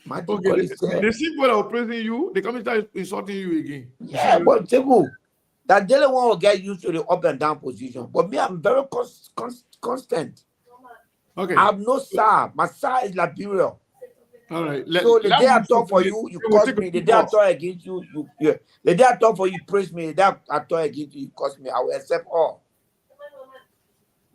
Martin Colley said, the people that are praising you, they come and start insulting you again. Yeah, but Tebu, that daily one will get used to the up and down position. But me, I'm very constant. Okay. I have no side. My side is Liberia. All right. So the day I talk for you, you curse me. The day I talk against you, the day I talk for you, praise me. The day I talk against you, you curse me. I will accept all.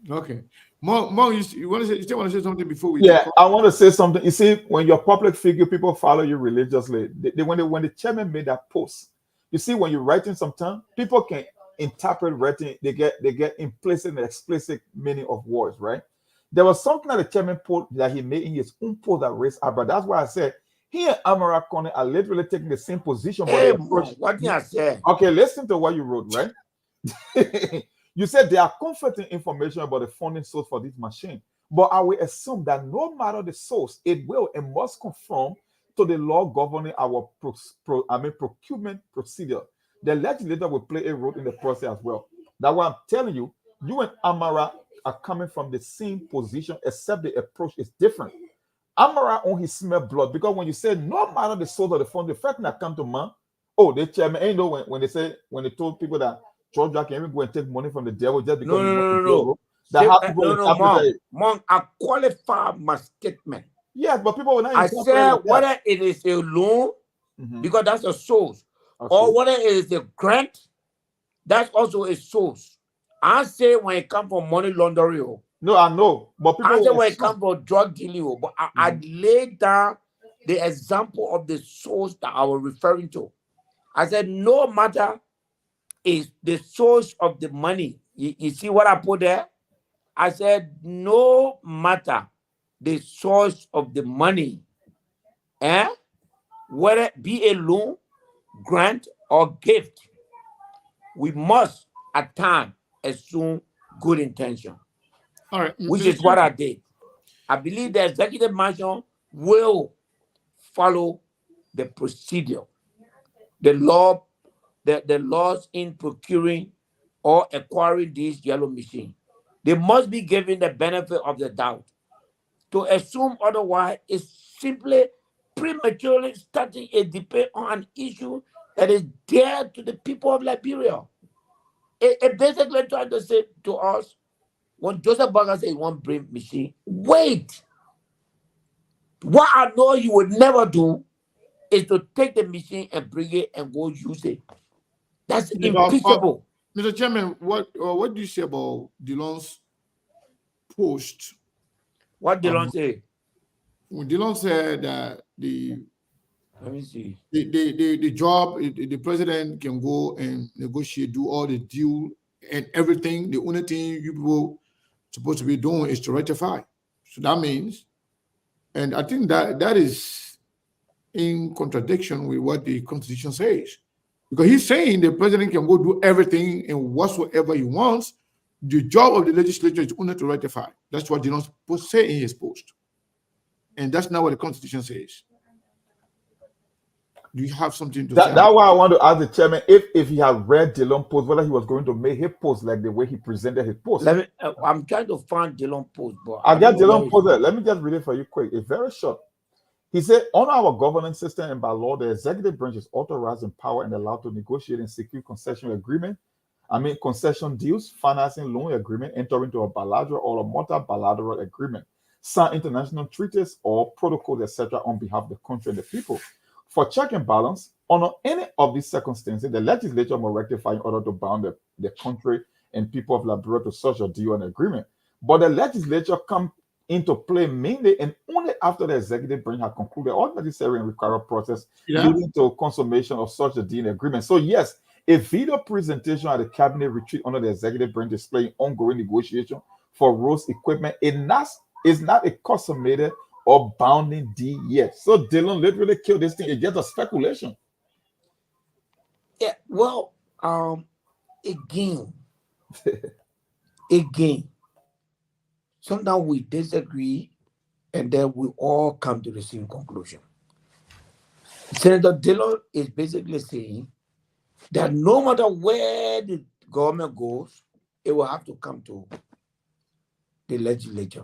Okay. Mo, you still want to say something before we? Yeah, I want to say something. You see, when you're a public figure, people follow you religiously. When the chairman made that post, you see, when you're writing sometimes, people can interpret writing. They get implicit and explicit meaning of words, right? There was something that the chairman put that he made in his own post that raised eyebrow. That's why I said he and Amara Kone are literally taking the same position. Hey, what did I say? Okay, listen to what you wrote, right? You said there are conflicting information about the funding source for this machine, but I will assume that no matter the source, it will and must conform to the law governing our procurement procedure. The legislator will play a role in the process as well. That's why I'm telling you, you and Amara are coming from the same position, except the approach is different. Amara on his smell blood, because when you say no matter the source of the fund, the first thing that come to mind, oh, the chairman, ain't know when they told people that George Jack can even go and take money from the devil just because no. Mom, I qualify my statement. Yes, but people will not. I said whether it is a loan, because that's a source, or whether it is a grant, that's also a source. I say when it comes from money laundering, No, I know, but people I say will when it assume. comes from drug dealing, but I laid down the example of the source that I was referring to. I said no matter is the source of the money. You see what I put there? I said no matter the source of the money, whether it be a loan, grant, or gift, we must at times assume good intention, All right, which Mr. is what I Chairman. did. I believe the executive mansion will follow the procedure, the laws in procuring or acquiring these yellow machines. They must be given the benefit of the doubt. To assume otherwise is simply prematurely starting a debate on an issue that is dear to the people of Liberia. It basically trying to say to us, when Joseph Burger said he won't bring machine, wait. What I know you would never do is to take the machine and bring it and go use it. That's Yeah, but, impeachable. Mr. Chairman, what do you say about Dillon's post? What Dillon say? When Dillon said that Let me see. the job, the president can go and negotiate, do all the deal and everything. The only thing you people supposed to be doing is to ratify. So that means, and I think that is in contradiction with what the Constitution says. Because he's saying the president can go do everything and whatsoever he wants. The job of the legislature is only to ratify. That's what Dillon's supposed to say in his post. And that's not what the Constitution says. Do you have something to say? That's why I want to ask the chairman if he had read Dillon post, whether he was going to make his post like the way he presented his post. I'm trying to find Dillon post, but I got Dillon post there. Let me just read it for you quick. It's very short. He said, on our governance system and by law, the executive branch is authorized in power and allowed to negotiate and secure concession deals, financing loan agreement, enter into a bilateral or a multi-bilateral agreement, sign international treaties or protocols, etc., on behalf of the country and the people. For check and balance, under any of these circumstances, the legislature will rectify in order to bound the country and people of Liberia to such a deal and agreement. But the legislature come into play mainly and only after the executive branch has concluded all necessary and required process leading to consummation of such a deal and agreement. So yes, a video presentation at the cabinet retreat under the executive branch displaying ongoing negotiation for roads equipment is not a consummated or bounding deal yet. So Dillon literally killed this thing. It's just a speculation. Yeah, well, again, sometimes we disagree and then we all come to the same conclusion. Senator Dillon is basically saying that no matter where the government goes, it will have to come to the legislature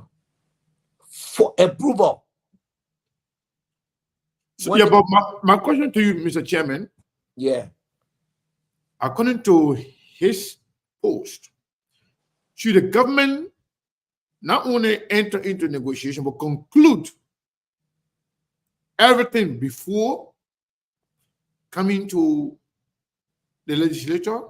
for approval. So, yeah, but my question to you, Mr. Chairman, according to his post, should the government not only enter into negotiation, but conclude everything before coming to the legislature?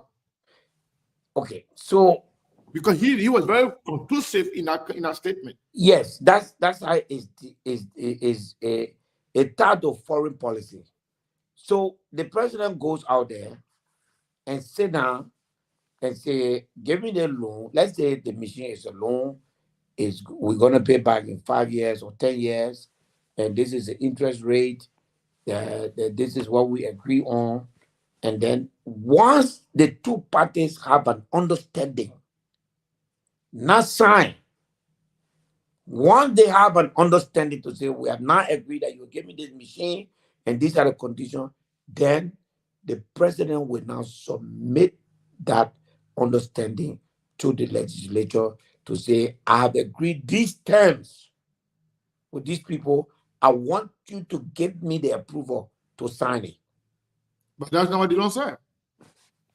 Okay, so because he was very conclusive in that statement. Yes, that's how is a type of foreign policy. So the president goes out there and sit down and say, give me the loan. Let's say the machine is a loan, we're gonna pay back in 5 years or 10 years, and this is the interest rate, this is what we agree on. And then once the two parties have an understanding, not sign, once they have an understanding to say, we have not agreed that you give me this machine and these are the conditions, then the president will now submit that understanding to the legislature to say, I have agreed these terms with these people. I want you to give me the approval to sign it. But that's not what Dillon said.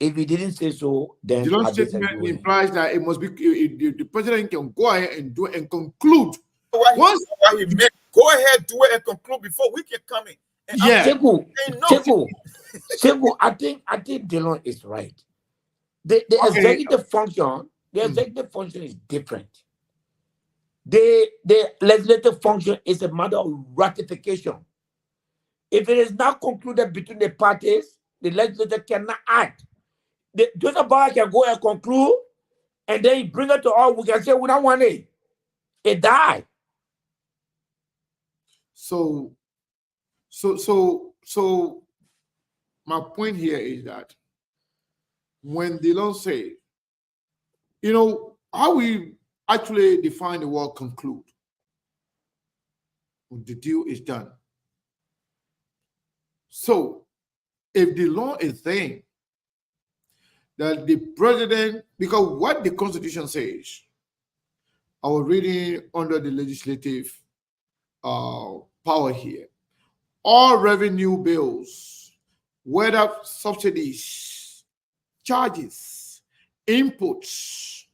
If he didn't say so, then Dillon's statement implies that it must be the president can go ahead and do it and conclude. Go ahead, do it and conclude before we can come in. Cheku, I think Dillon is right. The executive function The executive function is different. The legislative function is a matter of ratification. If it is not concluded between the parties, the legislature cannot act. Joseph Bauer can go and conclude, and then he bring it to all. We can say we don't want it. It died. So my point here is that when Dillon say, how we actually define the word conclude, the deal is done. So if the law is saying that the president, because what the Constitution says, I was reading under the legislative power here, all revenue bills, whether subsidies, charges, inputs,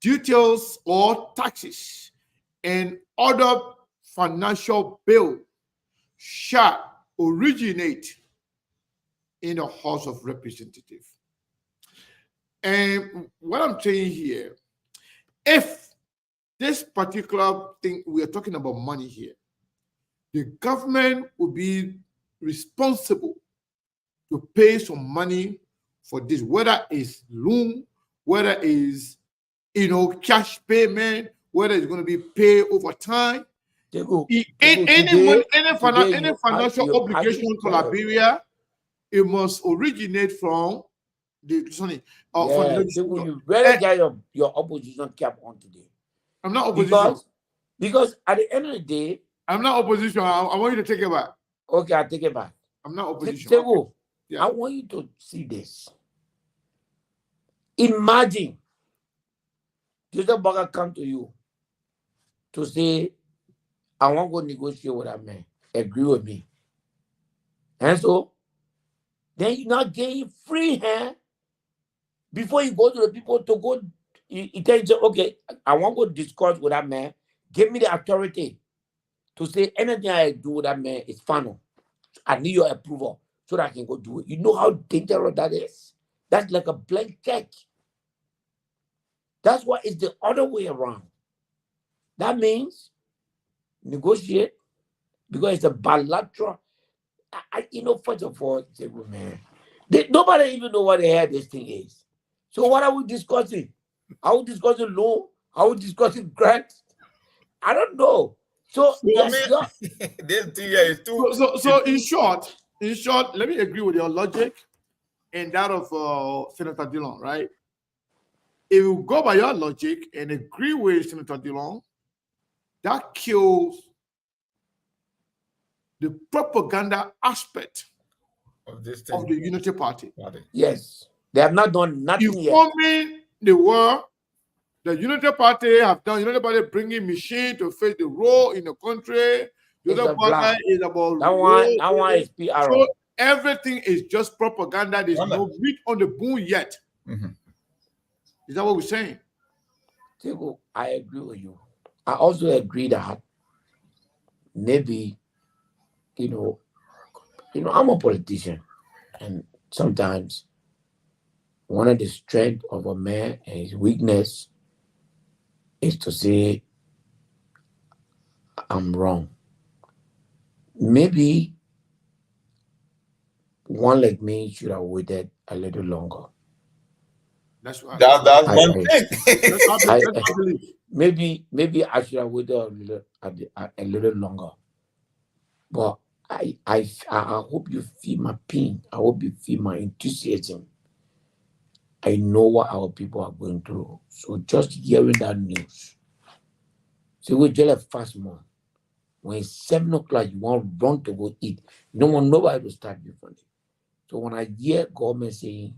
duties or taxes, and other financial bill shall originate in the House of Representatives. And what I'm saying here, if this particular thing, we are talking about money here, the government will be responsible to pay some money for this, whether it's loan, whether it's cash payment, whether it's going to be paid over time. Any financial obligation to Liberia, it must originate from the you really get your opposition cap on today. I'm not opposition. Because at the end of the day, I'm not opposition. I want you to take it back. Okay, I'll take it back. I'm not opposition. Yeah. I want you to see this. Imagine Joseph Bauer come to you to say, I want to go negotiate with that man. Agree with me. And so, then you're not getting free hand before you go to the people to go. You tell you, okay, I want to go discuss with that man. Give me the authority to say anything I do with that man is final. I need your approval so that I can go do it. You know how dangerous that is? That's like a blank check. That's why it's the other way around. That means negotiate because it's a bilateral. First of all, man, nobody even know what the hell this thing is. So what are we discussing? Are we discussing law? Are we discussing grants? I don't know. So this thing here is too. So in short, let me agree with your logic and that of Senator Dillon, right? If you go by your logic and agree with Senator Dillon, that kills the propaganda aspect of this thing. Of the Unity Party. Yes, they have not done nothing yet. Informing the world, the Unity Party have done. Unity Party bringing machine to face the role in the country. Unity Party is about that one is PR. So everything is just propaganda. There's no meat on the bone yet. Mm-hmm. Is that what we're saying? Tego, I agree with you. I also agree that maybe, I'm a politician, and sometimes one of the strengths of a man and his weakness is to say, I'm wrong. Maybe one like me should have waited a little longer. That's right. That's one thing. Maybe I should have waited a little longer. But I hope you feel my pain. I hope you feel my enthusiasm. I know what our people are going through. So just hearing that news. So we just a fast month. When it's 7 o'clock, you want to run to go eat. Nobody will start you from it. So when I hear government saying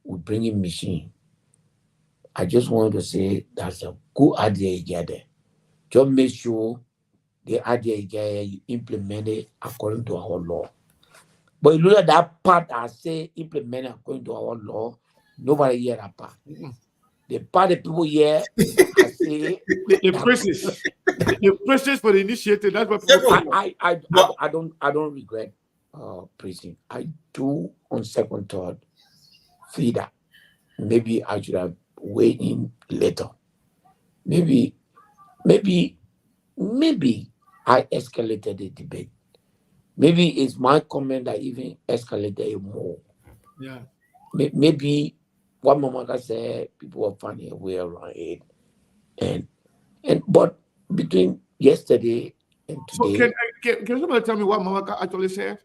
we're bringing machine, I just wanted to say that's a good idea you get there. Just make sure the idea you get you implement it according to our law. But you look at that part I say implement it according to our law, nobody hear that part. Mm-hmm. The part that people hear, I say the process for the initiative. That's what people I don't regret praising. I do on second thought feel that maybe I should have weigh in later. Maybe, maybe, maybe I escalated the debate. Maybe it's my comment that even escalated it more. Yeah. Maybe what Mamaka said, people were finding a way around it. But between yesterday and So today, can somebody tell me what Mamaka actually said?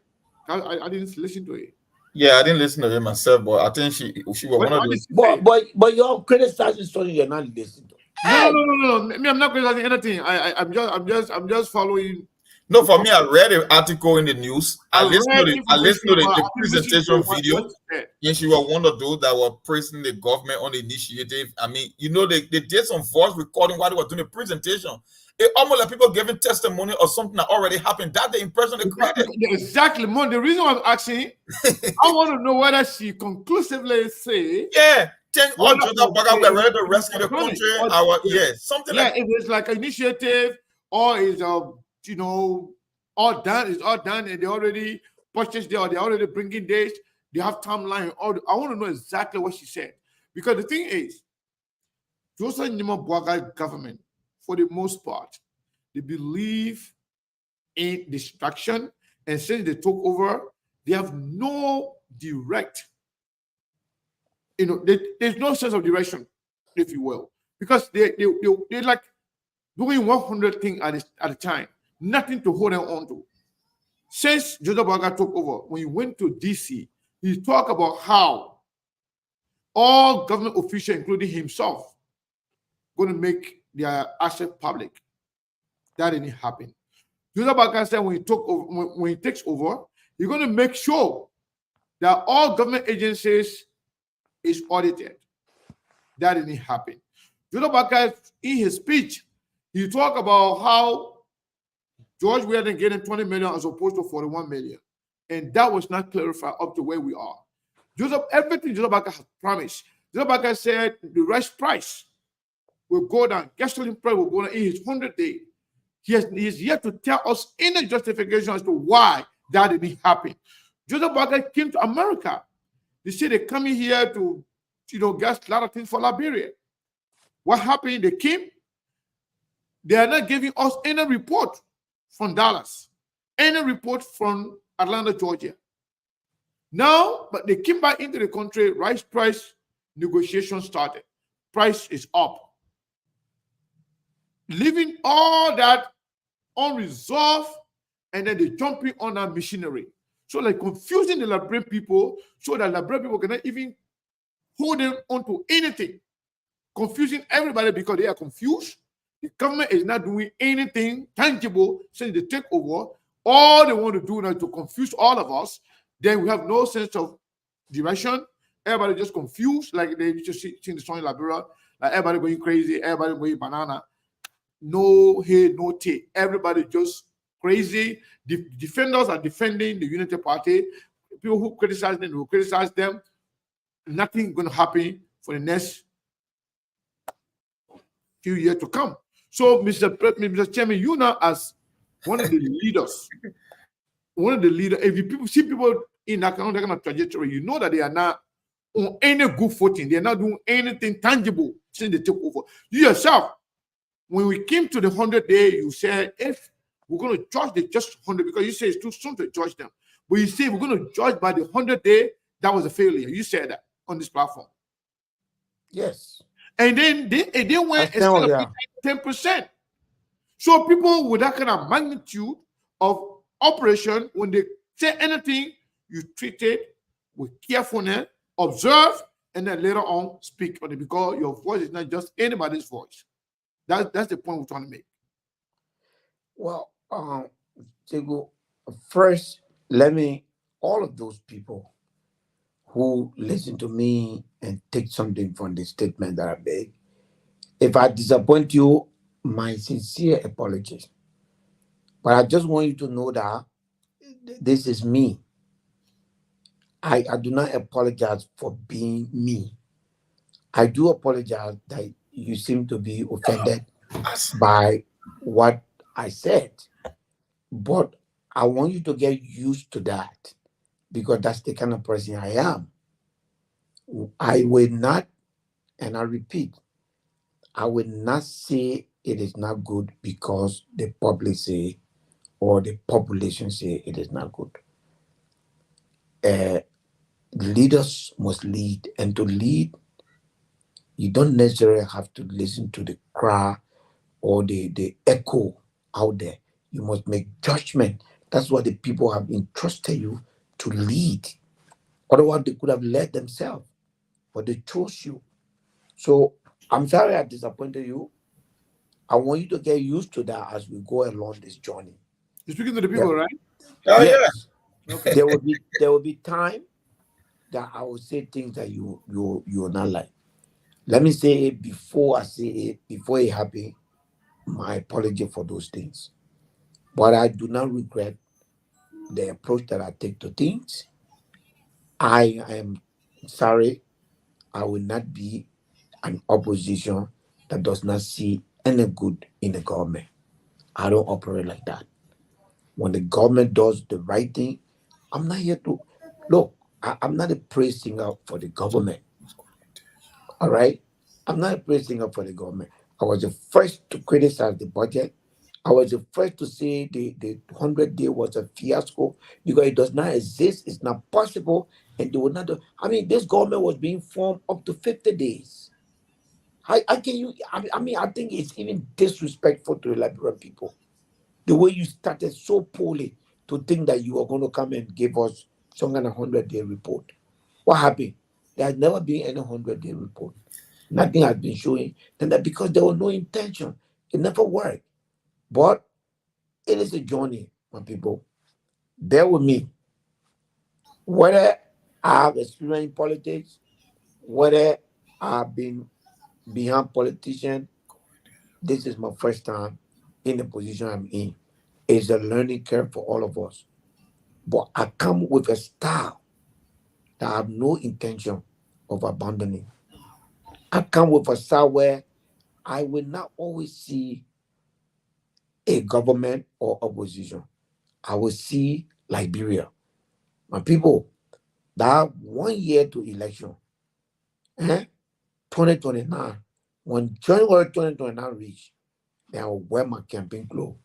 I didn't listen to it. Yeah, I didn't listen to it myself, but I think she was one of What did those. she say? but you're criticizing something you're not listening to. No. Me, I'm not criticizing anything. I'm just following. No, for me, I read an article in the news. I listened to read the information, but I didn't listen to presentation video. what she said. And she was one of those that were praising the government on the initiative. I mean, they did some voice recording while they were doing the presentation. It almost like people giving testimony or something that already happened. That's the impression they created. Exactly, Mon. The reason why I'm asking, I want to know whether she conclusively say, Yeah, all What Jonah Baga about- were ready to rescue the Control it. country. Something yeah, like if it's like an initiative or is all done, it's all done, and they already purchased there, or they're already bringing dates, they have timeline. I want to know exactly what she said, because the thing is, Joseph Nima Bwaga government, for the most part, they believe in distraction, and since they took over, they have no direct, there's no sense of direction, if you will, because they like doing 100 things at a time, nothing to hold on to. Since Joseph Bwaga took over, when he went to DC, he talked about how all government officials, including himself, going to make their assets public. That didn't happen. Joseph Bwaga said when he takes over, he's going to make sure that all government agencies is audited. That didn't happen. Joseph Bwaga, in his speech, he talked about how George Weah getting 20 million as opposed to 41 million. And that was not clarified up to where we are. Everything Joseph Bwaga has promised. Joseph Bwaga said the rice price will go down, gasoline price will go down in his 100 days. He is yet to tell us any justification as to why that didn't happen. Joseph Bwaga came to America. They say they're coming here to, get a lot of things for Liberia. What happened? They came. They are not giving us any report from Dallas, any report from Atlanta, Georgia. Now, but they came back into the country, rice price negotiation started. Price is up. Leaving all that unresolved, and then they jumping on our machinery. So like confusing the Liberian people so that Liberian people cannot even hold them onto anything. Confusing everybody because they are confused. The government is not doing anything tangible since they take over. All they want to do now is to confuse all of us. Then we have no sense of direction. Everybody just confused, like they just see the song in Liberia, like everybody going crazy, everybody going banana. No head, no tail. Everybody just crazy. The defenders are defending the Unity Party. People who criticize them will criticize them. Nothing going to happen for the next few years to come. So, Mr. Chairman, you now as one of the leaders, if you people see people in that kind of trajectory, you know that they are not on any good footing. They are not doing anything tangible since they took over. You yourself, when we came to the 100 day, you said if we're going to judge the just 100, because you say it's too soon to judge them, but you say we're going to judge by the 100 day, that was a failure. You said that on this platform. Yes. And then they went instead of 10%. So people with that kind of magnitude of operation, when they say anything, you treat it with carefulness, observe, and then later on speak on it, because your voice is not just anybody's voice. That's the point we're trying to make. Well, Tego, first, all of those people who listen to me and take something from the statement that I made, if I disappoint you, my sincere apologies. But I just want you to know that this is me. I do not apologize for being me. I do apologize that you seem to be offended by what I said. But I want you to get used to that, because that's the kind of person I am. I will not And I repeat, I will not say it is not good because the public say or the population say it is not good. Leaders must lead, and to lead, you don't necessarily have to listen to the cry or the echo out there. You must make judgment. That's what the people have entrusted you to lead. Otherwise, they could have led themselves, but they chose you. So I'm sorry I disappointed you. I want you to get used to that as we go along this journey. You're speaking to the people, right? Oh, yeah. Yes, there will be time that I will say things that you will not like. Let me say it before I say it, before it happens. My apology for those things. But I do not regret the approach that I take to things. I am sorry. I will not be an opposition that does not see any good in the government. I don't operate like that. When the government does the right thing, I'm not here to look. I'm not a praise singer for the government. All right, I'm not a praise singer for the government. I was the first to criticize the budget. I was the first to say the 100-day was a fiasco because it does not exist. It's not possible, and they will not do. I mean, this government was being formed up to 50 days. I can you? I mean, I think it's even disrespectful to the Liberian people. The way you started so poorly to think that you are going to come and give us some kind of 100-day report. What happened? There has never been any 100-day report. Nothing has been showing. Then that because there was no intention. It never worked. But it is a journey, my people. Bear with me. Whether I have experience in politics, whether I've been behind politicians, this is my first time in the position I'm in. It's a learning curve for all of us. But I come with a style that I have no intention of abandoning. I come with a style where I will not always see a government or opposition. I will see Liberia. My people, that 1 year to election, 2029, when January 2029 reach, then I will wear my campaign clothes.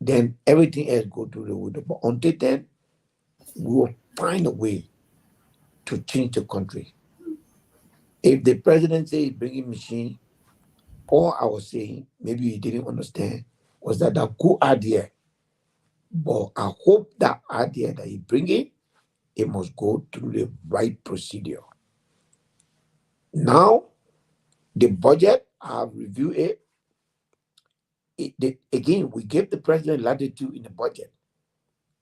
Then everything else go to the window. But until then, we will find a way to change the country. If the president say he's bringing machine, all I was saying, maybe he didn't understand, was that a good idea. But I hope that idea that he bring it must go through the right procedure. Now, the budget, I've reviewed it. Again, we gave the president latitude in the budget.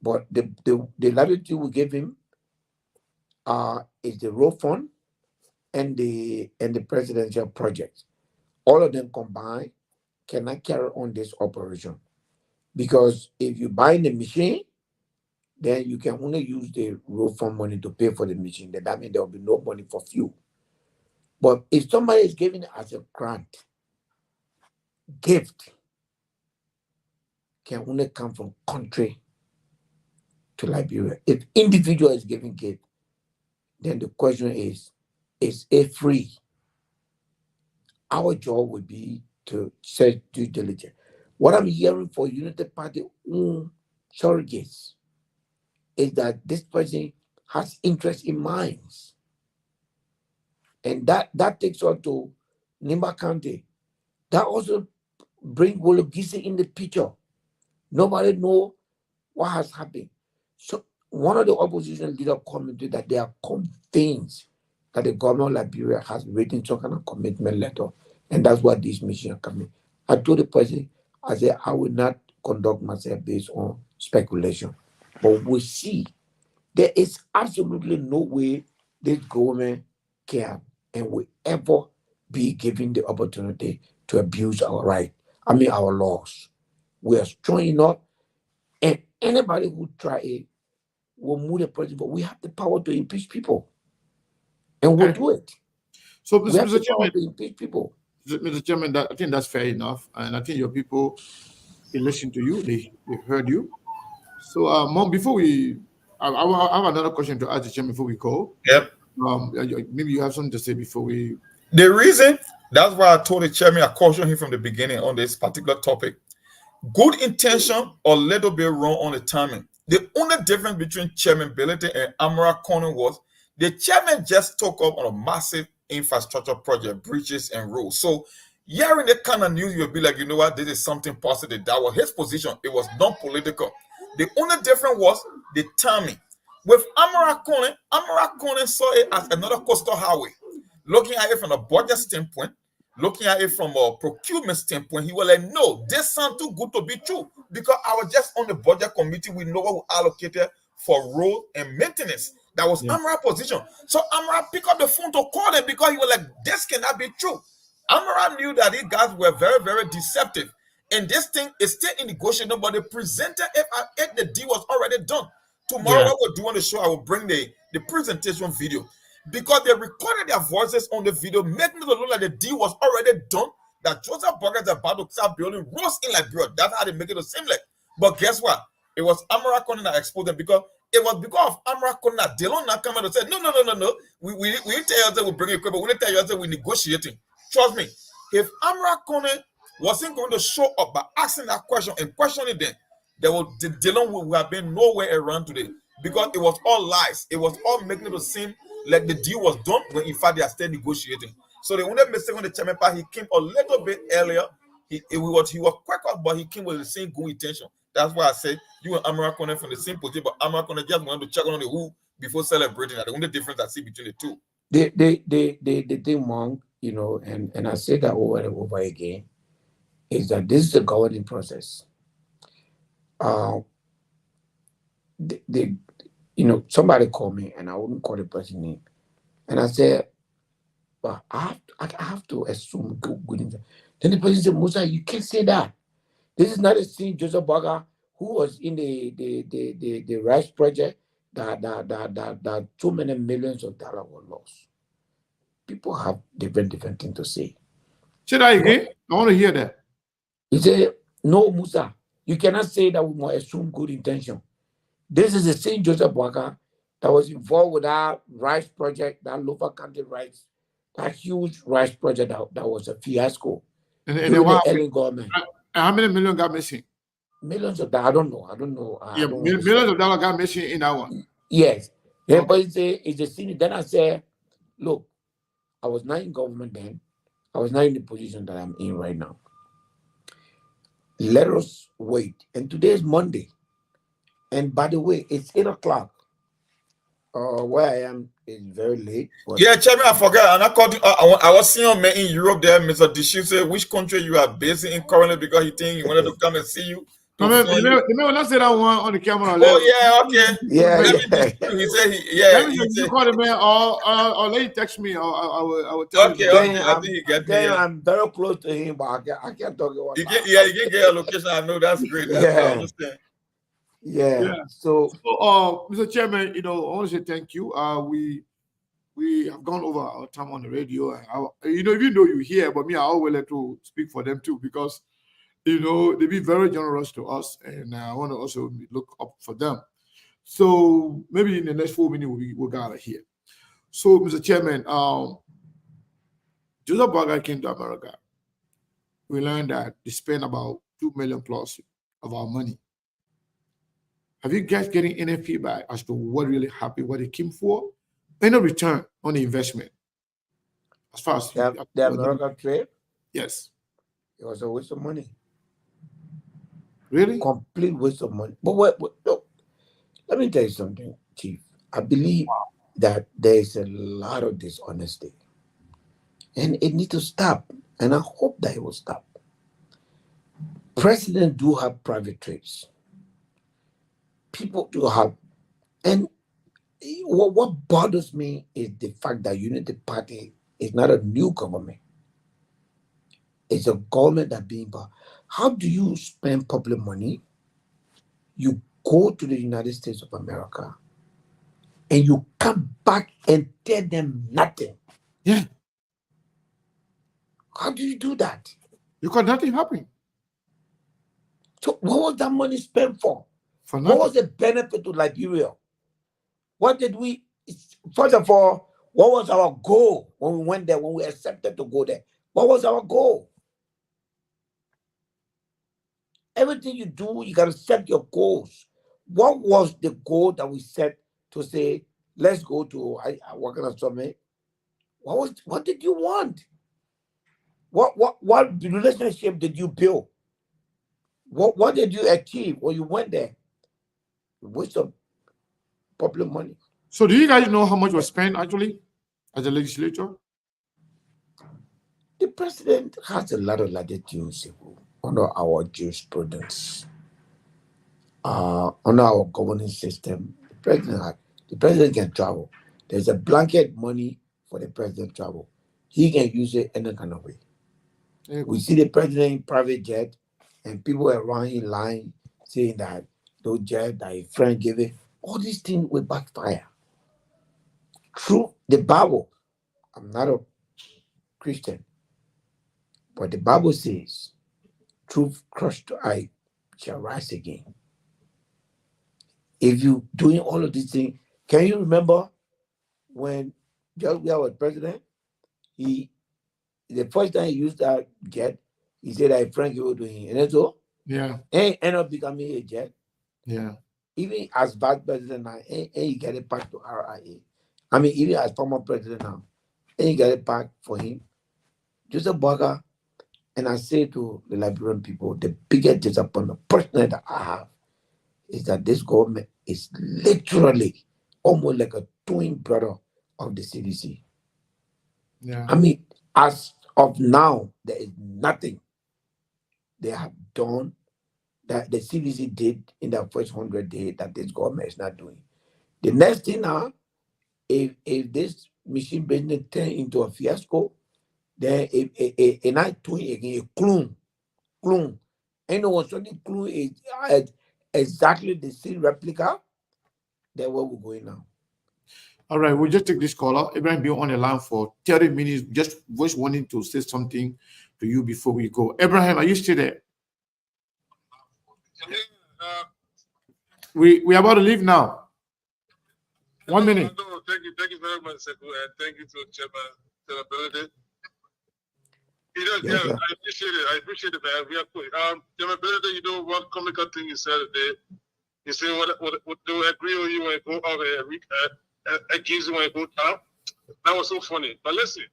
But the latitude we gave him is the road fund and the presidential projects. All of them combined cannot carry on this operation. Because if you buy the machine, then you can only use the road fund money to pay for the machine. Then that means there will be no money for fuel. But if somebody is giving it as a grant, gift can only come from country to Liberia. If individual is giving gift, then the question is it free? Our job would be to search due diligence. What I'm hearing for United Party surrogates is that this person has interest in mines. And that takes us to Nimba County. That also bring Wologisi in the picture. Nobody know what has happened. So one of the opposition leaders commented that they are convinced that the government of Liberia has written some kind of commitment letter, and that's why this mission is coming. I told the president, I said, I will not conduct myself based on speculation. But we see there is absolutely no way this government can and will ever be given the opportunity to abuse our right. Our laws. We are strong enough, and anybody who try it will move the president. But we have the power to impeach people, and we'll do it. So, We have Mr. the power Chairman, to impeach people. Mr. Chairman, I think that's fair enough, and I think your people, they listen to you, they heard you. So, Mom, before we, I have another question to ask the chairman before we go. Yep. Maybe you have something to say before we The reason, that's why I told the chairman, I cautioned him from the beginning on this particular topic. Good intention or little bit wrong on the timing. The only difference between Chairman Billington and Amara Conan was the chairman just took up on a massive infrastructure project, bridges and roads. So hearing that kind of news, you'll be like, you know what, this is something positive. That was his position. It was non-political. The only difference was the timing. With Amara Conan saw it as another coastal highway. Looking at it from a budget standpoint, looking at it from a procurement standpoint, he was like, no, this sounds too good to be true. Because I was just on the budget committee, we know what we allocated for road and maintenance. That was Amara's position. So Amara picked up the phone to call them because he was like, this cannot be true. Amara knew that these guys were very, very deceptive. And this thing is still in negotiation, but they presented if the deal was already done. Tomorrow, what we'll do on the show, I will bring the presentation video. Because they recorded their voices on the video, making it look like the deal was already done, that Joseph Boga is about to start building roads in Liberia. That's how they make it seem like. But guess what? It was Amara Conan that exposed them because it was because of Amara Conan that they don't come out and say, no. We didn't tell you that we bring equipment, we didn't tell you that we're negotiating. Trust me, if Amara Conan wasn't going to show up by asking that question and questioning them, the Dillon would have been nowhere around today because it was all lies. It was all making it seem like the deal was done when in fact they are still negotiating. So the only mistake on the chairman part, he came a little bit earlier. He was quicker, but he came with the same good intention. That's why I said you and Amara Conan from the same position, but Amara Conan just wanted to check on the who before celebrating. That's the only difference I see between the two. The thing, Monk, you know, and I say that over and over again, is that this is a governing process. Somebody called me, and I wouldn't call the person name, and I said, "Well, I have to assume good." Then the person said, "Musa, you can't say that. This is not the same Joseph Boga who was in the rice project that too many millions of dollars were lost." People have different things to say. Say that again. I want to hear that. He said, "No, Musa, you cannot say that we must assume good intention. This is the same Joseph Boga that was involved with that rice project, that Lower County rice, that huge rice project that was a fiasco. And then what the Ellen government. How many million got missing? Millions of dollars. I don't know. Millions of dollars got missing in that one. Yes. Everybody say it's a sin. Then I say, look, I was not in government then. I was not in the position that I'm in right now. Let us wait. And today is Monday. And by the way, it's 8 o'clock. Where I am is very late. Yeah, Chairman, I forgot. And I called you. I was seeing a man in Europe there, Mr. Dishu, say which country you are based in currently because he think he wanted to come and see you. You may not say that one on the camera. Oh, yeah, okay. Yeah. He said, yeah. You call the man or let him text me. I will tell you. Okay, I think he get me. I'm very close to him, but I can't talk about it. You can get a location. I know that's great. I understand. Yeah. So, Mr. Chairman, I want to say thank you. We have gone over our time on the radio, and even though you're here, but me, I always like to speak for them too because they be very generous to us, and I want to also look up for them. So maybe in the next 4 minutes we'll get out of here. So, Mr. Chairman, Joseph Boga came to America. We learned that they spent about $2 million plus of our money. Have you guys getting any feedback as to what really happened, what they came for? Any return on the investment? As far as the American trip? Yes. It was a waste of money. Really? Complete waste of money. But look, let me tell you something, Chief. I believe that there is a lot of dishonesty. And it needs to stop. And I hope that it will stop. Presidents do have private trips. People do have. And what bothers me is the fact that Unity Party is not a new government. It's a government that being bought. How do you spend public money? You go to the United States of America and you come back and tell them nothing. Yeah. How do you do that? Because nothing happened. So what was that money spent for? For what was the benefit to Liberia? What did we, first of all, What was our goal when we went there, when we accepted to go there? What was our goal? Everything you do, you got to set your goals. What was the goal that we set to say, let's go to what kind of summit? What did you want? What relationship did you build? What did you achieve when you went there? Waste of public money. So do you guys know how much was spent actually as a legislature? The president has a lot of latitude under our jurisprudence, under our governing system. The president can travel. There's a blanket money for the president travel. He can use it any kind of way. We see the president in private jet, and people around him lying, saying that those jet that his friend gave it. All these things will backfire. Through the Bible, I'm not a Christian, but the Bible says, truth crushed to eye shall rise again. If you doing all of these things, can you remember when George Weah was president? The first time he used that jet, he said that Frank was doing it. And so Yeah. and end up becoming a jet. Yeah. Even as vice president now, and you get it back to RIA. I mean, even as former president now, and you get it back for him. Joseph Boaga, and I say to the Liberian people, the biggest disappointment personally that I have is that this government is literally almost like a twin brother of the CDC. Yeah. I mean, as of now, there is nothing they have done that the CDC did in the first 100 days that this government is not doing. The next thing now, if this machine business turn into a fiasco, then a night doing again a clone. And when something clone is exactly the same replica, then where we're going now. All right, we'll just take this caller. Abraham, be on the line for 30 minutes. Just wanting to say something to you before we go. Abraham, are you still there? We're about to leave now. 1 minute. No, thank you very much, Sekou, and thank you to Chairman Ability. Yeah, I appreciate it, man. We are quick. Chairman Ability, you know one comical thing you said today. You say what do I agree with you when you go out against you when you go down? That was so funny. But listen,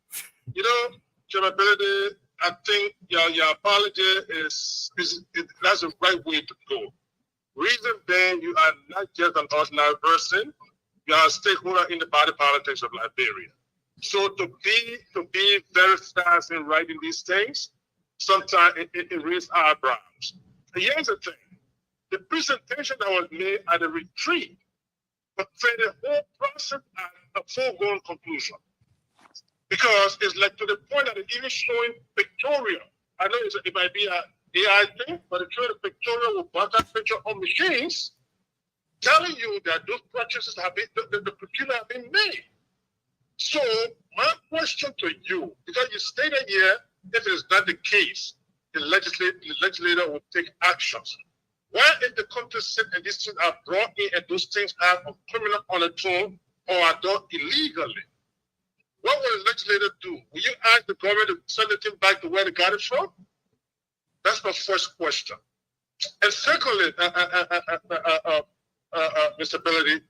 you know, Chairman Ability, I think your apology that's the right way to go. Reason being, you are not just an ordinary person. You are a stakeholder in the body politics of Liberia. So to be very fast in writing these things, sometimes it raises eyebrows. And here's the thing. The presentation that was made at the retreat portrayed the whole process as a foregone conclusion. Because it's like to the point that it's even showing pictorial. I know it might be an AI thing, but it's showing a pictorial with backup picture on machines telling you that those purchases have been, the procurement have been made. So my question to you, because you stated here, if it is not the case, the legislator will take actions. Why if the country sit and these things are brought in and those things are criminal on its own or are done illegally? What will the legislator do? Will you ask the government to send the thing back to where they got it from? That's my first question. And secondly, Mr. Ability,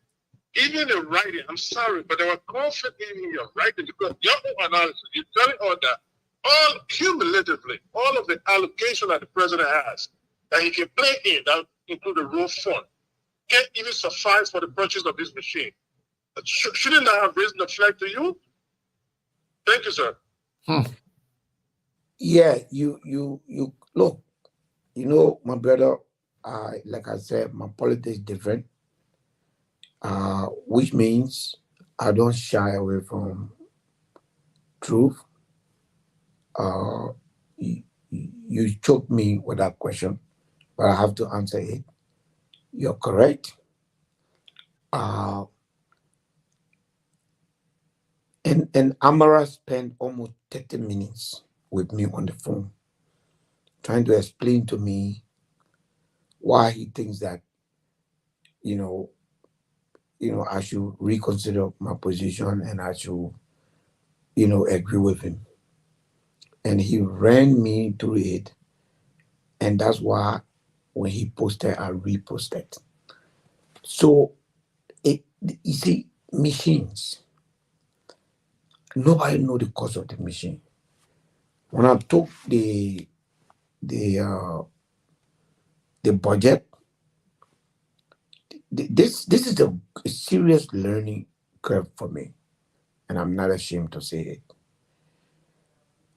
even in writing, I'm sorry, but there were conflict in your writing because your own analysis, you're telling all that, all cumulatively, all of the allocation that the president has, that he can play in, that include the road fund, can't even suffice for the purchase of this machine. Shouldn't that have risen the flag to you? Thank you, sir. Yeah, you look, you know, my brother, like I said, my politics is different, which means I don't shy away from truth. You choked me with that question, but I have to answer it. You're correct. And Amara spent almost 30 minutes with me on the phone, trying to explain to me why he thinks that, I should reconsider my position and I should agree with him. And he ran me through it. And that's why when he posted, I reposted. So, you see, machines, nobody know the cost of the machine. When I took the the budget, this is a serious learning curve for me, and I'm not ashamed to say it.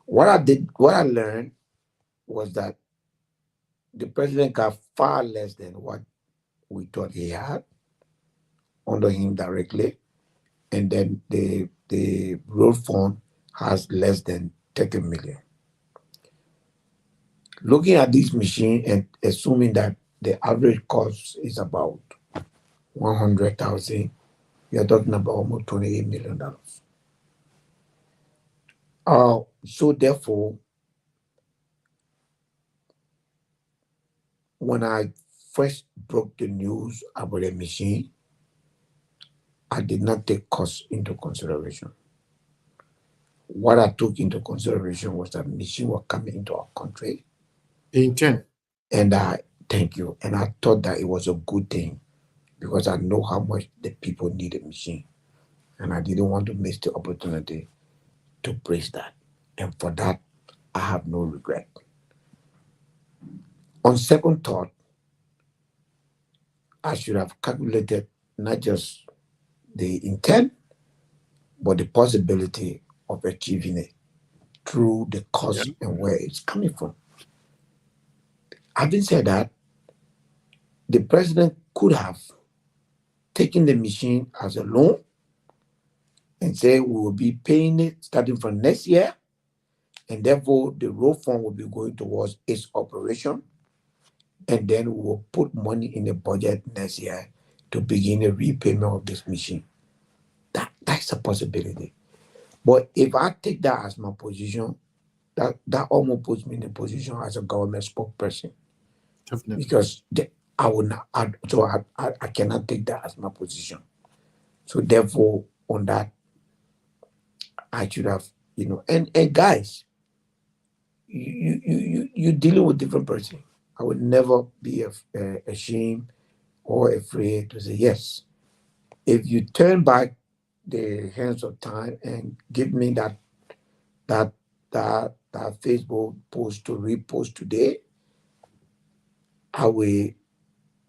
What I learned was that the president got far less than what we thought he had under him directly, and then the road fund has less than 30 million. Looking at this machine and assuming that the average cost is about 100,000, you're talking about almost $28 million. So therefore, when I first broke the news about the machine, I did not take cost into consideration. What I took into consideration was that machine were coming into our country, Intent. and I thank you. And I thought that it was a good thing because I know how much the people need a machine, and I didn't want to miss the opportunity to praise that. And for that, I have no regret. On second thought, I should have calculated not just the intent, but the possibility of achieving it through the cost and where it's coming from. Having said that, the president could have taken the machine as a loan and say we will be paying it starting from next year, and therefore the road fund will be going towards its operation, and then we will put money in the budget next year to begin a repayment of this machine. That's a possibility. But if I take that as my position, that almost puts me in a position as a government spokesperson, Definitely. because I will not. I cannot take that as my position. So therefore, on that, I should have, and guys, you dealing with different person. I would never be ashamed or afraid to say yes. If you turn back the hands of time and give me that that Facebook post to repost today, I will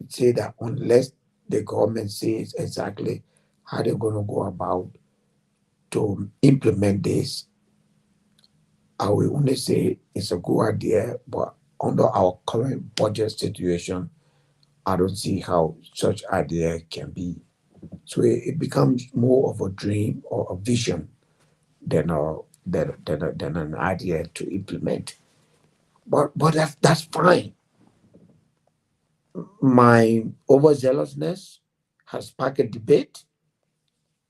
say that unless the government says exactly how they're going to go about to implement this, I will only say it's a good idea, but under our current budget situation, I don't see how such idea can be. So it becomes more of a dream or a vision than an idea to implement. But that's fine. My overzealousness has sparked a debate.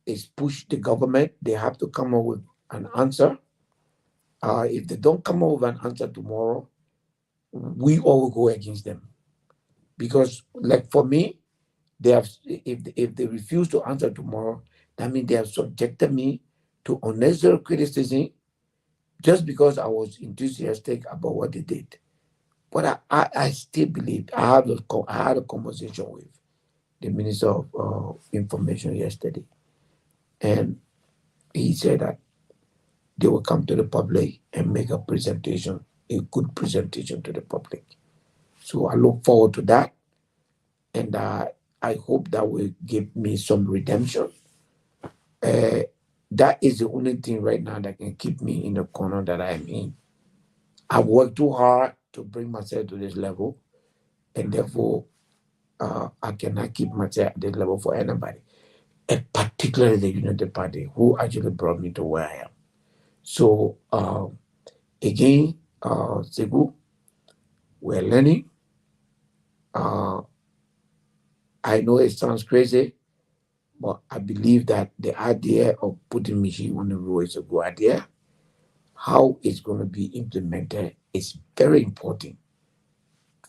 It's pushed the government. They have to come up with an answer. If they don't come up with an answer tomorrow, we all will go against them. Because, like for me, they have if they refuse to answer tomorrow, that means they have subjected me to unnecessary criticism just because I was enthusiastic about what they did. But I still believe I had a conversation with the Minister of Information yesterday, and he said that they will come to the public and make a presentation, a good presentation to the public. So I look forward to that, and I hope that will give me some redemption. Uh, that is the only thing right now that can keep me in the corner that I am in. I've worked too hard to bring myself to this level, and therefore I cannot keep myself at this level for anybody, and particularly the United Party, who actually brought me to where I am. So again, Segu, we're learning. Uh, I know it sounds crazy, but I believe that the idea of putting machine on the road is a good idea. How it's going to be implemented is very important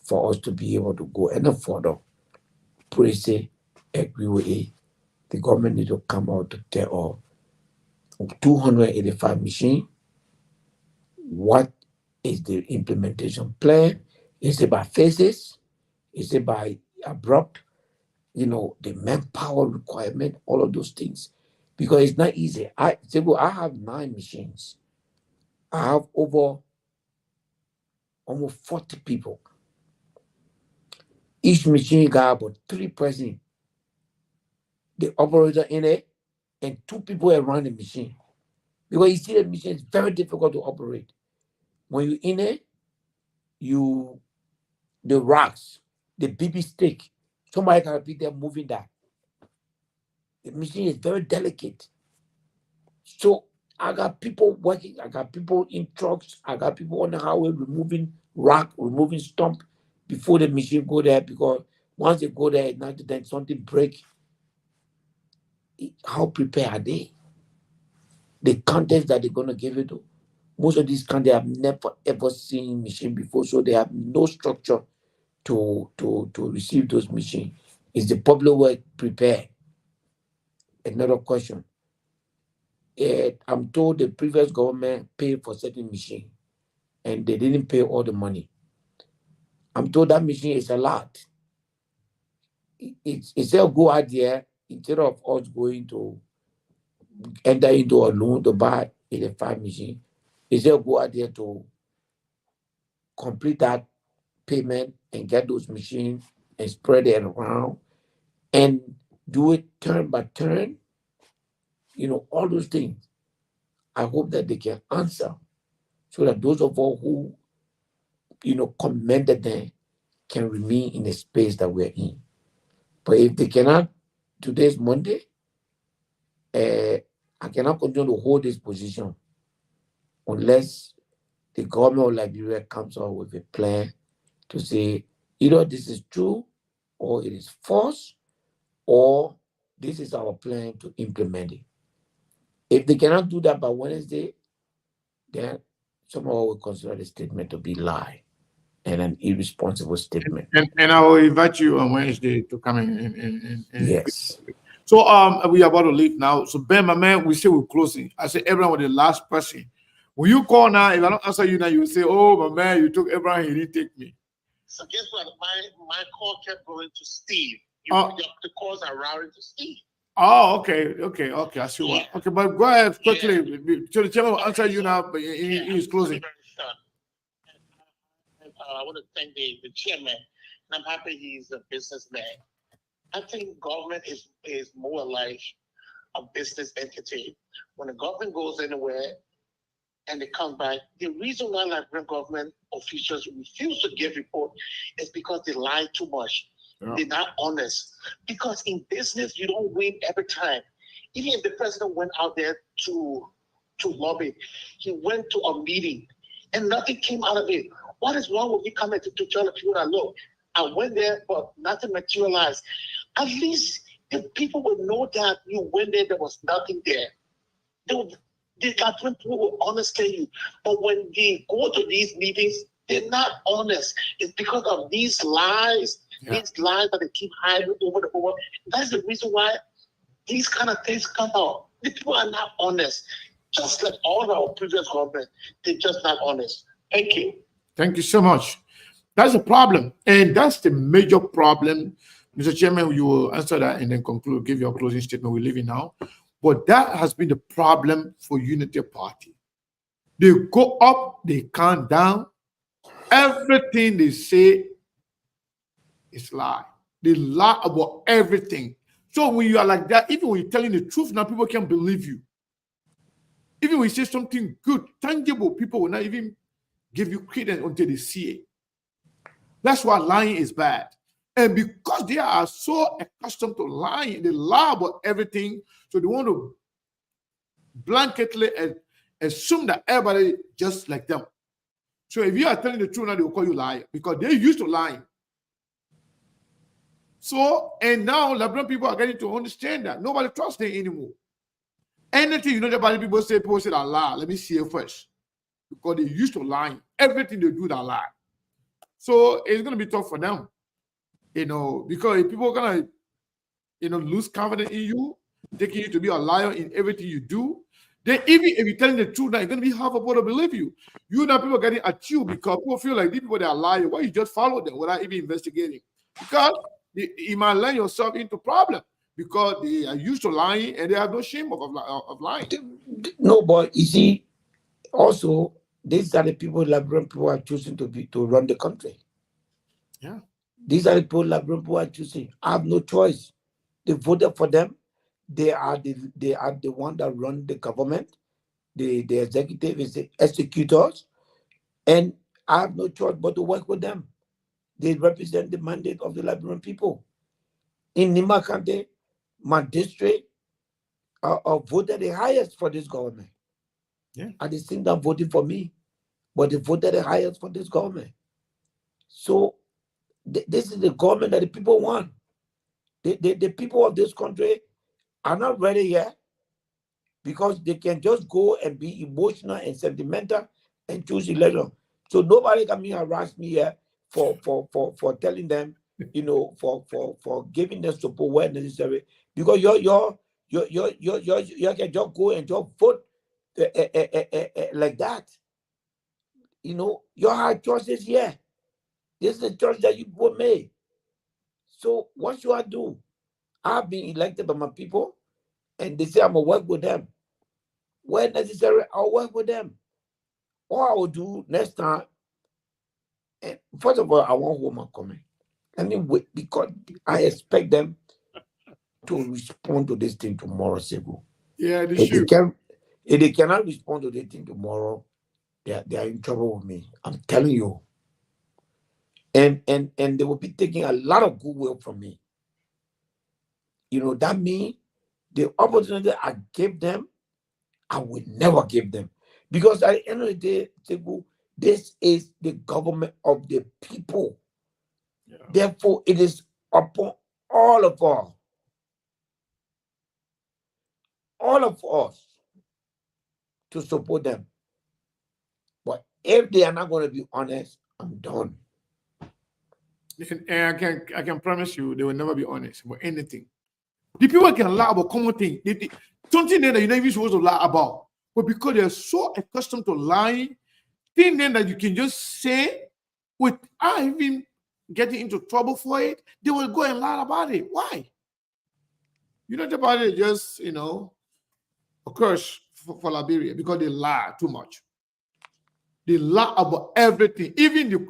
for us to be able to go any further. Praise it, agree with it. The government need to come out to tell us 285 machines. What is the implementation plan? Is it by phases? Is it by abrupt? The manpower requirement, all of those things. Because it's not easy. I have 9 machines. I have over almost 40 people. Each machine got about 3 persons, the operator in it, and 2 people around the machine. Because you see, the machine is very difficult to operate. When you're in it, the rocks, the BB stick, somebody can be there moving that. The machine is very delicate. So I got people working, I got people in trucks, I got people on the highway removing rock, removing stump before the machine go there, because once they go there at night, then something break. How prepared are they? The context that they're gonna give it to. Most of these countries have never ever seen machine before, so they have no structure to receive those machines. Is the public work prepared? Another question. I'm told the previous government paid for certain machine and they didn't pay all the money. I'm told that machine is a lot. It's a good idea, instead of us going to enter into a loan to buy 85 machine. It's a good idea to complete that payment and get those machines and spread it around and do it turn by turn. All those things. I hope that they can answer, so that those of us who, commended them can remain in the space that we're in. But if they cannot, today's Monday, I cannot continue to hold this position unless the government of Liberia comes up with a plan to say either this is true or it is false, or this is our plan to implement it. If they cannot do that by Wednesday, then someone will consider the statement to be lie and an irresponsible statement. And I will invite you on Wednesday to come in. Yes. So we are about to leave now. So Ben, my man, we say we're closing. I say everyone was the last person. When you call now, if I don't answer you now, you will say, "Oh, my man, you took Abraham, he didn't take me." So guess what? My call kept going to Steve. The calls are routing to Steve. Oh, okay. I see why. Okay, but go ahead quickly. So the chairman will answer you now, but he is closing. I want to thank the chairman, and I'm happy he's a businessman. I think government is more like a business entity. When the government goes anywhere and they come back, the reason why Liberian government officials refuse to give report is because they lie too much. Yeah. They're not honest. Because in business, you don't win every time. Even if the president went out there to lobby, he went to a meeting and nothing came out of it. What is wrong with you coming to tell the people that, look, I went there, but nothing materialized? At least if people would know that you went there was nothing there, the government people will honestly you. But when they go to these meetings, they're not honest. It's because of these lies. Yeah. These lies that they keep hiding over and over. That's the reason why these kind of things come out. The people are not honest. Just like all of our previous government, they're just not honest. Thank you. Thank you so much. That's a problem. And that's the major problem. Mr. Chairman, you will answer that and then conclude, give your closing statement. We're leaving now. But that has been the problem for Unity Party. They go up, they count down. Everything they say is lie. They lie about everything. So when you are like that, even when you're telling the truth, now people can't believe you. Even when you say something good, tangible, people will not even give you credence until they see it. That's why lying is bad. And because they are so accustomed to lying, they lie about everything, so they want to blanketly assume that everybody just like them. So if you are telling the truth now, they will call you liar because they're used to lying. So, and now Liberian people are getting to understand that nobody trusts them anymore. Anything you know about people say that lie. Let me see it first. Because they used to lying. Everything they do, they lie. So it's going to be tough for them. Because if people are going to, lose confidence in you, taking you to be a liar in everything you do, Then even if you're telling the truth, now you're going to be half of people to believe you. You know, people getting at you because people feel like these people, they are lying. Why you just follow them without even investigating? Because you might land yourself into problem because they are used to lying and they have no shame of lying. No, but you see, also, these are the people Liberian people are choosing to run the country. Yeah. These are the people Liberian people are choosing. I have no choice. They voted for them. They are the one that run the government. The executive is the executors, and I have no choice but to work with them. They represent the mandate of the Liberian people. In Nima County, my district voted the highest for this government. Yeah. I just think they're voting for me, but they voted the highest for this government. So this is the government that the people want. The people of this country are not ready yet because they can just go and be emotional and sentimental and choose election. So nobody can harass me here for telling them, for giving them support where necessary. Because you can just go and just vote like that. You have choices here. This is the choice that you both made. So what should I do? I've been elected by my people, and they say I'm gonna work with them. Where necessary, I'll work with them. What I will do next time, and first of all, I want woman coming. Let me wait because I expect them to respond to this thing tomorrow, Segu. Yeah, they If should. if they cannot respond to this thing tomorrow, they are in trouble with me. I'm telling you. And they will be taking a lot of goodwill from me. That means the opportunity I gave them, I will never give them. Because at the end of the day, Segu, this is the government of the people. Yeah. Therefore, it is upon all of us to support them. But if they are not going to be honest, I'm done. And I can promise you, they will never be honest about anything. The people can lie about common things. Something that you're not even supposed to lie about. But because they're so accustomed to lying, things then that you can just say without even getting into trouble for it, they will go and lie about it. Why? About it just, a curse for Liberia because they lie too much. They lie about everything. Even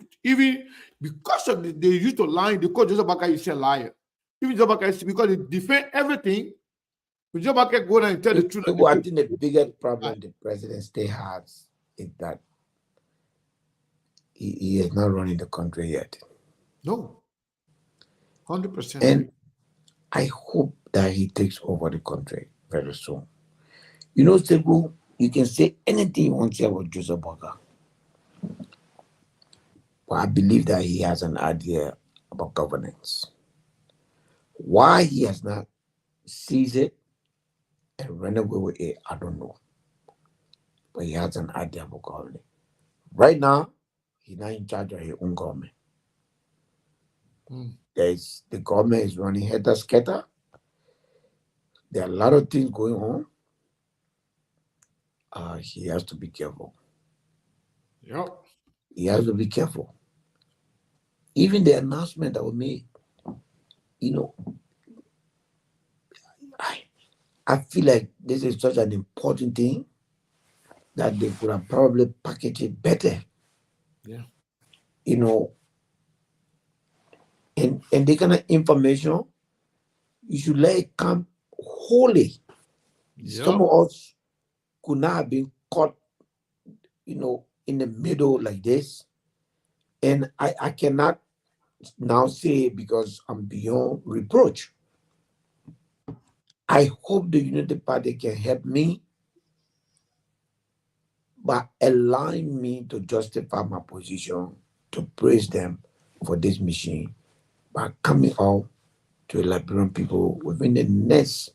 because they used to lie, they call Joseph Baka is a liar. Even Joseph Baka is because they defend everything. But Joseph Baka go down and tell the truth. I think the biggest problem the president still has is that he is not running the country yet. No. 100%. And I hope that he takes over the country very soon. Segu, you can say anything you want to say about Joseph Baka. But I believe that he has an idea about governance. Why he has not seized it and run away with it, I don't know. But he has an idea about governance. Right now, he's not in charge of his own government. The government is running helter-skelter. There are a lot of things going on. He has to be careful. Yep. He has to be careful. Even the announcement that was made, I feel like this is such an important thing that they could have probably packaged it better. Yeah. And the kind of information, you should let it come wholly. Yep. Some of us could not have been caught, in the middle like this. And I cannot now say because I'm beyond reproach. I hope the United Party can help me by allowing me to justify my position, to praise them for this mission, by coming out to the Liberian people within the next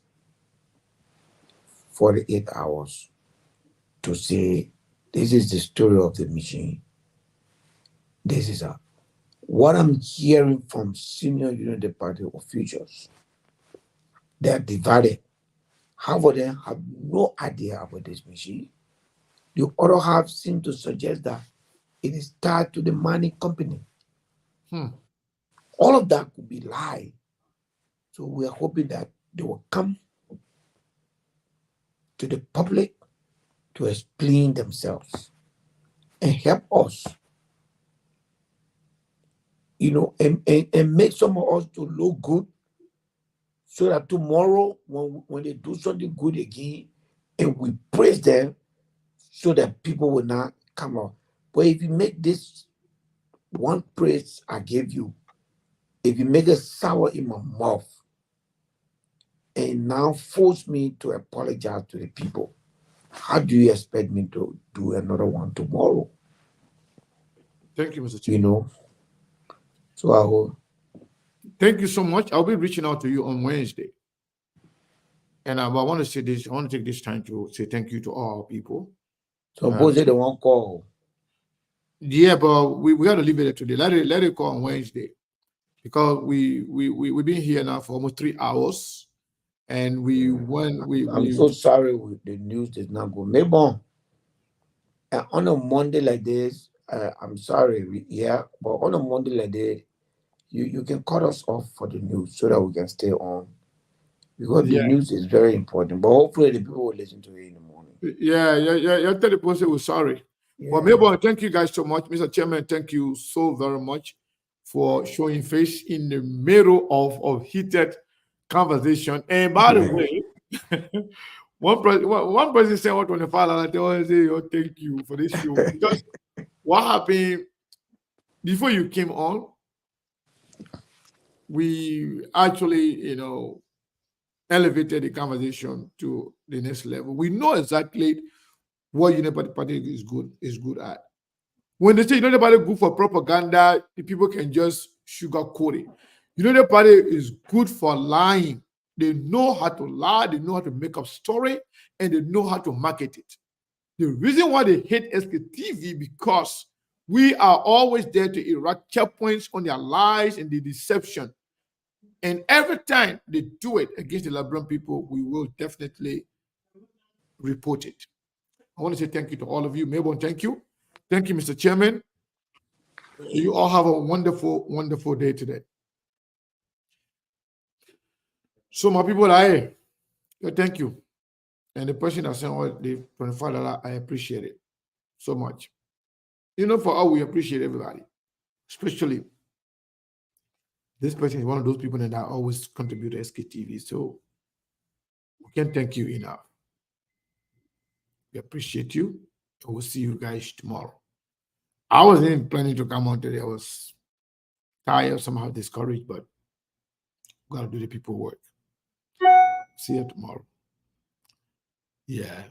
48 hours to say, this is the story of the mission. This is what I'm hearing from senior United Party officials. They are divided. Half of them have no idea about this machine. The other half seem to suggest that it is tied to the mining company. All of that could be lie. So we are hoping that they will come to the public to explain themselves and help us, and make some of us to look good, so that tomorrow when they do something good again and we praise them, so that people will not come out. But if you make this one praise I gave you, if you make it sour in my mouth and now force me to apologize to the people, how do you expect me to do another one tomorrow? Thank you, Mr. Chief. So I will. Thank you so much. I'll be reaching out to you on Wednesday. And I want to say this, I want to take this time to say thank you to all our people. Suppose they won't call. Yeah, but we got to leave it today. Let it call on Wednesday, because we've been here now for almost 3 hours, and I'm so sorry the news did not go. Maybe on a Monday like this, I'm sorry, but on a Monday like this, you can cut us off for the news so that we can stay on, because the news is very important. But hopefully the people will listen to it in the morning. Yeah. Tell the person we're sorry. Yeah. But maybe thank you guys so much, Mr. Chairman. Thank you so very much for showing face in the middle of heated conversation. And by the way, one person said 125, and I always say, oh, thank you for this show. Because what happened before you came on, we actually, elevated the conversation to the next level. We know exactly what United Party is good at. When they say United Party good for propaganda, the people can just sugarcoat it. United Party is good for lying. They know how to lie, they know how to make up story, and they know how to market it. The reason why they hate SKTV, because we are always there to erect checkpoints on their lies and the deception. And every time they do it against the Liberian people, we will definitely report it. I want to say thank you to all of you. Mabel, thank you. Thank you, Mr. Chairman. You all have a wonderful, wonderful day today. So my people are here. Thank you. And the person that sent all the $25, I appreciate it so much. For all we appreciate everybody, especially this person is one of those people that always contribute to SKTV. So we can't thank you enough. We appreciate you, and we'll see you guys tomorrow. I wasn't planning to come on today. I was tired, somehow discouraged, but we gotta do the people work. See you tomorrow. Yeah.